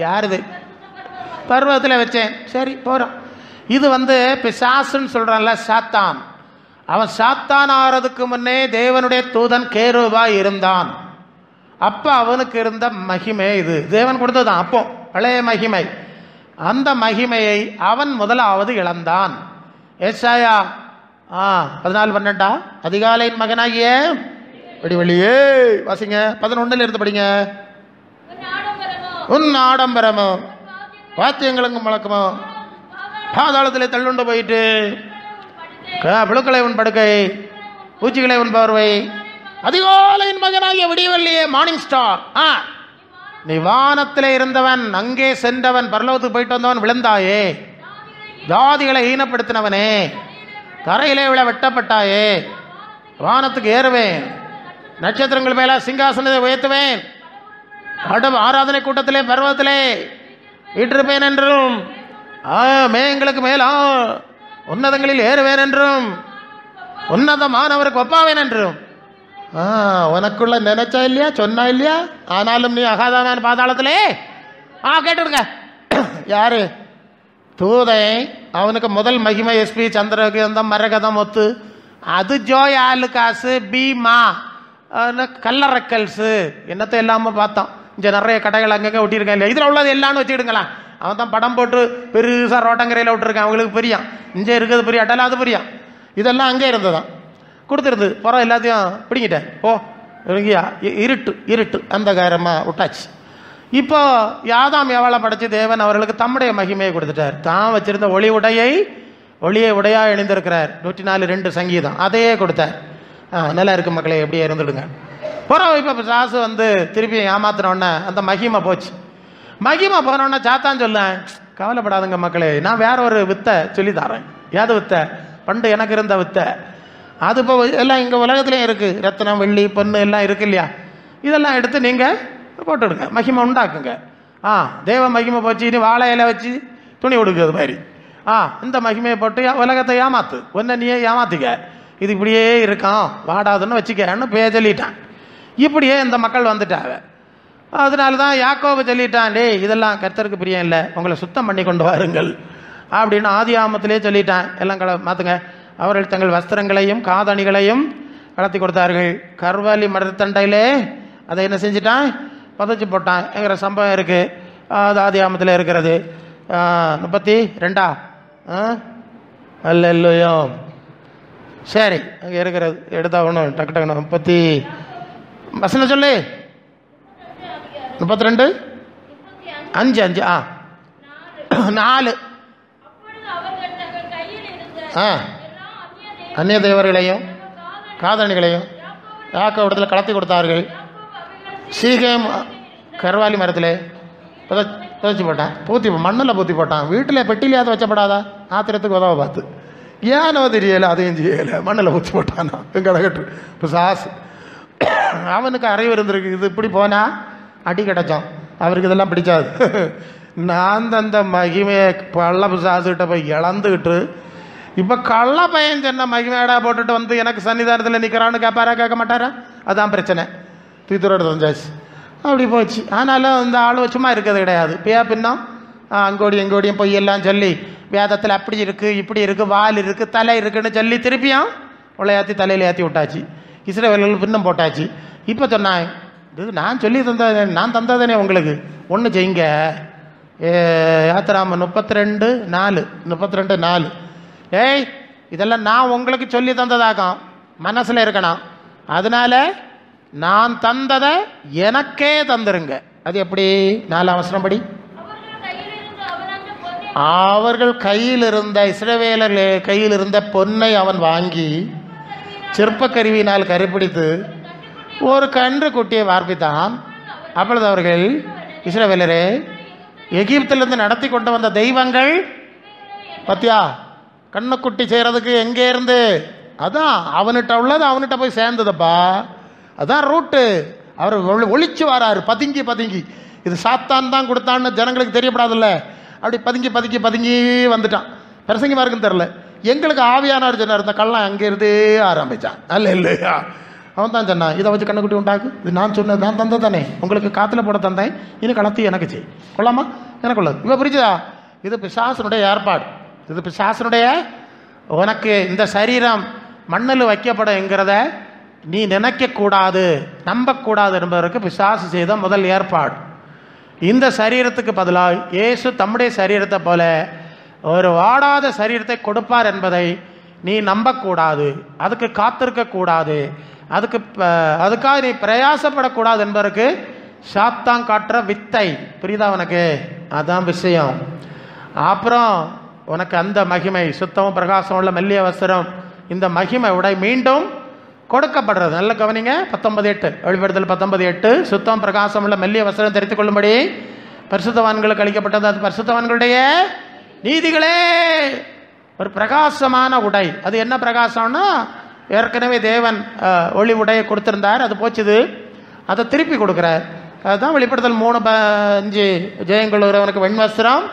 யாருது? பர்வத்தில் வச்சேன். சரி போகிறோம். இது பிசாசுன்னு சொல்கிறான்ல, சாத்தான். அவன் சாத்தான் ஆகிறதுக்கு முன்னே தேவனுடைய தூதன் கேருவாய் இருந்தான். அப்போ அவனுக்கு இருந்த மகிமை இது தேவன் கொடுத்ததான். அப்போ பழைய மகிமை. அந்த மகிமையை அவன் முதலாவது இழந்தான். ஏசாயா 14:12 அதிகாலையின் மகனாகிய வெளியே வாசிங்க. 11 இருந்து படிங்க. உன் ஆடம்பரமோ வாத்தியங்களுக்கும் முழக்கமோ பாதாளத்தில் தள்ளுண்டு போயிட்டு, புழுக்களை உன் படுக்கை, பூச்சிகளை உன் பார்வை, அதிகாலையின் மகனாகிய விடியவல்லியே மார்னிங் ஸ்டார். நீ வானத்திலே இருந்தவன், அங்கே சென்றவன், பரலோகத்துக்கு போயிட்டு வந்தவன், விழுந்தாயே. ஜாதிகளை ஈனப்படுத்தினவனே, தரையிலே விழ வெட்டப்பட்டாயே. வானத்துக்கு ஏறுவேன், நட்சத்திரங்கள் மேல சிங்காசனத்தை உயர்த்துவேன், ஆராதனை கூட்டத்திலே பர்வத்திலே வீற்றிருப்பேன் என்றும், மேகங்களுக்கு மேலா உன்னதங்களில் ஏறுவேன் என்றும், உன்னதமானவருக்கு ஒப்பாவேன் என்றும். உனக்குள்ள நினைச்சா இல்லையா, சொன்னா இல்லையா? ஆனாலும் நீ அகாதமான பாதாளத்திலே கேட்டுருங்க. யாரு? தூதை. அவனுக்கு முதல் மகிமை எஸ்பி, சந்திரகந்தம், மரகதம், ஒத்து. அது ஜோய், ஆலுகாசு, பீமா, கல்லறக்கல்ஸு, என்னத்தை இல்லாமல் பார்த்தோம். இங்கே நிறைய கடைகள் அங்கங்கே ஒட்டியிருக்கேன் இல்லையா? இதில் உள்ளது எல்லான்னு வச்சுக்கிடுங்களா. அவன் தான் படம் போட்டு பெருசாக ரோட்டங்கரையில் விட்டுருக்கான். அவங்களுக்கு புரியும். இங்கே இருக்கிறது புரியும், அட்டெல்லாம் அது புரியும். இதெல்லாம் அங்கே இருந்ததான் கொடுத்துருந்து. புறம் எல்லாத்தையும் பிடிங்கிட்டேன். இருட்டு அந்த காரமாக விட்டாச்சு. இப்போ யாதாம் எவளை படைச்சு தேவன் அவர்களுக்கு தம்முடைய மகிமையை கொடுத்துட்டார். தான் வச்சிருந்த ஒளியை உடையாக இணைந்திருக்கிறார். 104:2 சங்கீதம் அதையே கொடுத்தார். நல்லா இருக்கு மக்களே, எப்படியே இருந்துடுங்க. புறம் இப்போ சாசு திருப்பி ஏமாத்தினோடனே அந்த மகிமை போச்சு. மகிமை போனோடனே சாத்தான் சொல்ல, கவலைப்படாதுங்க மக்களே, நான் வேற ஒரு வித்தை சொல்லி தரேன். ஏது வித்தை? பண்டு எனக்கு இருந்த வித்தை. அது இப்போ எல்லாம் இங்கே உலகத்துலேயும் இருக்குது. ரத்தினம், வெள்ளி, பொண்ணு எல்லாம் இருக்கு இல்லையா? இதெல்லாம் எடுத்து நீங்கள் போட்டுடுங்க, மகிமை உண்டாக்குங்க. தேவ மகிமை போச்சு. இனி வாழை இலை வச்சு துணி உடுக்குறது மாதிரி இந்த மகிமையை போட்டு உலகத்தை ஏமாத்து, ஒன்றை நீயே ஏமாத்திக்க. இது இப்படியே இருக்கான், வாடாதுன்னு வச்சுக்கன்னு சொல்லிட்டான். இப்படியே இந்த மக்கள் வந்துட்டாங்க. அதனால தான் யாக்கோபு சொல்லிட்டான், டே இதெல்லாம் கர்த்தருக்கு பிரியம் இல்லை, உங்களை சுத்தம் பண்ணி கொண்டு வாருங்கள் அப்படின்னு ஆதி ஆமத்திலே சொல்லிட்டான். எல்லாம் மாற்றுங்க. அவர்கள் தங்கள் வஸ்திரங்களையும் காதணிகளையும் வளர்த்தி கொடுத்தார்கள். கர்வாலி மரத்தண்டையிலே அதை என்ன செஞ்சிட்டான்? பதச்சு போட்டான் என்கிற சம்பவம் இருக்குது. அது ஆதி ஆமத்தில் இருக்கிறது. 32 அல்லேலூயா. சரி, அங்கே இருக்கிறது எடுத்தா ஒன்றும் டக்கு டக்குன்னு 30 வசனம் சொல்லு. 32 5 4. அந்நிய தேவர்களையும் காதணிகளையும் யாக்கோபிடத்தில் கலத்தி கொடுத்தார்கள். சீகேம் கர்வாலி மரத்தில் புதைச்சி போட்டான், மண்ணில் பூத்தி போட்டான். வீட்டில் பெட்டிலையாவது வச்சப்படாதா? ஆத்திரத்துக்கு உதவ பார்த்து ஏனோ தெரியலை, அதையும் செய்யலை, மண்ணில் ஊற்றி போட்டானா கடகட்டு பிசாசு. அவனுக்கு அறிவு இருந்திருக்கு, இது இப்படி போனால் அடி கிடச்சோம். அவருக்கு இதெல்லாம் பிடிக்காது. நான் அந்த மகிமையை கள்ள பிசாசுகிட்ட போய் இழந்துக்கிட்டு இப்போ கள்ள பையன் சொன்ன மகிமையாடா போட்டுட்டு வந்து எனக்கு சன்னிதானத்தில் நிற்கிறான்னு கேட்பாரா? கேட்க மாட்டாரா? அதான் பிரச்சனை. தூத்துரோட தெரிஞ்சாச்சு, அப்படி போச்சு. ஆனாலும் இந்த ஆள் சும்மா இருக்கிறது கிடையாது. பின்னம் அங்கோடி எங்கோடியும் போய் எல்லாம் சொல்லி வேதத்தில் அப்படி இருக்குது, இப்படி இருக்குது, வால் இருக்குது, தலை இருக்குன்னு சொல்லி திருப்பியும் உளையாத்தி தலையில் ஏற்றி விட்டாச்சு. இஸ்ரவேலர்கள் பின்னம் போட்டாச்சு. இப்போ சொன்னான், இது நான் சொல்லி தந்தது, நான் தந்ததானே உங்களுக்கு, ஒன்று செய்யுங்க. யாத்திராம 32:4 ஏய், இதெல்லாம் நான் உங்களுக்கு சொல்லி தந்ததாகும், மனசில் இருக்கணும். அதனால நான் தந்ததை எனக்கே தந்துருங்க. அது எப்படி? 4ஆம் வசனம் படி. அவர்கள் கையில் இருந்த இஸ்ரவேலர்கள் கையில் இருந்த பொன்னை அவன் வாங்கி சிற்ப கருவியினால் கருப்பிடித்து ஒரு கன்று குட்டியை வார்ப்பித்தான். அப்பொழுது அவர்கள், இஸ்ரவேலரே, எகிப்திலிருந்து நடத்தி கொண்டு வந்த தெய்வங்கள் பத்தியா கண்ணுக்குட்டி செய்கிறதுக்கு எங்கே இருந்து? அதான் அவன்கிட்ட உள்ளது அவன்கிட்ட போய் சேர்ந்ததுப்பா. அதான் ரூட்டு. அவர் ஒளிச்சு வராரு, பதுங்கி பதுங்கி. இது சாத்தான் தான் கொடுத்தான்னு ஜனங்களுக்கு தெரியப்படாதுல்ல. அப்படி பதுங்கி பதுங்கி பதுங்கி வந்துட்டான். பிரசங்கமாக இருக்குன்னு தெரில. எங்களுக்கு ஆவியானவர் சொன்னார், இந்த கள்ளம் அங்கே இருந்தே ஆரம்பித்தான். அல்ல இல்லையா? அவன் தான் சொன்னான், இதை வச்சு கண்ணுக்குட்டி உண்டாக்கு. இது நான் சொன்னது, நான் தந்தது தானே, உங்களுக்கு காற்றுல போட தந்தேன், இன்னும் கலத்தி எனக்கு செய். கொள்ளாமா? எனக்கு உள்ளது. இவன் புரிஞ்சுதா? இது பிசாசனுடைய ஏற்பாடு. இது பிசாசனுடைய, உனக்கு இந்த சரீரம் மண்ணில் வைக்கப்படங்கிறத நீ நினைக்கக்கூடாது, நம்பக்கூடாது என்பதற்கு பிசாசு செய்த முதல் ஏற்பாடு. இந்த சரீரத்துக்கு பதிலாக இயேசு தம்முடைய சரீரத்தை போல ஒரு வாடாத சரீரத்தை கொடுப்பார் என்பதை நீ நம்பக்கூடாது, அதுக்கு காத்திருக்கக்கூடாது, அதுக்காக நீ பிரயாசப்படக்கூடாது என்பதற்கு சாத்தான் காட்டுற வித்தை. புரியுதா உனக்கு? அதான் விஷயம். அப்புறம் உனக்கு அந்த மகிமை, சுத்தமும் பிரகாசம் உள்ள மெல்லிய வஸ்திரம், இந்த மகிமை உடை மீண்டும் கொடுக்கப்படுறது. நல்ல கவனிங்க. 19:8 வெளிப்படுத்தல் 19:8 சுத்தம் பிரகாசம் உள்ள மெல்லிய வஸ்திரம் தரித்துக் கொள்ளும்படி பரிசுத்தவான்களுக்கு அளிக்கப்பட்டது. அது பரிசுத்தவான்களுடைய நீதிகளே. ஒரு பிரகாசமான உடை. அது என்ன பிரகாசம்னா, ஏற்கனவே தேவன் ஒளி உடையை கொடுத்திருந்தார், அது போச்சுது, அதை திருப்பி கொடுக்குறார். அதுதான் வெளிப்படுத்தல் 3:5 ஜெயங்கொள்ளுறவனுக்கு வெண் வஸ்திரம்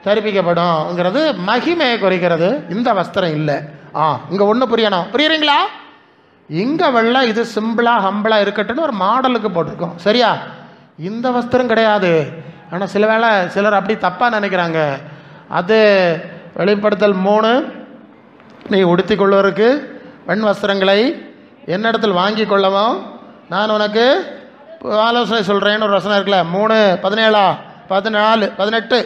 தரிப்பிக்கப்படும்ங்கிறது மகிமையை குறைக்கிறது. இந்த வஸ்திரம் இல்லை. இங்கே ஒன்று புரியணும். புரியுறீங்களா? இங்கே வெள்ளம் இது சிம்பிளாக ஹம்பிளாக இருக்கட்டும்னு ஒரு மாடலுக்கு போட்டிருக்கோம், சரியா? இந்த வஸ்திரம் கிடையாது. ஆனால் சில வேளை சிலர் அப்படி தப்பாக நினைக்கிறாங்க. அது வெளிப்படுத்தல் 3, நீ உடுத்தி கொள்வதற்கு வெண் வஸ்திரங்களை என்னிடத்தில் வாங்கி கொள்ளவும் நான் உனக்கு ஆலோசனை சொல்கிறேன்னு ஒரு வசனம் இருக்குல்ல. 3:17 14 18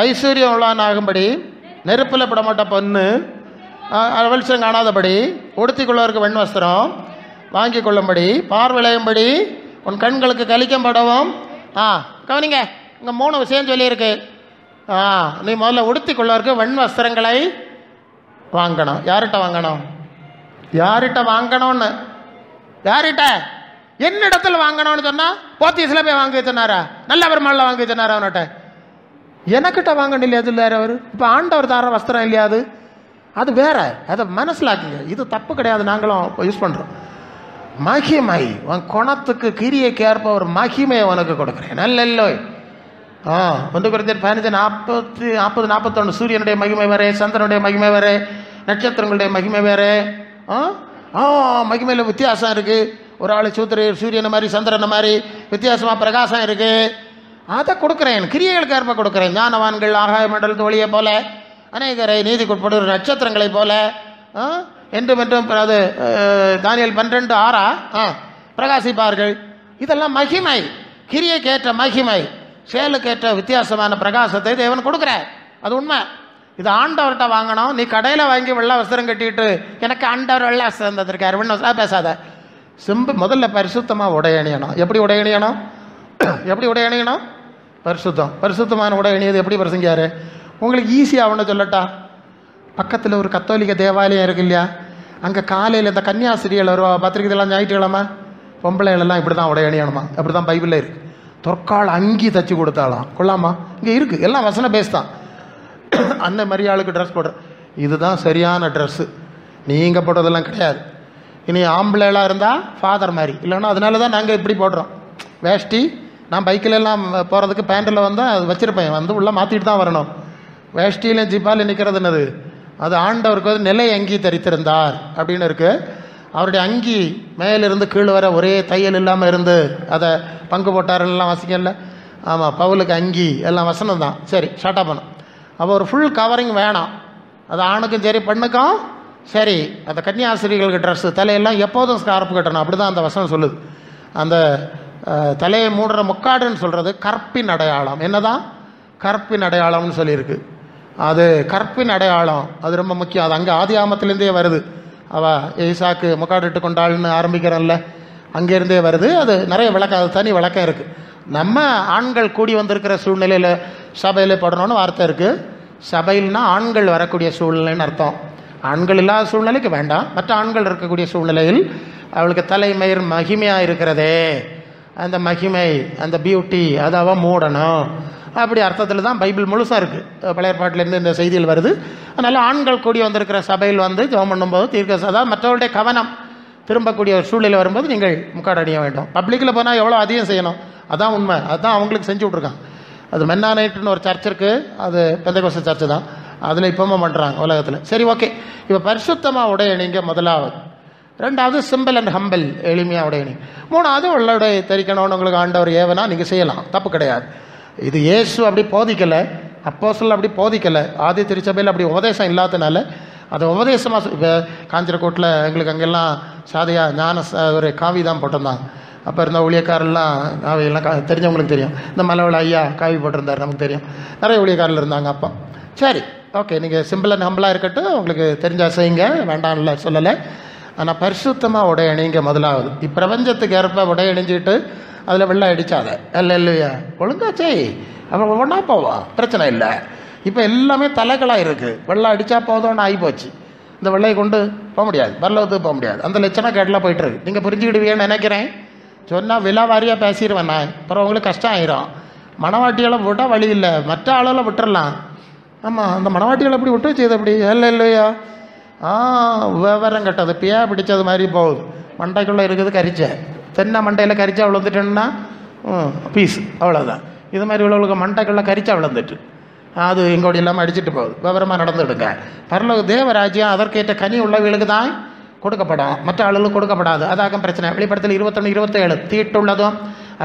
ஐஸ்வர்யம் உள்ளானாகும்படி நெருப்பில் படமாட்ட பொண்ணு வெளிச்சம் காணாதபடி உடுத்தி கொள்வதற்கு வெண் வஸ்திரம் வாங்கி கொள்ளும்படி பார்விளையும்படி உன் கண்களுக்கு கலிக்கப்படவும். கவனிங்க, இங்கே 3 விஷயம் சொல்லியிருக்கு. நீ முதல்ல உடுத்தி கொள்வதற்கு வெண் வஸ்திரங்களை வாங்கணும். யார்கிட்ட வாங்கணும்? யார்கிட்ட வாங்கணும்னு? யார்கிட்ட? என்னிடத்தில் வாங்கணும்னு சொன்னால் போத்தீஸில் போய் வாங்கி வச்சுனாரா? நல்ல பெருமாளில் வாங்கி வச்சுனாரா? அவன்கிட்ட எனக்கிட்ட வாங்கணும் இல்லையா? அது இல்லை. அவர் இப்போ ஆண்டவர் தார வஸ்திரம் இல்லையா? அது வேற. அதை மனசிலாக்குங்க. இது தப்பு கிடையாது, நாங்களும் யூஸ் பண்ணுறோம். மகிமை உன் குணத்துக்கு கிரியைக்கு ஏற்ப ஒரு மகிமையை உனக்கு கொடுக்குறேன். நல்ல 1 Corinthians 15:40-41 சூரியனுடைய மகிமை வேறு, சந்திரனுடைய மகிமை வேறு, நட்சத்திரங்களுடைய மகிமை வேறு. மகிமையில் வித்தியாசம் இருக்குது. ஒரு ஆள் சூரியனை மாதிரி சந்திரனை மாதிரி வித்தியாசமாக பிரகாசம் இருக்குது. அதை கொடுக்குறேன், கிரியைகளுக்கு ஏற்ப கொடுக்குறேன். ஞானவான்கள் ஆகாய மண்டலத்து ஒளியை போல, அநேகரை நீதிக்குட்படுற நட்சத்திரங்களை போல என்றும் என்றும். அது தானியேல் 12:6 பிரகாசிப்பார்கள். இதெல்லாம் மகிமை, கிரியைக்கேற்ற மகிமை, செயலுக்கேற்ற வித்தியாசமான பிரகாசத்தை தேவன் கொடுக்குறார். அது உண்மை. இது ஆண்டவர்கிட்ட வாங்கணும். நீ கடையில் வாங்கி வெள்ளை வஸ்திரம் கட்டிட்டு எனக்கு ஆண்டவர் வெள்ளை வஸ்திரம் தந்திருக்காரு வெண்ண பேசாத. முதல்ல பரிசுத்தமாக உடை அணியணும். எப்படி உடை அணியணும்? எப்படி உடை அணியணும்? பரிசுத்தமான உடை அணியது எப்படி பிரசங்கியாரு? உங்களுக்கு ஈஸியாக அவனை சொல்லட்டா? பக்கத்தில் ஒரு கத்தோலிக்க தேவாலயம் இருக்கு இல்லையா, அங்கே காலையில் இந்த கன்னியாஸ்திரிகள் வருவா பத்திரிக்கைலாம் ஞாயிற்றுக்கிழமை, பொம்பளைகளெல்லாம் இப்படி தான் உடை அணியணுமா, அப்படி தான் பைபிளில் இருக்குது. தொற்கால் அங்கி தச்சு கொடுத்தாலாம் கொள்ளாமா, இங்கே இருக்குது, எல்லாம் வசன பேஸ் தான். அந்த மரியாளுக்கு ட்ரெஸ் போடுற இதுதான் சரியான ட்ரெஸ்ஸு, நீங்கள் போடுறதெல்லாம் கிடையாது. இனி ஆம்பளைலாம் இருந்தால் ஃபாதர் மாதிரி, இல்லைன்னா அதனால தான் நாங்கள் இப்படி போடுறோம். வேஷ்டி, நான் பைக்கிலெல்லாம் போகிறதுக்கு பேண்டில் வந்தால் அது வச்சுருப்பேன், வந்து உள்ளே மாற்றிட்டு தான் வரணும். வேஷ்டியிலும் ஜிப்பால் நிற்கிறது என்னது, அது ஆண்டவருக்கு வந்து நிலை அங்கி தரித்திருந்தார் அப்படின்னு இருக்குது. அவருடைய அங்கி மேலிருந்து கீழ் வர ஒரே தையல் இல்லாமல் இருந்து அதை பங்கு போட்டாருலாம் வசிக்கல. ஆமாம், பவுலுக்கு அங்கி எல்லாம் வசனம் தான். சரி, ஷார்ட்டாக பண்ணும். அப்போ ஒரு ஃபுல் கவரிங் வேணாம், அது ஆணுக்கும் சரி பெண்ணுக்கும் சரி. அந்த கன்னியாஸ்திரிகளுக்கு ட்ரெஸ்ஸு, தலையெல்லாம் எப்போதும் ஸ்கார்ப் கட்டணும், அப்படி தான் அந்த வசனம் சொல்லுது. அந்த தலையை மூடுற முக்காடுன்னு சொல்கிறது கற்பின் அடையாளம். என்ன தான் கற்பின் அடையாளம்னு சொல்லியிருக்கு. அது கற்பின் அடையாளம், அது ரொம்ப முக்கியம். அது அங்கே ஆதி ஆமத்திலேருந்தே வருது. அவள் ஈசாக்கு முக்காடிட்டு கொண்டாள்னு ஆரம்பிக்கிறோம்ல, அங்கேருந்தே வருது. அது நிறைய விளக்கம், அது தனி விளக்கம் இருக்குது. நம்ம ஆண்கள் கூடி வந்திருக்கிற சூழ்நிலையில் சபையில் போடணும்னு வார்த்தை இருக்குது. சபையில்னா ஆண்கள் வரக்கூடிய சூழ்நிலைன்னு அர்த்தம். ஆண்கள் இல்லாத சூழ்நிலைக்கு வேண்டாம், மற்ற ஆண்கள் இருக்கக்கூடிய சூழ்நிலையில் அவளுக்கு தலைமயிர் மகிமையாக இருக்கிறதே, அந்த மகிமை, அந்த பியூட்டி, அதை அவள் மூடணும். அப்படி அர்த்தத்தில் தான் பைபிள் முழுசாக இருக்குது. பழைய ஏற்பாட்டிலேருந்து இந்த செய்தியில் வருது. அதனால் ஆண்கள் கூடி வந்திருக்கிற சபையில் வந்து ஜெபம் பண்ணும்போது தீர்க்க, அதாவது மற்றவருடைய கவனம் திரும்பக்கூடிய ஒரு சூழ்நிலை வரும்போது நீங்கள் முக்காடு அணிய வேண்டும். பப்ளிக்கில் போனால் எவ்வளோ அதிகம் செய்யணும், அதான் உண்மை. அதுதான் அவங்களுக்கு செஞ்சு விட்ருக்காங்க. அது மென்னானைட்டுன்னு ஒரு சர்ச் இருக்குது, அது பெந்தகோஸ்தே சர்ச்சு தான், அதில் இப்போவும் பண்ணுறாங்க உலகத்தில். சரி, ஓகே. இப்போ பரிசுத்தமாக உடைய அணிங்க முதலாவது. ரெண்டாவது சிம்பிள் அண்ட் ஹம்பிள், எளிமையாக உடைய அணி. மூணாவது உள்ளுடைய தெரிக்கணும்னு உங்களுக்கு ஆண்டவர் ஏவனா நீங்கள் செய்யலாம், தப்பு கிடையாது. இது இயேசு அப்படி போதிக்கலை, அப்போஸ்தலர் அப்படி போதிக்கலை, ஆதி திருச்சபையில் அப்படி உபதேசம் இல்லாதனால அது உபதேசமாக. இப்போ காஞ்சிரக்கோட்டில் எங்களுக்கு அங்கெல்லாம் சாதையாக ஞான ஒரு காவி தான் போட்டிருந்தாங்க. அப்போ இருந்த ஊழியக்காரெல்லாம் காவியெல்லாம் தெரிஞ்சவங்களுக்கு தெரியும். இந்த மலைவள ஐயா காவி போட்டிருந்தார், நமக்கு தெரியும். நிறைய ஊழியக்காரில் இருந்தாங்க அப்போ. சரி, ஓகே, நீங்கள் சிம்பிள் அண்ட் ஹம்பிளாக இருக்கட்டும், உங்களுக்கு தெரிஞ்சால் செய்யுங்க, வேண்டாம்ல சொல்லலை. ஆனால் பரிசுத்தமாக உடை அணிங்க முதலாவது. இப்பிரபஞ்சத்துக்கு ஏற்ப உடை அணிஞ்சிட்டு அதில் வெள்ளை அடித்தாத இல்லையா, ஒழுங்கா செய், அவன் ஒவ்வொன்றா போவான், பிரச்சனை இல்லை. இப்போ எல்லாமே தலைகளாக இருக்குது, வெள்ளை அடித்தா போதும்னு ஆகி போச்சு. இந்த வெள்ளையை கொண்டு போக முடியாது, பரலோகத்துக்கு போக முடியாது. அந்த லட்சணம் கேட்டலாம் போய்ட்டுருக்கு. நீங்கள் புரிஞ்சுக்கிடுவீங்கன்னு நினைக்கிறேன். சொன்னால் விலாவாரியாக பேசிடுவேன் நான், அப்புறம் உங்களுக்கு கஷ்டம் ஆயிரும். மணவாட்டிகளை விட்டால் வழி இல்லை, மற்ற ஆளெல்லாம் விட்டுறலாம். ஆமாம், அந்த மணவாட்டிகளை எப்படி விட்டு வச்சது அப்படி இல்லையா, விவரம் கட்டது பியா பிடிச்சது மாதிரி போகுது. மண்டைக்குள்ளே இருக்குது கரிச்சை, தென்னை மண்டையில் கரிச்சா விழுந்துட்டேன்னா பீஸ், அவ்வளோதான். இது மாதிரி உள்ளவங்களுக்கு மண்டைக்குள்ளே கரிச்சா விழுந்துட்டு அது எங்கோடி இல்லாமல் அடிச்சுட்டு போகுது. விவரமாக நடந்துடுங்க. பரலோக தேவராஜ்யம் அதற்கேற்ற கனி உள்ளவர்களுக்கு தான் கொடுக்கப்படும், மற்ற ஆளுகளுக்கு கொடுக்கப்படாது. அதாகும் பிரச்சனை. வெளிப்படத்தில் 21:27 தீட்டுள்ளதும்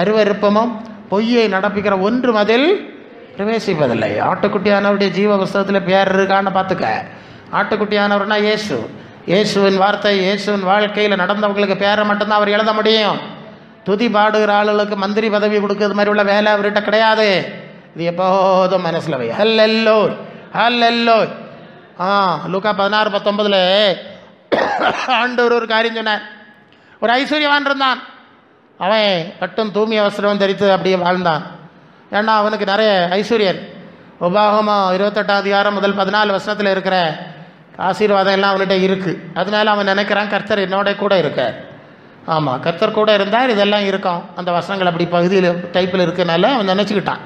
அருவருப்பமும் பொய்யை நடப்பிக்கிற ஒன்றும் அதில் பிரவேசிப்பதில்லை. ஆட்டுக்குட்டியானவருடைய ஜீவ புஸ்தகத்தில் பேர் இருக்கான்னு பார்த்துக்க. ஆட்டுக்குட்டியானவர்னா இயேசு, இயேசுவின் வார்த்தை, இயேசுவின் வாழ்க்கையில் நடந்தவங்களுக்கு பேரை மட்டும்தான் அவர் எழுத முடியும். துதி பாடுகிற ஆளுகளுக்கு மந்திரி பதவி கொடுக்கறது மாதிரி உள்ள வேலை அவர்கிட்ட கிடையாது. இது எப்போதும் மனசில் வை. ஹல்லேலூயா, ஹல்லேலூயா. லூக்கா 16:19 ஆண்டவர் ஒரு காரியம் சொன்னார். ஒரு ஐஸ்வர்யவான் இருந்தான், அவன் கட்டும் தூமிய வஸ்திரம் தரித்து அப்படியே வாழ்ந்தான். ஏன்னா அவனுக்கு நிறைய ஐஸ்வர்யன். உபாகமம் 28 முதல் 14 வசனத்தில் இருக்கிற ஆசீர்வாதம் எல்லாம் அவன்கிட்ட இருக்குது. அதனால அவன் நினைக்கிறான் கர்த்தர் என்னோட கூட இருக்கார். ஆமாம், கர்த்தர் கூட இருந்தால் இதெல்லாம் இருக்கும். அந்த வசனங்கள் அப்படி பகுதியில் டைப்பில் இருக்கனால அவன் நினச்சிக்கிட்டான்.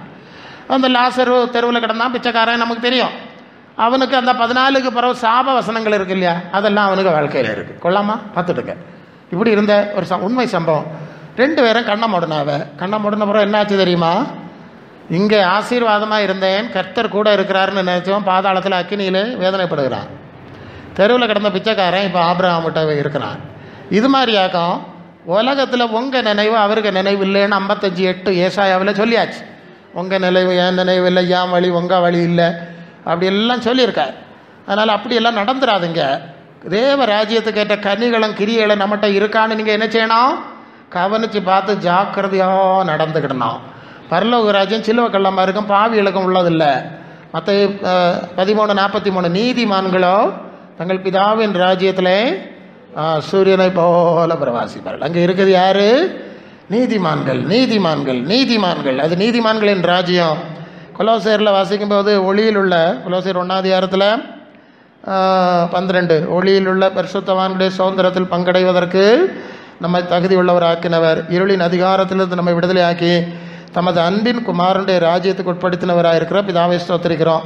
அந்த லாசரு தெருவில் கிடந்தான், பிச்சைக்காரன், நமக்கு தெரியும். அவனுக்கு அந்த 14க்கு பிறகு சாப வசனங்கள் இருக்கு இல்லையா, அதெல்லாம் அவனுக்கு வாழ்க்கையில் இருக்குது. கொள்ளாமா பார்த்துட்டுங்க. இப்படி இருந்த ஒரு உண்மை சம்பவம். 2 பேரும் கண்ணை மூடினாவ. கண்ணை மூடின பிறகு என்ன ஆச்சு தெரியுமா, இங்கே ஆசீர்வாதமாக இருந்தேன், கர்த்தர் கூட இருக்கிறாருன்னு நினச்சவன் பாதாளத்தில் அக்கினியில் வேதனைப்படுகிறான். தெருவில் கிடந்த பிச்சைக்காரன் இப்போ ஆபிரகாம்கிட்ட இருக்கிறான். இது மாதிரியாக்கும் உலகத்தில் உங்கள் நினைவு அவருக்கு நினைவு இல்லைன்னு 55:8 ஏசாயாவில் சொல்லியாச்சு. உங்கள் நினைவு என் நினைவு இல்லை, என் வழி உங்கள் வழி இல்லை, அப்படி எல்லாம் சொல்லியிருக்கார். அதனால் அப்படியெல்லாம் நடந்துடாதுங்க. தேவ ராஜ்யத்துக்கு ஏற்ற கனிகளும் கிரியைகளும் நம்மகிட்ட இருக்கான்னு நீங்கள் என்ன செய்யணும், கவனித்து பார்த்து ஜாக்கிரதையாக நடந்துக்கிடணும். பரலோக ராஜ்யம் சிலுவை கள்ளமாக இருக்கும், பாவிகளுக்கும் உள்ளதில்லை. மற்ற 13:43 நீதிமான்களோ தங்கள் பிதாவின் ராஜ்யத்தில் சூரியனை போல பிரவாசிப்பார்கள். அங்கே இருக்குது யாரு, நீதிமான்கள், நீதிமான்கள், நீதிமான்கள். அது நீதிமான்களின் ராஜ்யம். கொலோசேரில் வாசிக்கும்போது ஒளியில் உள்ள கொலோசேர் 1 அதிகாரத்தில் 12 ஒளியில் உள்ள பரிசுத்தவான்களுடைய சுதந்திரத்தில் பங்கடைவதற்கு நம்மை தகுதி உள்ளவராக்கினவர், இருளின் அதிகாரத்திலிருந்து நம்மை விடுதலையாக்கி தமது அன்பின் குமாரனுடைய ராஜ்யத்துக்கு உட்படுத்தினவராக இருக்கிற பிதாவை ஸ்தோத்திரிக்கிறோம்.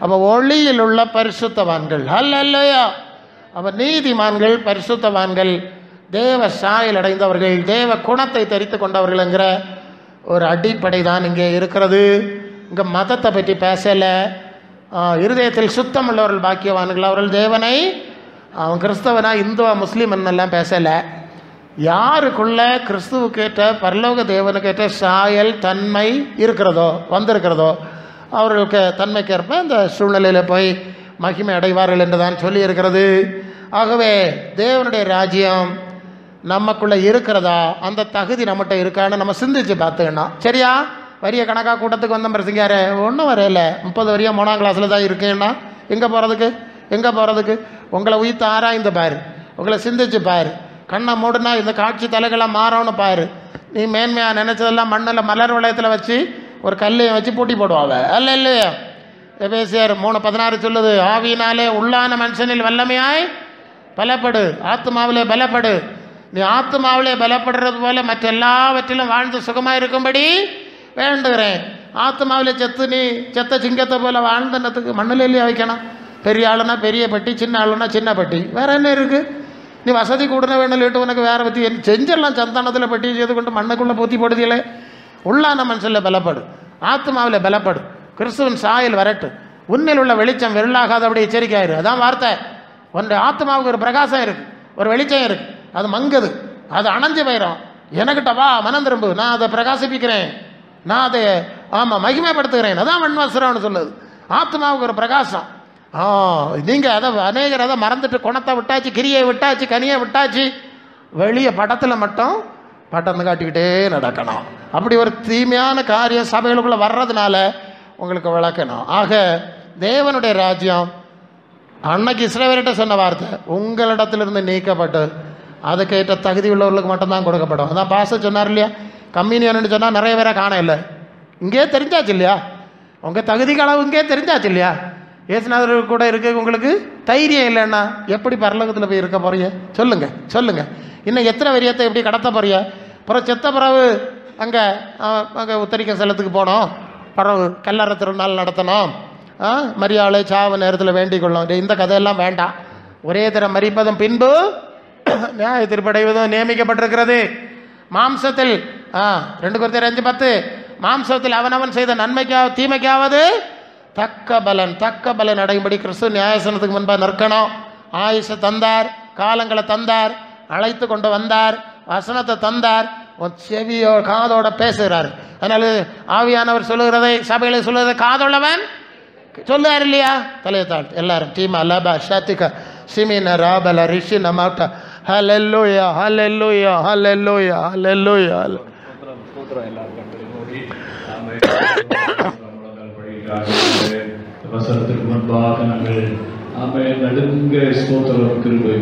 அப்போ ஒளியில் உள்ள பரிசுத்தவான்கள், அல்லேலூயா. அப்போ நீதிமான்கள், பரிசுத்தவான்கள், தேவ சாயல் அடைந்தவர்கள், தேவ குணத்தை தரித்து கொண்டவர்கள்ங்கிற ஒரு அடிப்படை தான் இங்கே இருக்கிறது. இங்கே மதத்தை பற்றி பேசலை. இருதயத்தில் சுத்தம் உள்ளவர்கள் பாக்கியவான்கள், அவர்கள் தேவனை, அவன் கிறிஸ்தவனா இந்துவா முஸ்லீம் என்னெல்லாம் பேசலை. யாருக்குள்ள கிறிஸ்துவுக்கேற்ற பரலோக தேவனுக்கேற்ற சாயல் தன்மை இருக்கிறதோ வந்திருக்கிறதோ அவர்களுக்கு தன்மைக்கேற்ப இந்த சூழ்நிலையில் போய் மகிமை அடைவார்கள் என்று தான் சொல்லி இருக்கிறது. ஆகவே தேவனுடைய ராஜ்யம் நமக்குள்ளே இருக்கிறதா, அந்த தகுதி நம்மகிட்ட இருக்கான்னு நம்ம சிந்திச்சு பார்த்துக்கணும். சரியா? வரிய கணக்காக கூட்டத்துக்கு வந்த பிரசங்காரு ஒன்றும் வரையில 30 வரியாக 3ஆம் கிளாஸில் தான் இருக்கேன்னா எங்கே போகிறதுக்கு உங்களை உயிர்த்து ஆராய்ந்து பாரு, உங்களை சிந்திச்சு பாரு. கண்ணை மூடுனா இந்த காட்சி தலைகளை மாறோன்னு பாரு. நீ மேன்மையாக நினச்சதெல்லாம் மண்ணில் மலர் வளையத்தில் வச்சு ஒரு கல்லையை வச்சு பூட்டி போடுவாங்க, அல்ல இல்லையா? எபேசியர் 3:16 சொல்லுது, ஆவியினாலே உள்ளான மனுஷனில் வல்லமையாய் பலப்படு, ஆத்மாவிலே பலப்படு. நீ ஆத்மாவிலே பலப்படுறது போல மற்ற எல்லாவற்றிலும் வாழ்ந்து சுகமாக இருக்கும்படி வேண்டுகிறேன். ஆத்மாவிலே நீ செத்த சிங்கத்தை போல வாழ்ந்தனத்துக்கு மண்ணில் இல்லையா வைக்கணும்? பெரிய ஆளுனா பெரிய பெட்டி, சின்ன ஆளுனா சின்ன பெட்டி, வேற என்ன இருக்குது? நீ வசதி கூடன வேணும் இட்டு உனக்கு வேற பற்றி செஞ்செல்லாம் சந்தானத்தில் பெட்டி செய்து கொண்டு மண்ணுக்குள்ளே பூத்தி போடுதில்லை. உள்ளான மனுஷனில் பலப்படு, ஆத்மாவில் பலப்படு, கிறிஸ்துவின் சாயல் வரட்டு, உன்னில் உள்ள வெளிச்சம் வெள்ளாகாதபடி எச்சரிக்கையாயிரு. அதான் வார்த்தை. உன்னுடைய ஆத்மாவுக்கு ஒரு பிரகாசம் இருக்குது, ஒரு வெளிச்சம் இருக்குது, அது மங்குது, அது அணைஞ்சு போயிடும். எனக்கிட்ட வா, மனம் திரும்பு, நான் அதை பிரகாசிப்பிக்கிறேன், நான் அதை மகிமைப்படுத்துகிறேன். அதான் வன்வாசுரம்னு சொல்லுது. ஆத்மாவுக்கு ஒரு பிரகாசம். நீங்கள் அதை அநேகர் அதை மறந்துட்டு குணத்தை விட்டாச்சு, கிரியை விட்டாச்சு, கனியை விட்டாச்சு, வெளியே படத்தில் மட்டும் பட்டம் காட்டிக்கிட்டே நடக்கணும். அப்படி ஒரு தீமையான காரியம் சபைகளுக்குள்ளே வர்றதுனால உங்களுக்கு விளக்கணும். ஆக தேவனுடைய ராஜ்யம் அன்னைக்கு இஸ்ரவேல்கிட்ட சொன்ன வார்த்தை உங்களிடத்திலிருந்து நீக்கப்பட்டு அதுக்கேற்ற தகுதி உள்ளவர்களுக்கு மட்டும்தான் கொடுக்கப்படும். அதான் பாச சொன்னார் இல்லையா? கம்யூனியன்னு சொன்னால் நிறைய பேரை காண இல்லை, இங்கே தெரிஞ்சாச்சு இல்லையா? உங்கள் தகுதிக்கு அளவு இங்கே தெரிஞ்சாச்சு இல்லையா? இயேசுநாதர் கூட இருக்க உங்களுக்கு தைரியம் இல்லைன்னா எப்படி பரலோகத்தில் போய் இருக்க போறீங்க? சொல்லுங்க. இன்னும் எத்தனை வரியத்தை எப்படி கடத்த போறீங்க? அப்புறம் செத்த பிறகு அங்கே உத்தரிக்க ஸ்தலத்துக்கு போனோம், பிறகு கல்லறை திருநாள் நடத்தணும், மரியாதை சாவு நேரத்தில் வேண்டிக் கொள்ளணும். இந்த கதையெல்லாம் வேண்டாம். ஒரே தரம் மரிப்பதும் பின்பு நியாய தீர்ப்படைவதும் நியமிக்கப்பட்டிருக்கிறது. மாம்சத்தில் 2 Corinthians 5:10 மாம்சத்தில் அவனவன் செய்த நன்மைக்காவது தீமைக்காவது தக்க பலன் அடையும்படி கிறிஸ்து நியாயசனத்துக்கு முன்பாக நிற்கணும். ஆயுசை தந்தார், காலங்களை தந்தார், அழைத்து கொண்டு வந்தார், வசனத்தை தந்தார், செவியோ காதோட பேசுகிறார். அதனால ஆவியானவர் சொல்லுகிறதை சபைகளை சொல்லுகிறதை காதோள்ளவன் சொல்லுவார் இல்லையா? தலையை தாழ்த்து எல்லாரும் டீமா லபா ஷாத்திகா சிமின ராபல ரிஷி நமாட்ட ஹல்லேலூயா ஹல்லேலூயா ஹல்லேலூயா ஹல்லேலூயா. வசனத்துக்கு முன்பாக நாங்கள் நடுங்க ஸ்தோத்திரம் கிருபை